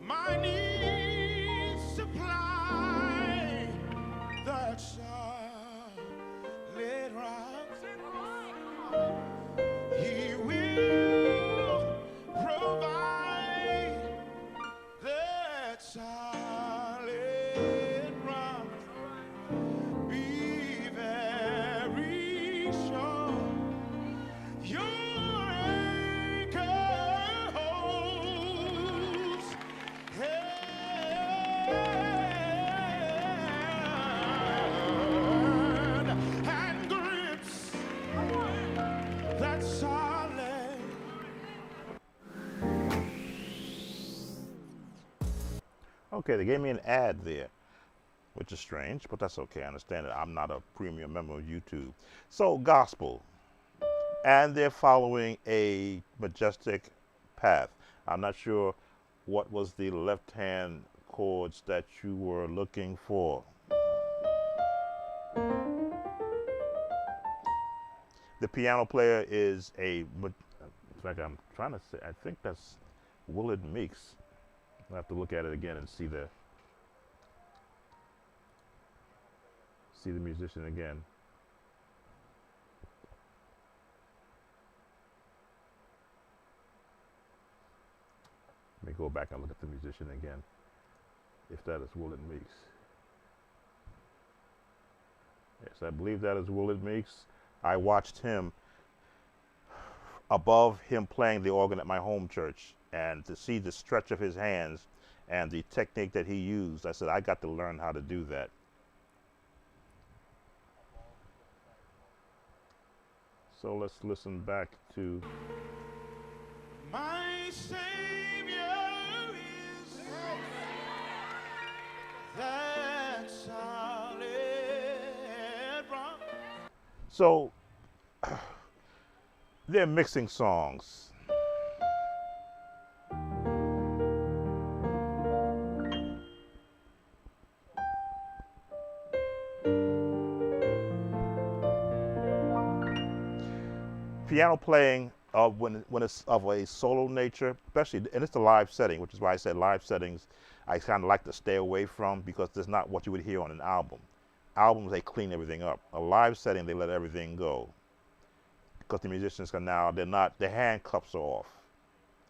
My needs supply that solid rock. He will provide that solid rock. Be very sure your anchor holds and grips that solid. Okay, they gave me an ad there, which is strange, but that's okay. I understand it. I'm not a premium member of YouTube. So, gospel. And they're following a majestic path. I'm not sure what was the left-hand chords that you were looking for. The piano player is in fact, I'm trying to say, I think that's Willard Meeks. I'll have to look at it again and see the musician again. Let me go back and look at the musician again, if that is Willard Meeks. Yes, I believe that is Willard Meeks. I watched him above him playing the organ at my home church, and to see the stretch of his hands and the technique that he used, I said, I got to learn how to do that. So let's listen back to My Savior is that solid rock. So they're mixing songs. Piano playing, when it's of a solo nature, especially, and it's a live setting, which is why I said live settings I kind of like to stay away from, because it's not what you would hear on an album. Albums, they clean everything up. A live setting, they let everything go, because the musicians can now, their handcuffs are off.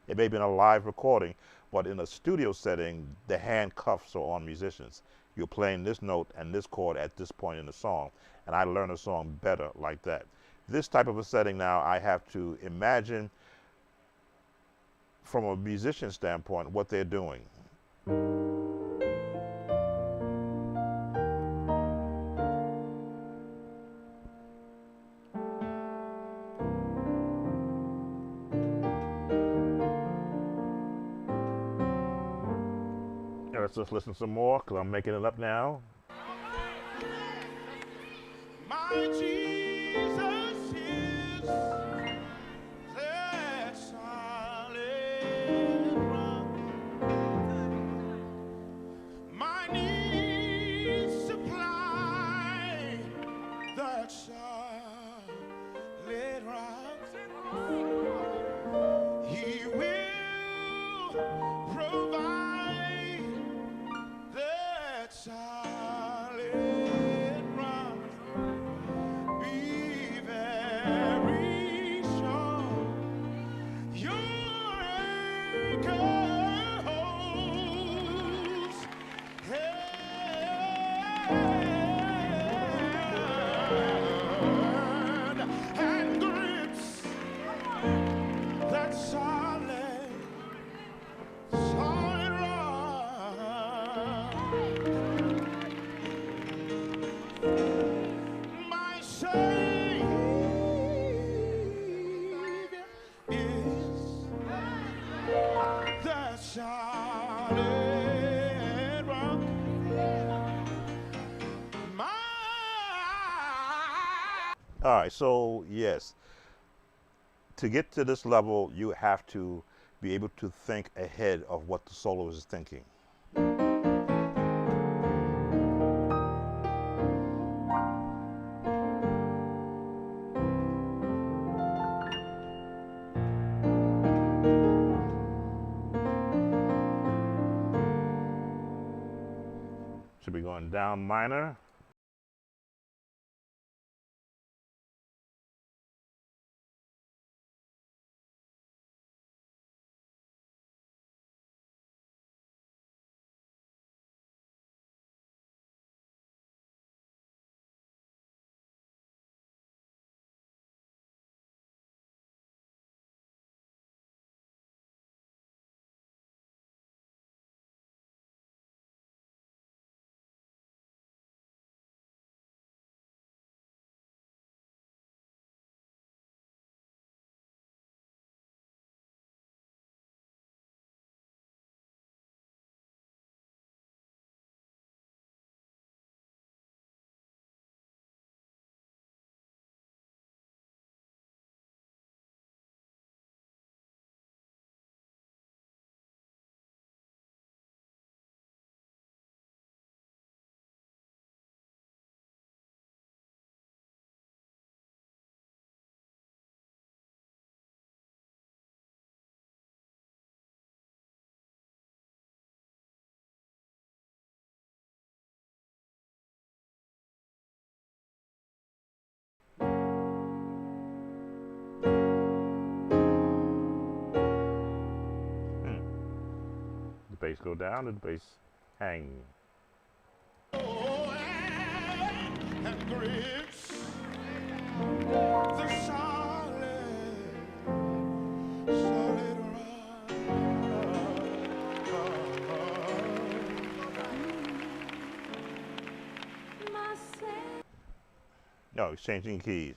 It may be in a live recording, but in a studio setting, the handcuffs are on musicians. You're playing this note and this chord at this point in the song, and I learn a song better like that. This type of a setting now, I have to imagine from a musician standpoint what they're doing. Let's just listen some more, because I'm making it up now. My Jesus is All right, so yes, to get to this level, you have to be able to think ahead of what the soloist is thinking. Should be going down minor. Hmm. The bass go down, and the bass hang. Oh, and grips the solid rock. No, he's changing keys.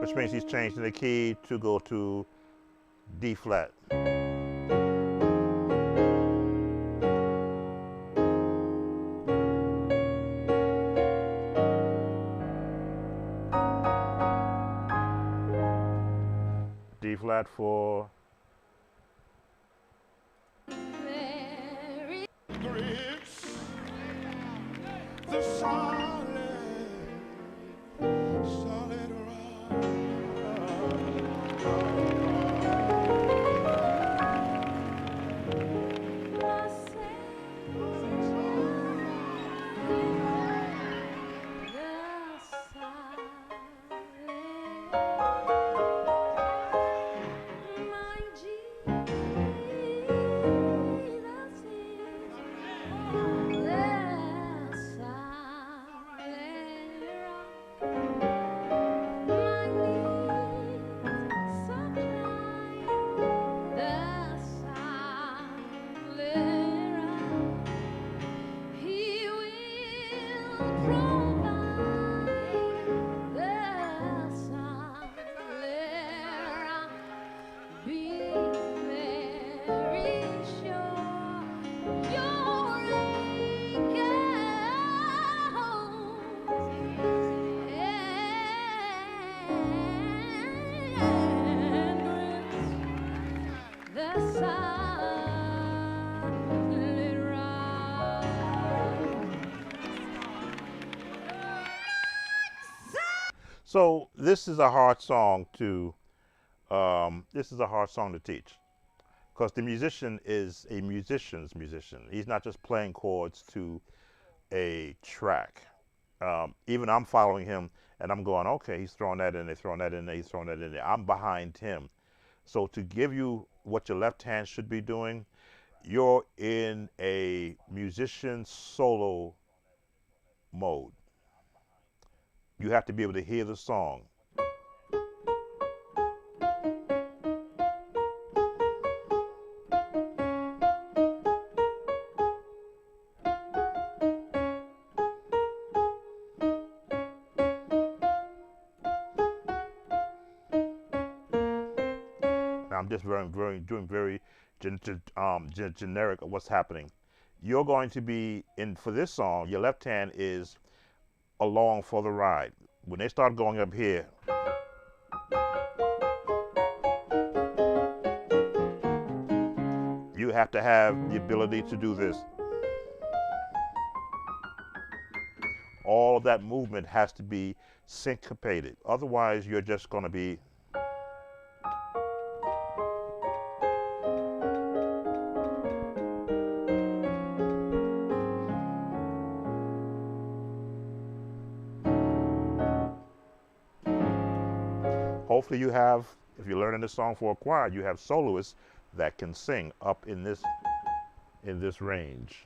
Which means he's changing the key to go to D flat. D flat for Grips the solid So this is a hard song to teach because the musician is a musician's musician. He's not just playing chords to a track. Even I'm following him and I'm going, okay, he's throwing that in there, throwing that in there, he's throwing that in there. I'm behind him. So to give you what your left hand should be doing, you're in a musician solo mode. You have to be able to hear the song. I'm just doing very generic of what's happening. You're going to be in for this song. Your left hand is along for the ride. When they start going up here, you have to have the ability to do this. All of that movement has to be syncopated. Otherwise, you're just going to be. Hopefully you have, if you're learning this song for a choir, you have soloists that can sing up in this range.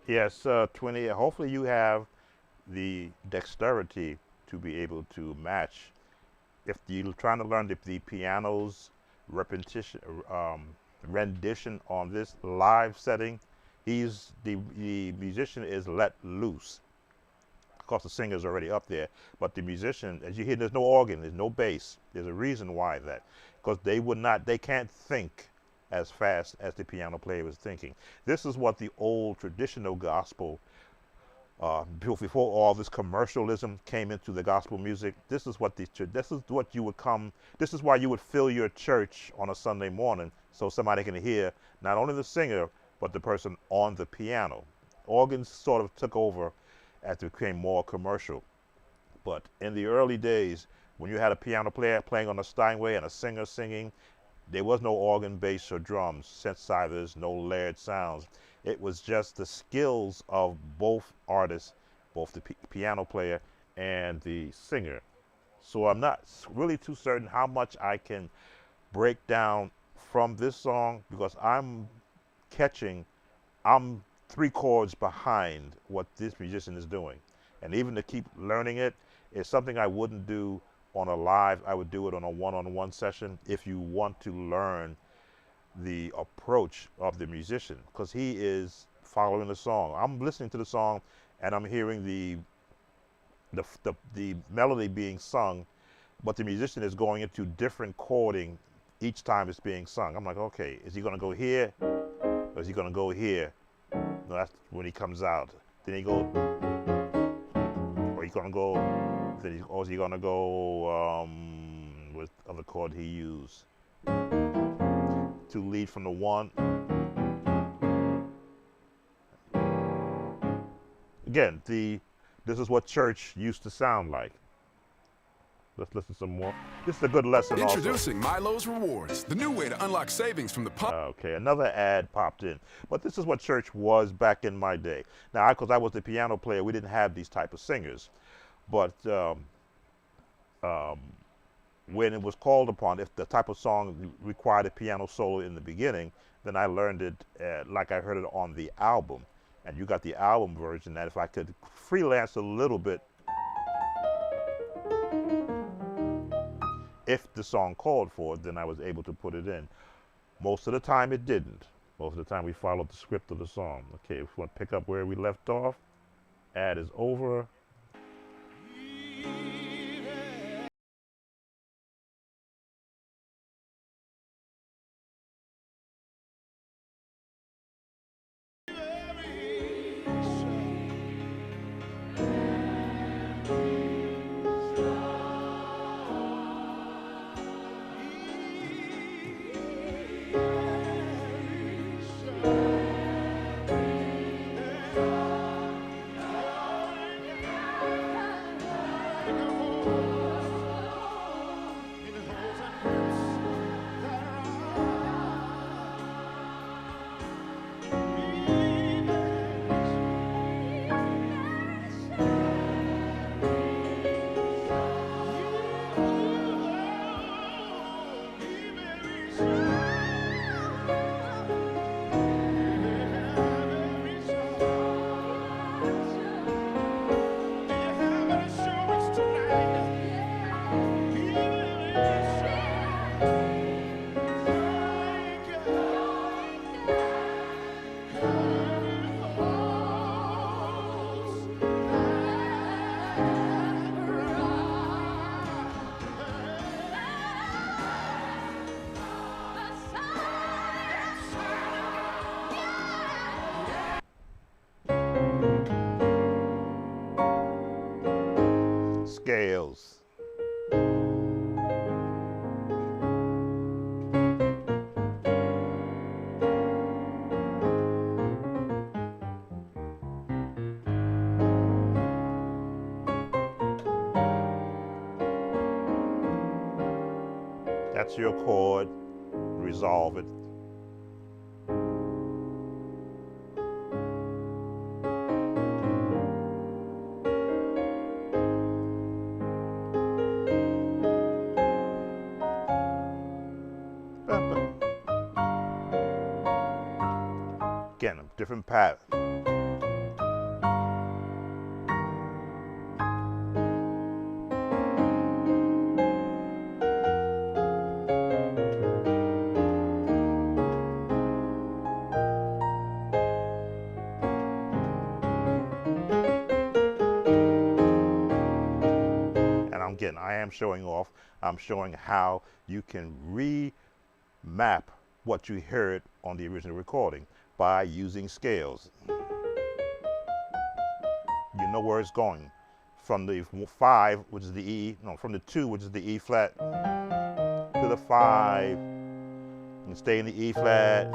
Yes, 20. Hopefully you have the dexterity to be able to match. If you're trying to learn the piano's repetition, rendition on this live setting, the musician is let loose. Of course, the singer's already up there, but the musician, as you hear, there's no organ, there's no bass. There's a reason why that, because they can't think as fast as the piano player was thinking. This is what the old traditional gospel, before all this commercialism came into the gospel music, this is what you would come. This is why you would fill your church on a Sunday morning, so somebody can hear not only the singer but the person on the piano. Organs sort of took over as it became more commercial. But in the early days, when you had a piano player playing on a Steinway and a singer singing, there was no organ, bass, or drums, synthesizers, no layered sounds. It was just the skills of both artists, both the piano player and the singer. So I'm not really too certain how much I can break down from this song, because I'm 3 chords behind what this musician is doing. And even to keep learning it is something I wouldn't do on a live. I would do it on a one-on-one session if you want to learn the approach of the musician, because he is following the song. I'm listening to the song and I'm hearing the melody being sung, but the musician is going into different chording each time it's being sung. I'm like, okay, is he going to go here or is he going to go here? No, that's when he comes out. Then he goes, or he's going to go, or is he going to go with other chord he used to lead from the 1. Again, this is what church used to sound like. Let's listen some more. This is a good lesson. Introducing Milo's Rewards, the new way to unlock savings from the pump. Okay, another ad popped in. But this is what church was back in my day. Now, because I was the piano player, we didn't have these type of singers. But when it was called upon, if the type of song required a piano solo in the beginning, then I learned it like I heard it on the album. And you got the album version that if I could freelance a little bit, if the song called for it, then I was able to put it in. Most of the time it didn't. Most of the time we followed the script of the song. Okay, if we want to pick up where we left off. Add is over. Scales. That's your chord. Resolve it. Again, a different pattern. Again, I am showing off. I'm showing how you can remap what you heard on the original recording by using scales. You know where it's going. From the 5, which is the E, no, from the 2, which is the E flat, to the 5, and stay in the E flat,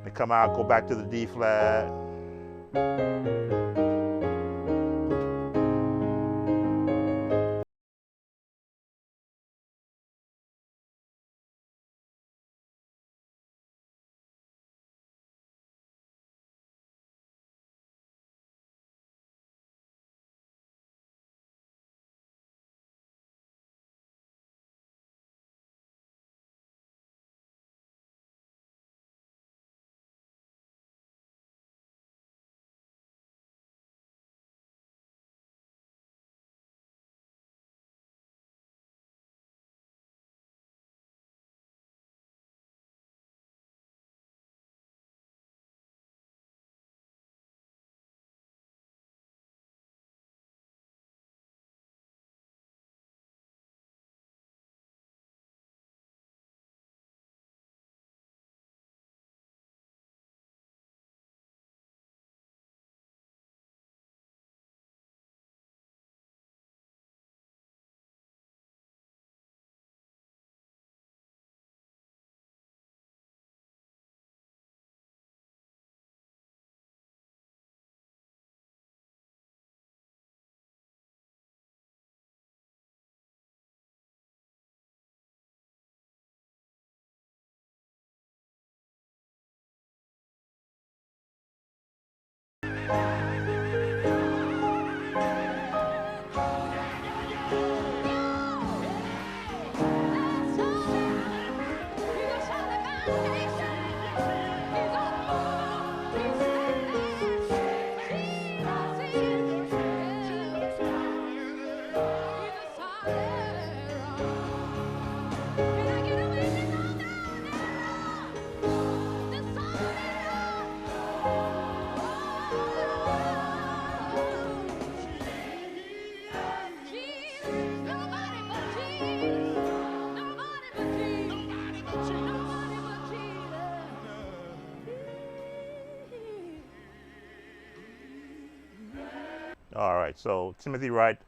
and come out, go back to the D flat. right. So Timothy Wright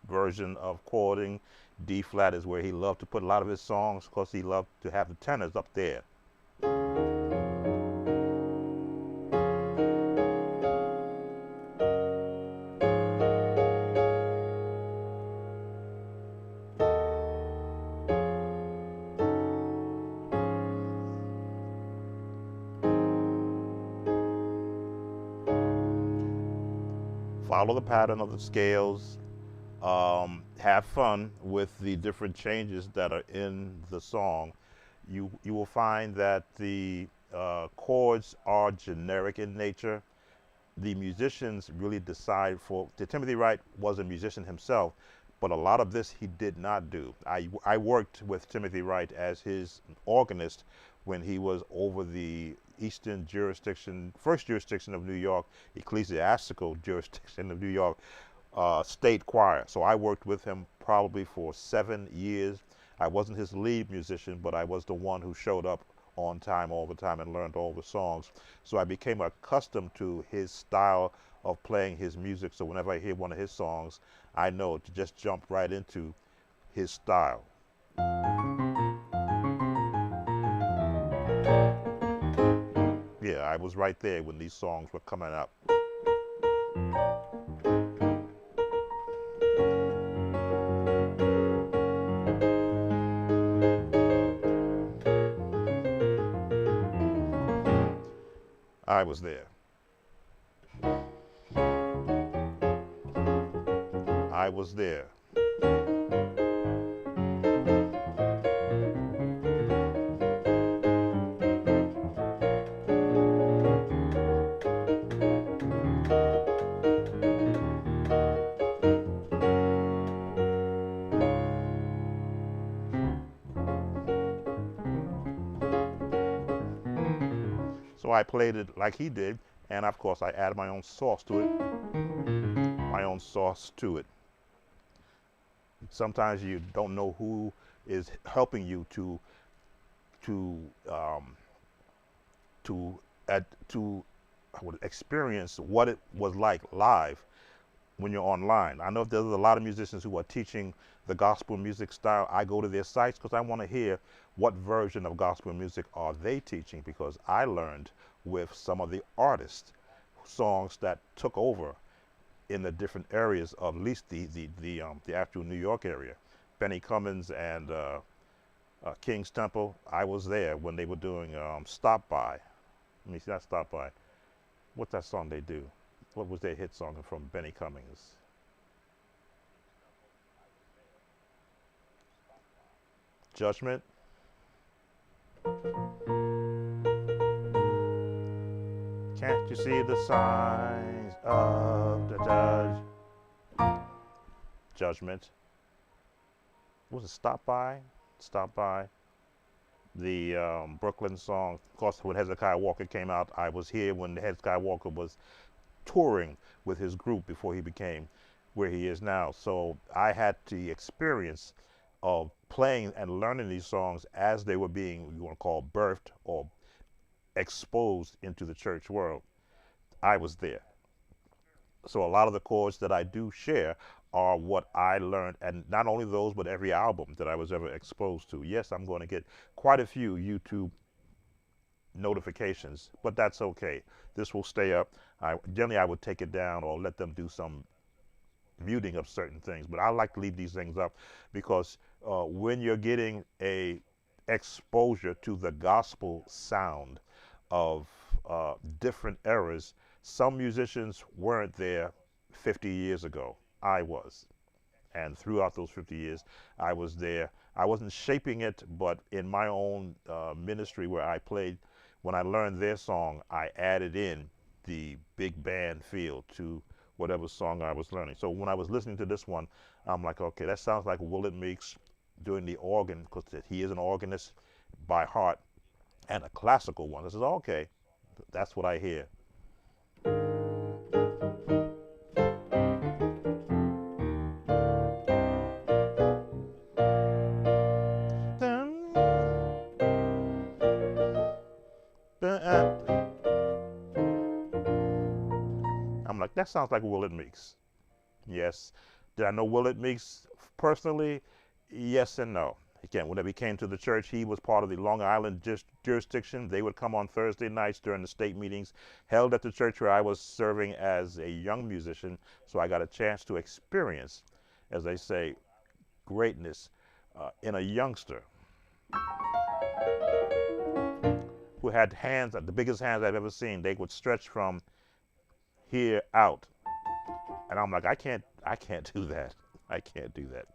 version of chording D flat is where he loved to put a lot of his songs because he loved to have the tenors up there. Follow the pattern of the scales. Have fun with the different changes that are in the song. You will find that the chords are generic in nature. The musicians really decide for. Timothy Wright was a musician himself, but a lot of this he did not do. I worked with Timothy Wright as his organist when he was over the Eastern jurisdiction, first jurisdiction of New York, ecclesiastical jurisdiction of New York, state choir. So I worked with him probably for 7 years. I wasn't his lead musician, but I was the one who showed up on time all the time and learned all the songs. So I became accustomed to his style of playing his music. So whenever I hear one of his songs, I know to just jump right into his style. Yeah, I was right there when these songs were coming up. I was there. I was there. So I played it like he did, and of course I added my own sauce to it. My own sauce to it. Sometimes you don't know who is helping you to experience what it was like live when you're online. I know there's a lot of musicians who are teaching the gospel music style. I go to their sites because I want to hear what version of gospel music are they teaching, because I learned with some of the artists songs that took over in the different areas of at least the actual New York area. Benny Cummins and King's Temple. I was there when they were doing Stop By. Let me see, not Stop By. What's that song they do? What was their hit song from Benny Cummings? Judgment. Can't you see the signs of the judge? Judgment. Was it Stop By? Stop By. The Brooklyn song. Of course, when Hezekiah Walker came out, I was here when Hezekiah Walker was touring with his group before he became where he is now. So I had the experience of playing and learning these songs as they were being, you want to call, birthed or exposed into the church world. I was there. So a lot of the chords that I do share are what I learned, and not only those, but every album that I was ever exposed to. Yes, I'm going to get quite a few YouTube notifications, but that's okay. This will stay up. Generally, I would take it down or let them do some muting of certain things, but I like to leave these things up because when you're getting a exposure to the gospel sound of different eras, some musicians weren't there 50 years ago. I was. And throughout those 50 years, I was there. I wasn't shaping it, but in my own ministry where I played, when I learned their song, I added in the big band feel to whatever song I was learning. So when I was listening to this one, I'm like, okay, that sounds like Willard Meeks doing the organ, because he is an organist by heart and a classical one. I said, okay, that's what I hear. I'm like, that sounds like Willard Meeks. Yes. Did I know Willard Meeks personally? Yes and no. Again, whenever he came to the church, he was part of the Long Island jurisdiction. They would come on Thursday nights during the state meetings held at the church where I was serving as a young musician. So I got a chance to experience, as they say, greatness in a youngster who had hands, the biggest hands I've ever seen. They would stretch from here out. And I'm like, I can't do that. I can't do that.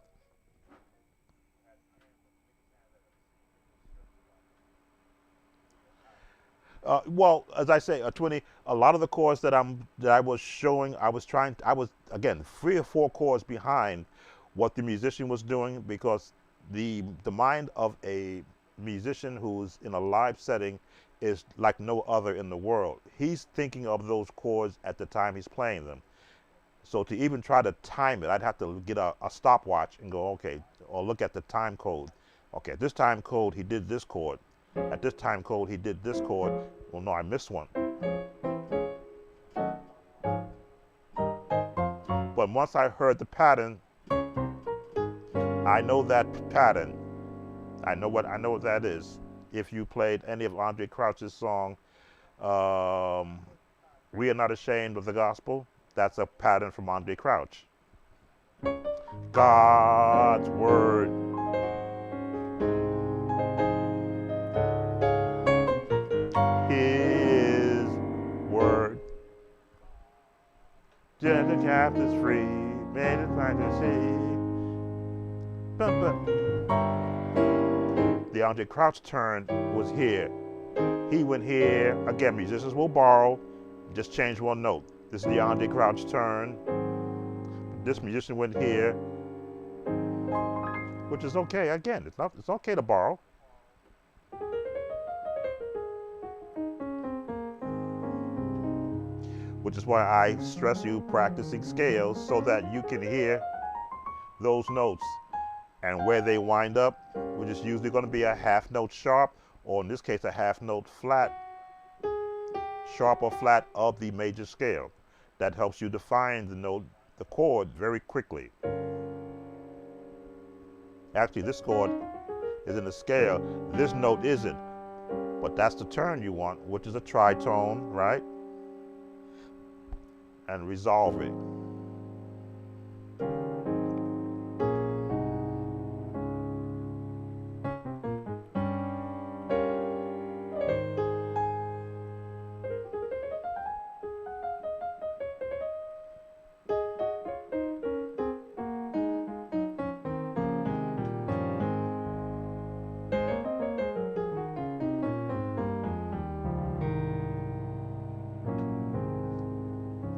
Well, as I say, 20. A lot of the chords that I was showing, I was again 3 or 4 chords behind what the musician was doing, because the mind of a musician who's in a live setting is like no other in the world. He's thinking of those chords at the time he's playing them. So to even try to time it, I'd have to get a stopwatch and go, okay, or look at the time code. Okay, at this time code, he did this chord. At this time code, he did this chord. Well, no, I missed one. But once I heard the pattern, I know that pattern. I know what that is. If you played any of Andre Crouch's song, "We Are Not Ashamed of the Gospel," that's a pattern from Andre Crouch. God's word. His word. Set the captives free, made it like to see. The Andre Crouch turn was here. He went here. Again, musicians will borrow, just change one note. This is the Andre Crouch turn. This musician went here, which is okay. Again, it's okay to borrow. Which is why I stress you practicing scales so that you can hear those notes. And where they wind up, which is usually going to be a half note sharp, or in this case, a half note flat, sharp or flat of the major scale. That helps you define the note, the chord very quickly. Actually, this chord is in the scale. This note isn't, but that's the turn you want, which is a tritone, right? And resolve it.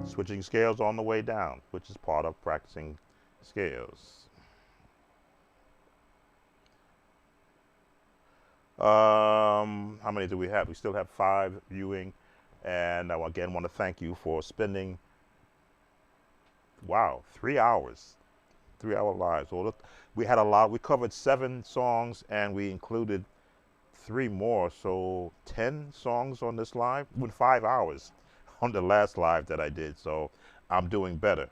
Switching scales on the way down, which is part of practicing scales. How many do we have? We still have 5 viewing, and I again want to thank you for spending, wow, 3 hours, 3-hour live. So we had a lot. We covered 7 songs, and we included 3 more, so 10 songs on this live with 5 hours on the last live that I did. So I'm doing better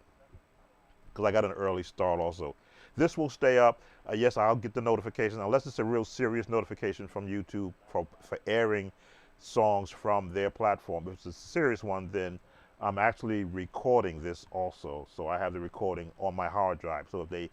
because I got an early start also. This will stay up. Yes, I'll get the notification, unless it's a real serious notification from YouTube for airing songs from their platform. If it's a serious one, then I'm actually recording this also. So I have the recording on my hard drive. So if they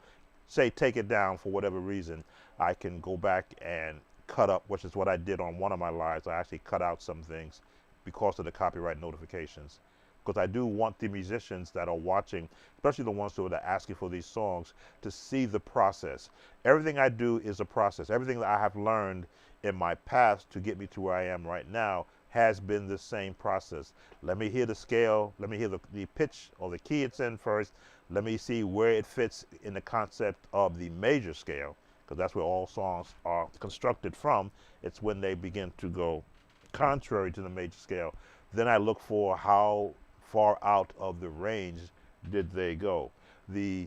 say take it down for whatever reason, I can go back and cut up, which is what I did on one of my lives. I actually cut out some things because of the copyright notifications. Because I do want the musicians that are watching, especially the ones who are asking for these songs, to see the process. Everything I do is a process. Everything that I have learned in my past to get me to where I am right now has been the same process. Let me hear the scale. Let me hear the pitch or the key it's in first. Let me see where it fits in the concept of the major scale, because that's where all songs are constructed from. It's when they begin to go contrary to the major scale. Then I look for how far out of the range did they go. The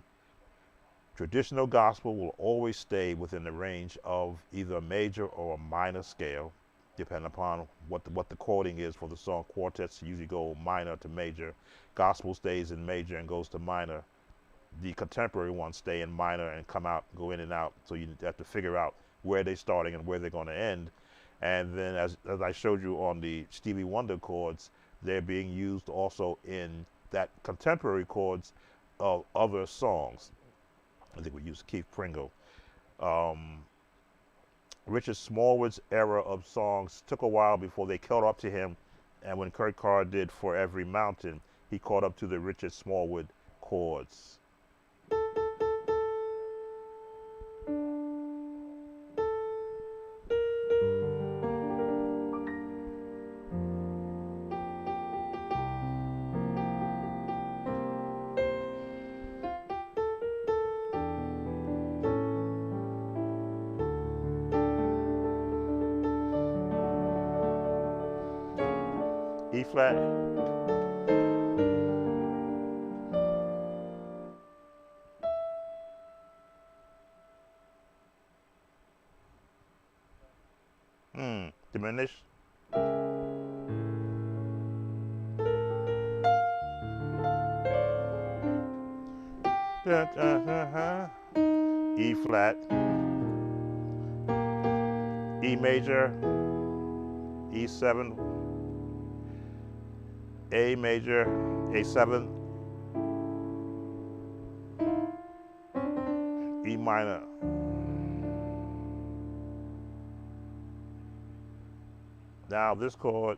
traditional gospel will always stay within the range of either a major or a minor scale, depending upon what the chording is for the song. Quartets usually go minor to major. Gospel stays in major and goes to minor. the contemporary ones stay in minor and come out, go in and out. So you have to figure out where they're starting and where they're going to end. And then as I showed you on the Stevie Wonder chords, they're being used also in that contemporary chords of other songs. I think we used Keith Pringle. Richard Smallwood's era of songs took a while before they caught up to him. And when Kurt Carr did For Every Mountain, he caught up to the Richard Smallwood chords. E flat. Diminish. E flat, E major, E7, A major, A7, E minor. Now this chord,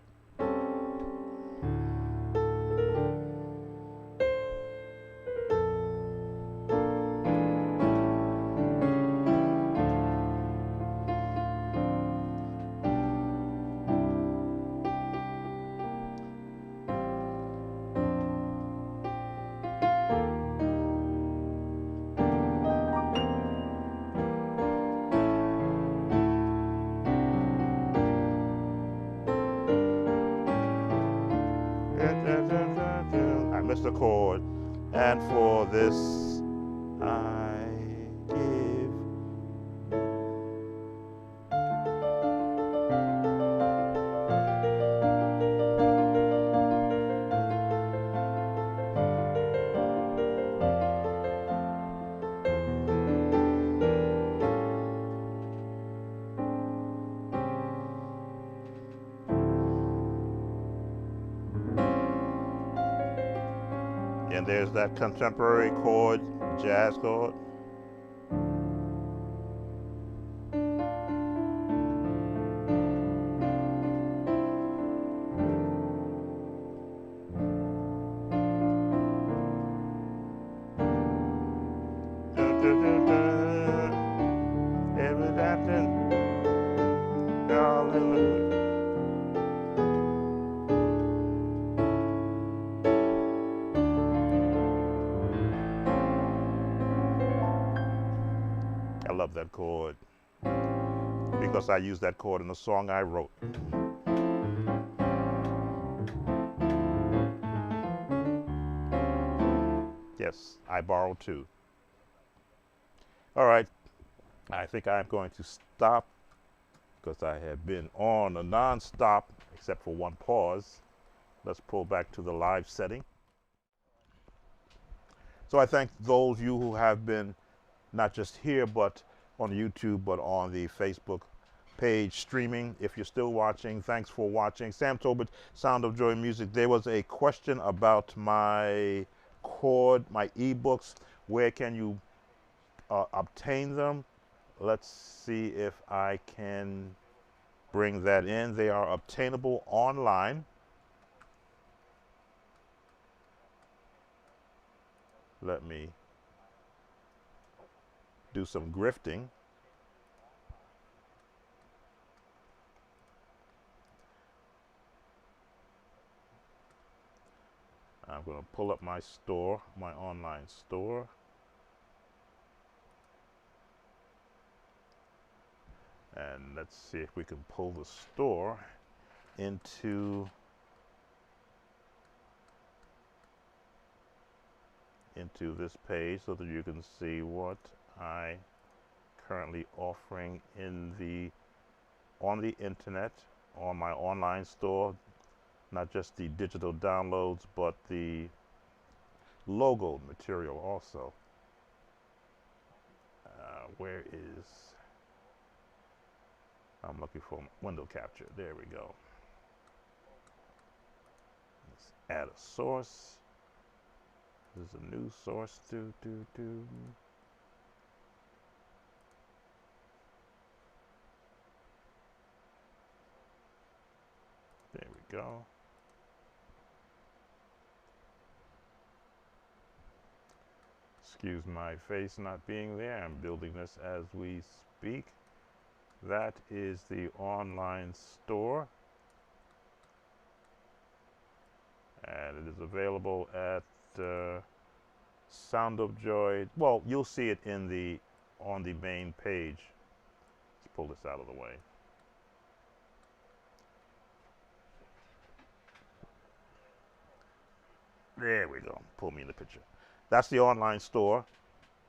I missed a chord, and for this I give. And there's that contemporary chord, jazz chord. Every afternoon, hallelujah. I love that chord because I used that chord in a song I wrote. Yes, I borrowed too. All right, I think I'm going to stop because I have been on a non-stop except for one pause. Let's pull back to the live setting. So I thank those of you who have been not just here, but on YouTube, but on the Facebook page streaming. If you're still watching, thanks for watching. Sam Tobit, Sound of Joy Music. There was a question about my chord, my ebooks. Where can you obtain them? Let's see if I can bring that in. They are obtainable online. Let me do some grifting. I'm going to pull up my store, my online store. And let's see if we can pull the store into this page so that you can see what I currently offering on the internet, on my online store. Not just the digital downloads, but the logo material also. Where is, I'm looking for window capture. There we go. Let's add a source. This is a new source. There we go. Excuse my face not being there. I'm building this as we speak. That is the online store. And it is available at Sound of Joy. Well, you'll see it in the on the main page. Let's pull this out of the way. There we go. Pull me in the picture. That's the online store.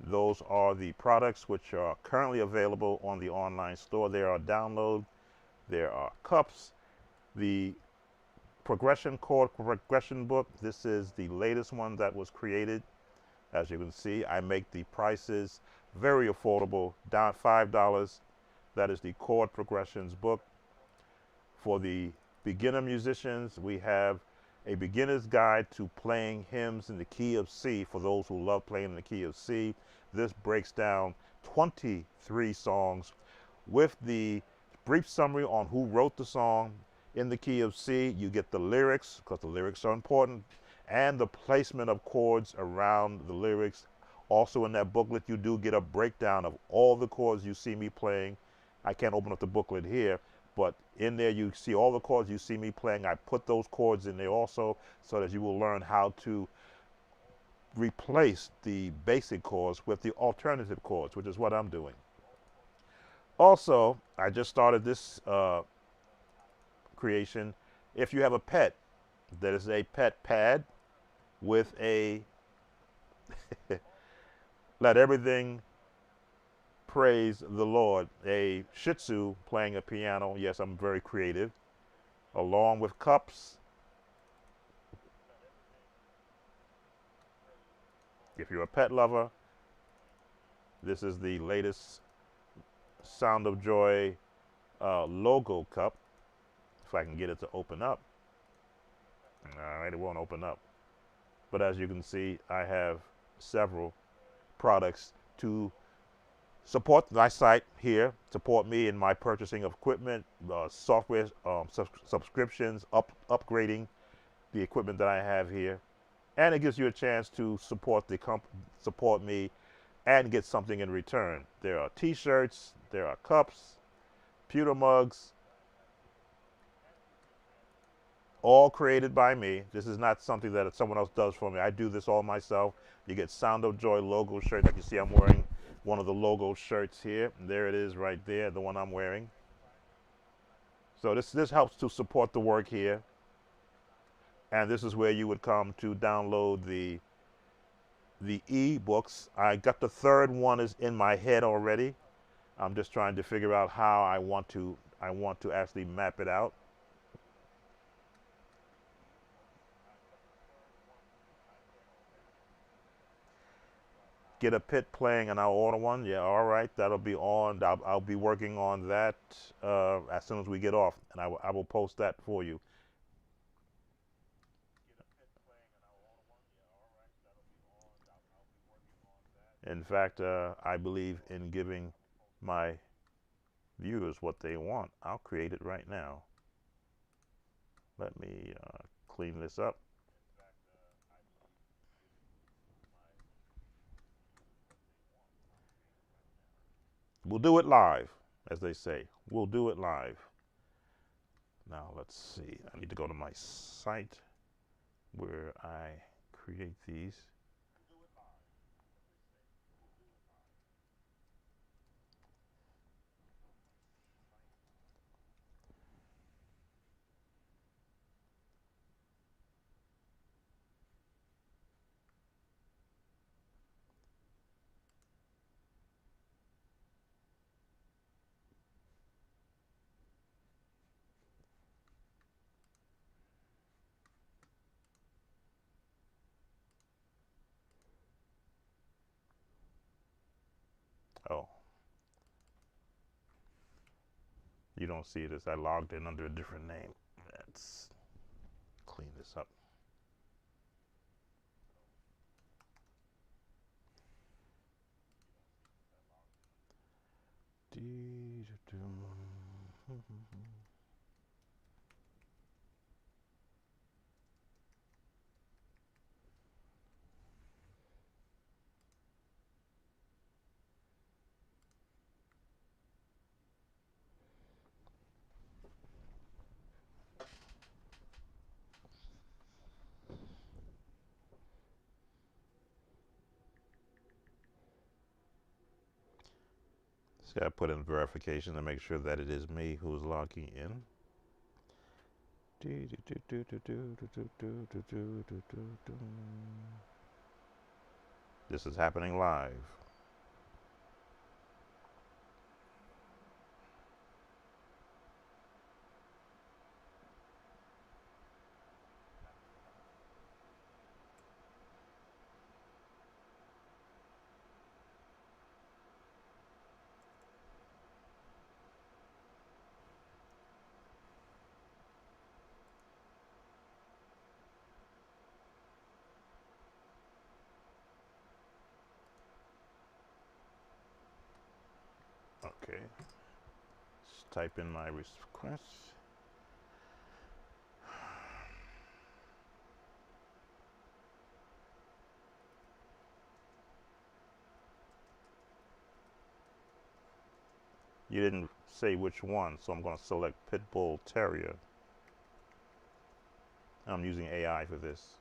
Those are the products which are currently available on the online store. There are download. There are cups. The chord progression book. This is the latest one that was created. As you can see, I make the prices very affordable, down $5. That is the chord progressions book. For the beginner musicians, we have a beginner's guide to playing hymns in the key of C for those who love playing in the key of C. This breaks down 23 songs with the brief summary on who wrote the song in the key of C. You get the lyrics, because the lyrics are important, and the placement of chords around the lyrics. Also in that booklet, you do get a breakdown of all the chords you see me playing. I can't open up the booklet here, but in there you see all the chords you see me playing. I put those chords in there also so that you will learn how to replace the basic chords with the alternative chords, which is what I'm doing. Also, I just started this creation. If you have a pet, that is a pet pad with a let everything praise the Lord, a Shih Tzu playing a piano. Yes, I'm very creative. Along with cups. If you're a pet lover, this is the latest Sound of Joy logo cup. If I can get it to open up. All right, it won't open up. But as you can see, I have several products to support my site here, support me in my purchasing of equipment, software subscriptions, upgrading the equipment that I have here. And it gives you a chance to support me and get something in return. There are t-shirts, there are cups, pewter mugs, all created by me. This is not something that someone else does for me. I do this all myself. You get Sound of Joy logo shirt. Like you see, I'm wearing one of the logo shirts here. And there it is right there, the one I'm wearing. So this helps to support the work here. And this is where you would come to download the e-books. I got the third one is in my head already. I'm just trying to figure out how I want to actually map it out. Get a pit playing and I'll order one. Yeah, all right, that'll be on. I'll be working on that as soon as we get off, and I will post that for you. In fact, I believe in giving my viewers what they want. I'll create it right now. Let me clean this up. We'll do it live, as they say. We'll do it live. Now, let's see. I need to go to my site where I create these. You don't see it as I logged in under a different name. Let's clean this up. Just gotta put in verification to make sure that it is me who's logging in. This is happening live. Okay. Let's type in my request. You didn't say which one, so I'm going to select Pitbull Terrier. I'm using AI for this.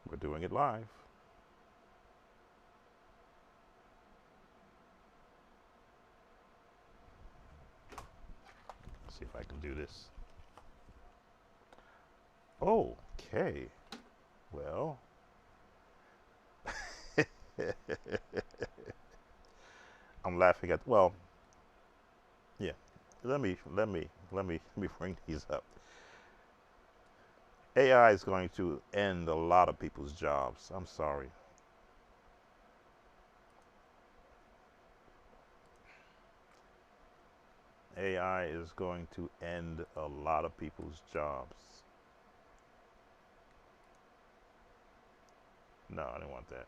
We're doing it live. Let's see if I can do this. Okay. Well. I'm laughing at, well, yeah. Let me bring these up. AI is going to end a lot of people's jobs. I'm sorry. AI is going to end a lot of people's jobs. No, I didn't want that.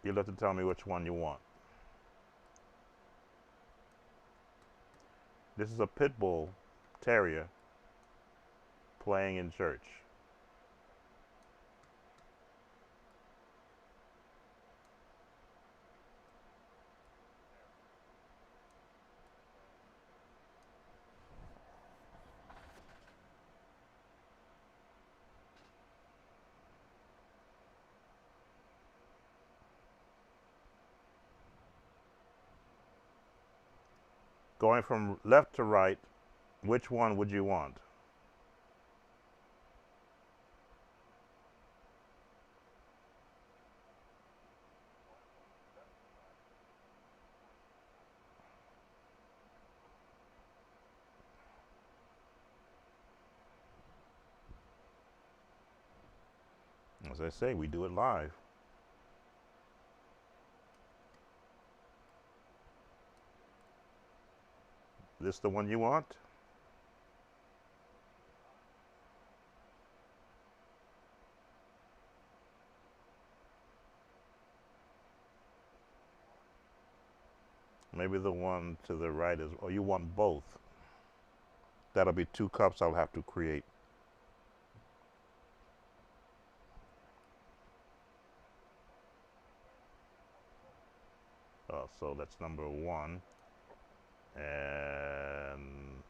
You'll have to tell me which one you want. This is a pit bull terrier playing in church. Going from left to right, which one would you want? As I say, we do it live. This the one you want? Maybe the one to the right is, or you want both. That'll be 2 cups I'll have to create. So that's number 1. And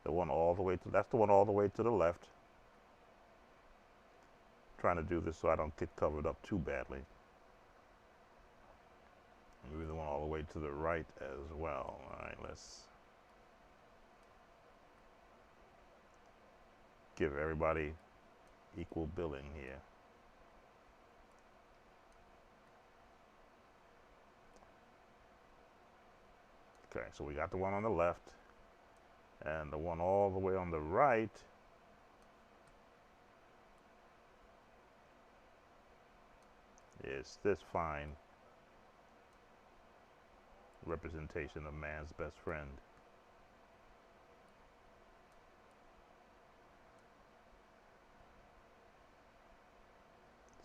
the one all the way to, that's the one all the way to the left. Trying to do this so I don't get covered up too badly. Maybe the one all the way to the right as well. All right, let's give everybody equal billing here. Okay, so we got the one on the left, and the one all the way on the right is this fine representation of man's best friend.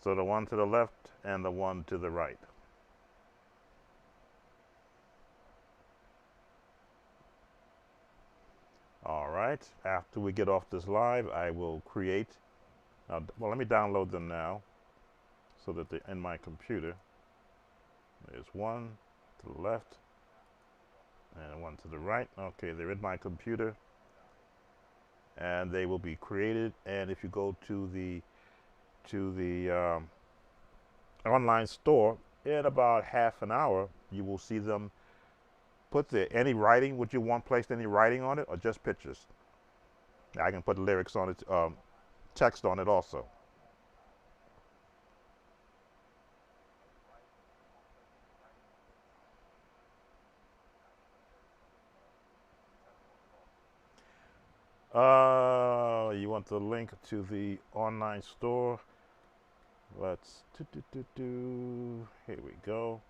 So the one to the left and the one to the right. All right, after we get off this live, I will create, well, let me download them now so that they're in my computer. There's one to the left and one to the right. Okay, they're in my computer and they will be created. And if you go to the online store, in about half an hour, you will see them put there. Any writing, would you want placed any writing on it, or just pictures? I can put lyrics on it, text on it also. You want the link to the online store? Let's here we go.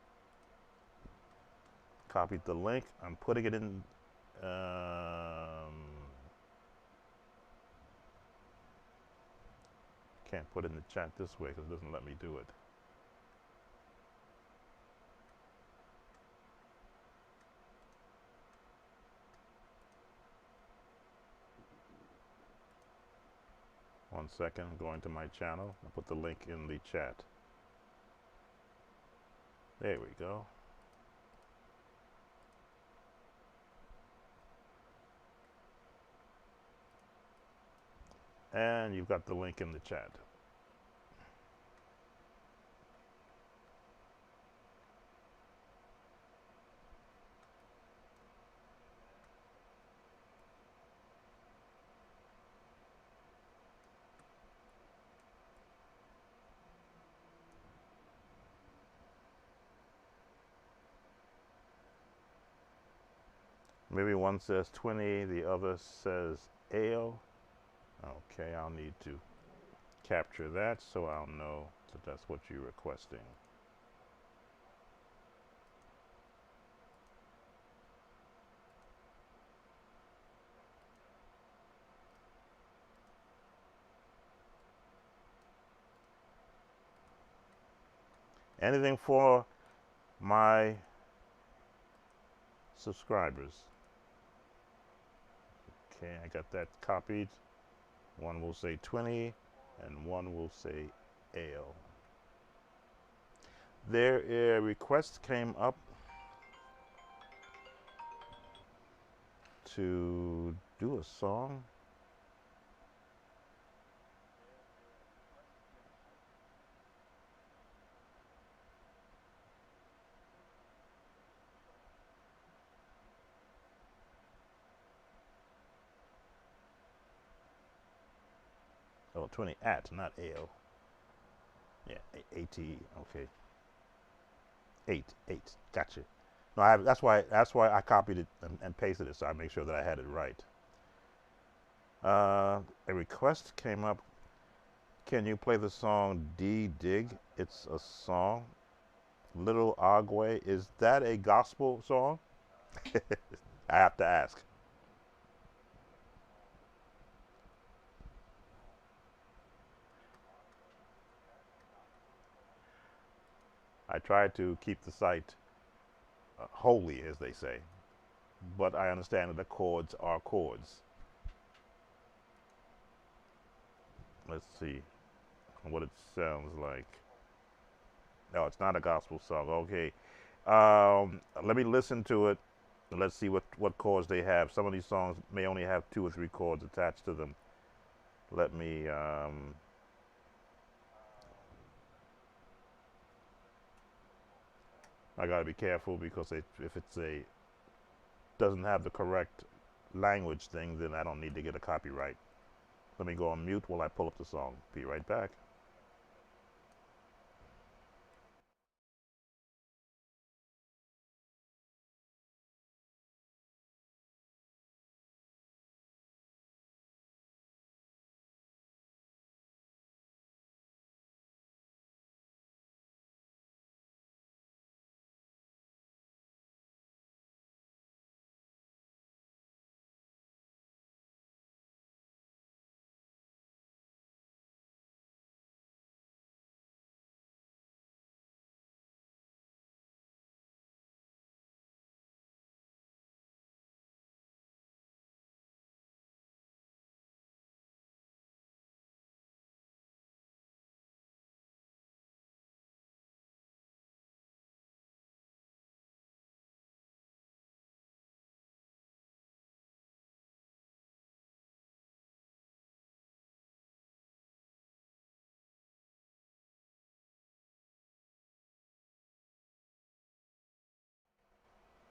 Copied the link. I'm putting it in. Can't put it in the chat this way because it doesn't let me do it. One second, I'm going to my channel. I'll put the link in the chat. There we go. And you've got the link in the chat. Maybe one says 20, the other says ale. Okay, I'll need to capture that so I'll know that that's what you're requesting. Anything for my subscribers. Okay, I got that copied. One will say 20 and one will say ale. There a request came up to do a song. Oh, 20 at, not ale. Yeah, 80. Okay. 8. Gotcha. No, that's why I copied it and pasted it, so I make sure that I had it right. A request came up. Can you play the song D Dig? It's a song. Little Agwe. Is that a gospel song? I have to ask. I try to keep the site holy, as they say. But I understand that the chords are chords. Let's see what it sounds like. No, it's not a gospel song. Okay. Let me listen to it. Let's see what chords they have. Some of these songs may only have 2 or 3 chords attached to them. Let me. I gotta be careful because if it's a doesn't have the correct language thing, then I don't need to get a copyright. Let me go on mute while I pull up the song. Be right back.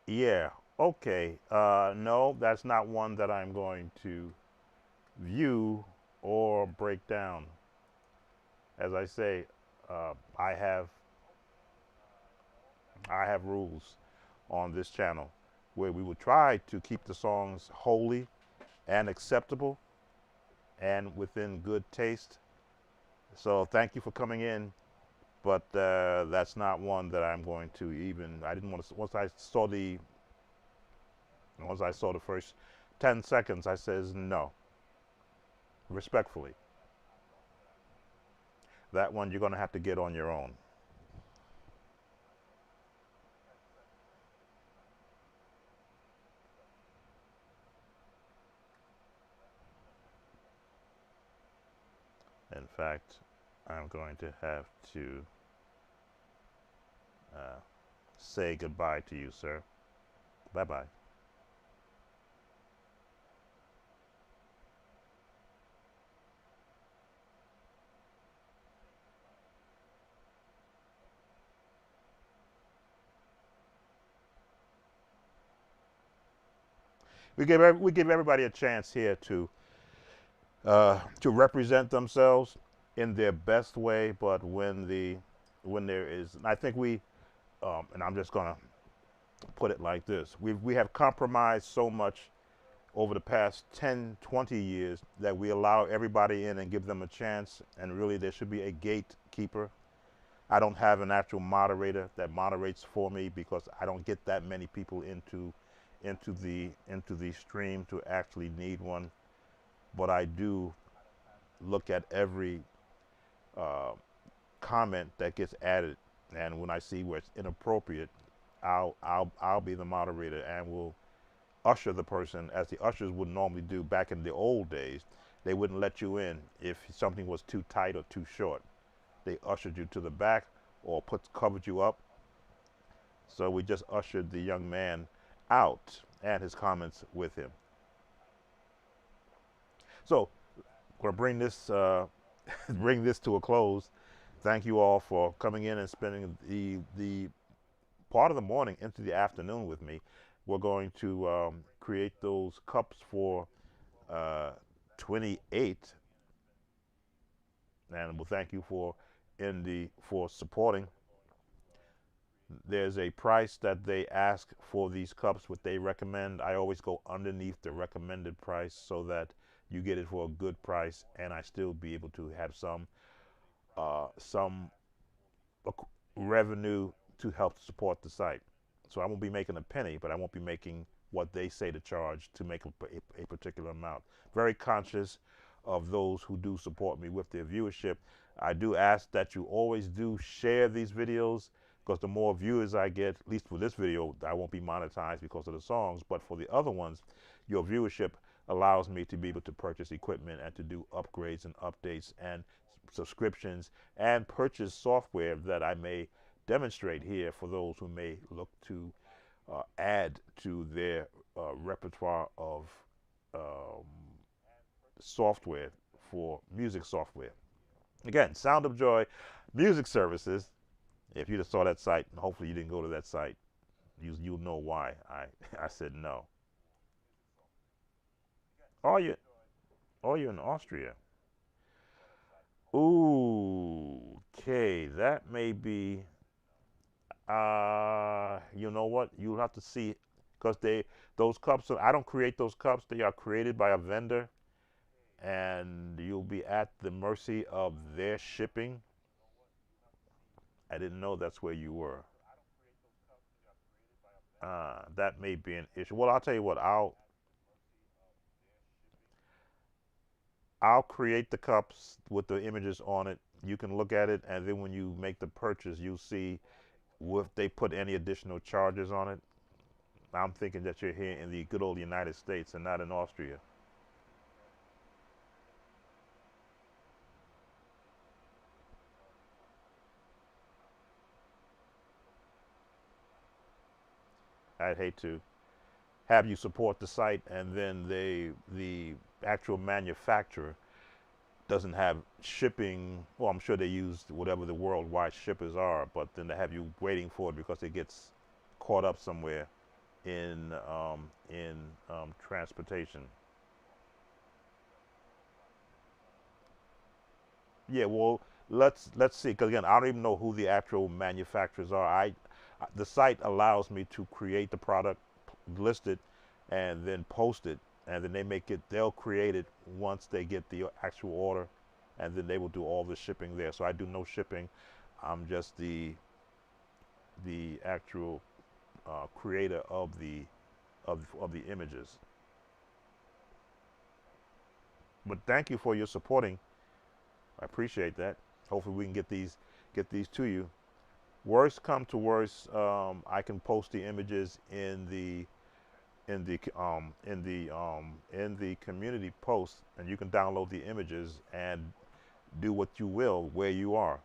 Yeah. Okay. No, that's not one that I'm going to view or break down. As I say, uh, I have I have rules on this channel where we will try to keep the songs holy and acceptable and within good taste. So thank you for coming in, but that's not one that I'm going to even. I didn't want to. Once I saw the first 10 seconds, I says no, respectfully. That one you're going to have to get on your own. In fact, I'm going to have to say goodbye to you, sir. Bye bye. We give everybody a chance here to represent themselves in their best way. But when there is, I think and I'm just gonna put it like this: we have compromised so much over the past 10, 20 years that we allow everybody in and give them a chance. And really, there should be a gatekeeper. I don't have an actual moderator that moderates for me because I don't get that many people into the stream to actually need one. But I do look at every uh, comment that gets added, and when I see where it's inappropriate, I'll be the moderator and will usher the person as the ushers would normally do back in the old days. They wouldn't let you in if something was too tight or too short. They ushered you to the back or covered you up. So we just ushered the young man out and his comments with him. So we're going to bring this bring this to a close. Thank you all for coming in and spending the part of the morning into the afternoon with me. We're going to create those cups for uh, 28, and we'll thank you for supporting. There's a price that they ask for these cups, what they recommend. I always go underneath the recommended price so that you get it for a good price, and I still be able to have some revenue to help support the site. So I won't be making a penny, but I won't be making what they say to charge to make a particular amount. Very conscious of those who do support me with their viewership. I do ask that you always do share these videos because the more viewers I get, at least for this video, I won't be monetized because of the songs, but for the other ones, your viewership allows me to be able to purchase equipment and to do upgrades and updates and subscriptions and purchase software that I may demonstrate here for those who may look to add to their repertoire of um, software for music software. Again, Sound of Joy Music Services. If you just saw that site, and hopefully you didn't go to that site, you'll know why I said no. Are you in Austria? Ooh, okay, that may be. You know what? You'll have to see, because those cups. I don't create those cups. They are created by a vendor, and you'll be at the mercy of their shipping. I didn't know that's where you were. That may be an issue. Well, I'll tell you what. I'll create the cups with the images on it. You can look at it, and then when you make the purchase, you'll see if they put any additional charges on it. I'm thinking that you're here in the good old United States and not in Austria. I'd hate to have you support the site and then the actual manufacturer doesn't have shipping. Well, I'm sure they use whatever the worldwide shippers are, but then they have you waiting for it because it gets caught up somewhere in transportation. Yeah, well, let's see. Because again, I don't even know who the actual manufacturers are. The site allows me to create the product, list it, and then post it, and then they'll create it once they get the actual order, and then they will do all the shipping there. So I do no shipping. I'm just the actual creator of the images. But thank you for your supporting. I appreciate that. Hopefully we can get these to you. Worst come to worst, I can post the images in the community post, and you can download the images and do what you will where you are.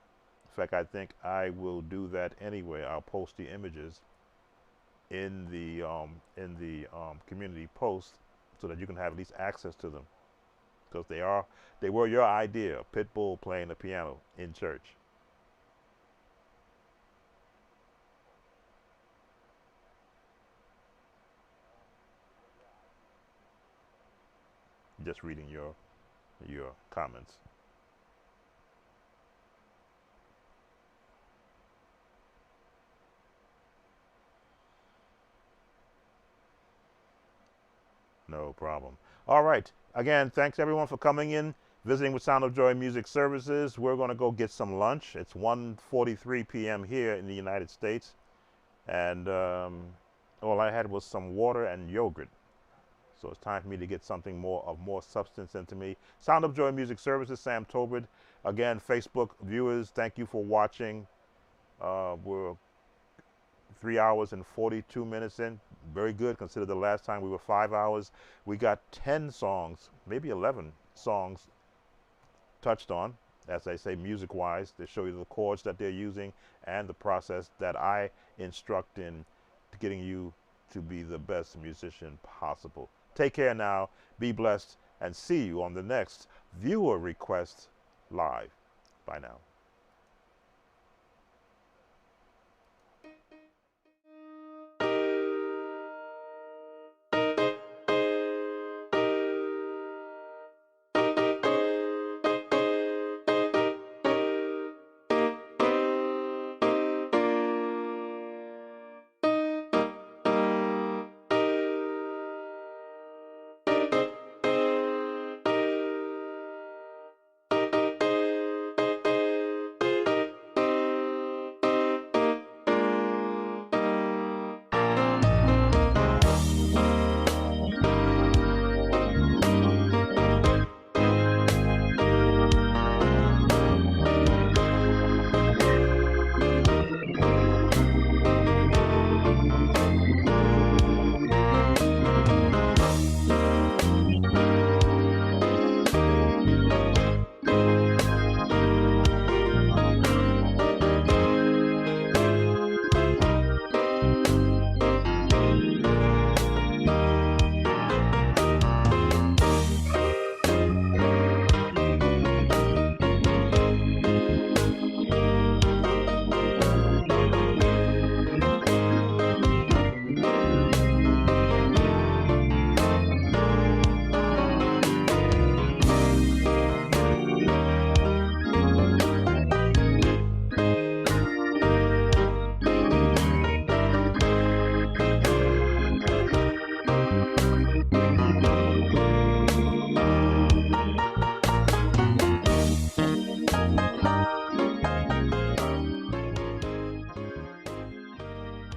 In fact, I think I will do that anyway. I'll post the images in the community post so that you can have at least access to them, because they were your idea. Pitbull playing the piano in church. Just reading your comments. No problem. All right. Again, thanks everyone for coming in, visiting with Sound of Joy Music Services. We're going to go get some lunch. It's 1:43 p.m. here in the United States, and all I had was some water and yogurt. So it's time for me to get something more substance into me. Sound of Joy Music Services, Sam Tobert. Again, Facebook viewers, thank you for watching. We're 3 hours and 42 minutes in. Very good, consider the last time we were 5 hours. We got 10 songs, maybe 11 songs touched on, as I say, music-wise, to show you the chords that they're using and the process that I instruct in getting you to be the best musician possible. Take care now, be blessed, and see you on the next Viewer Request Live. Bye now.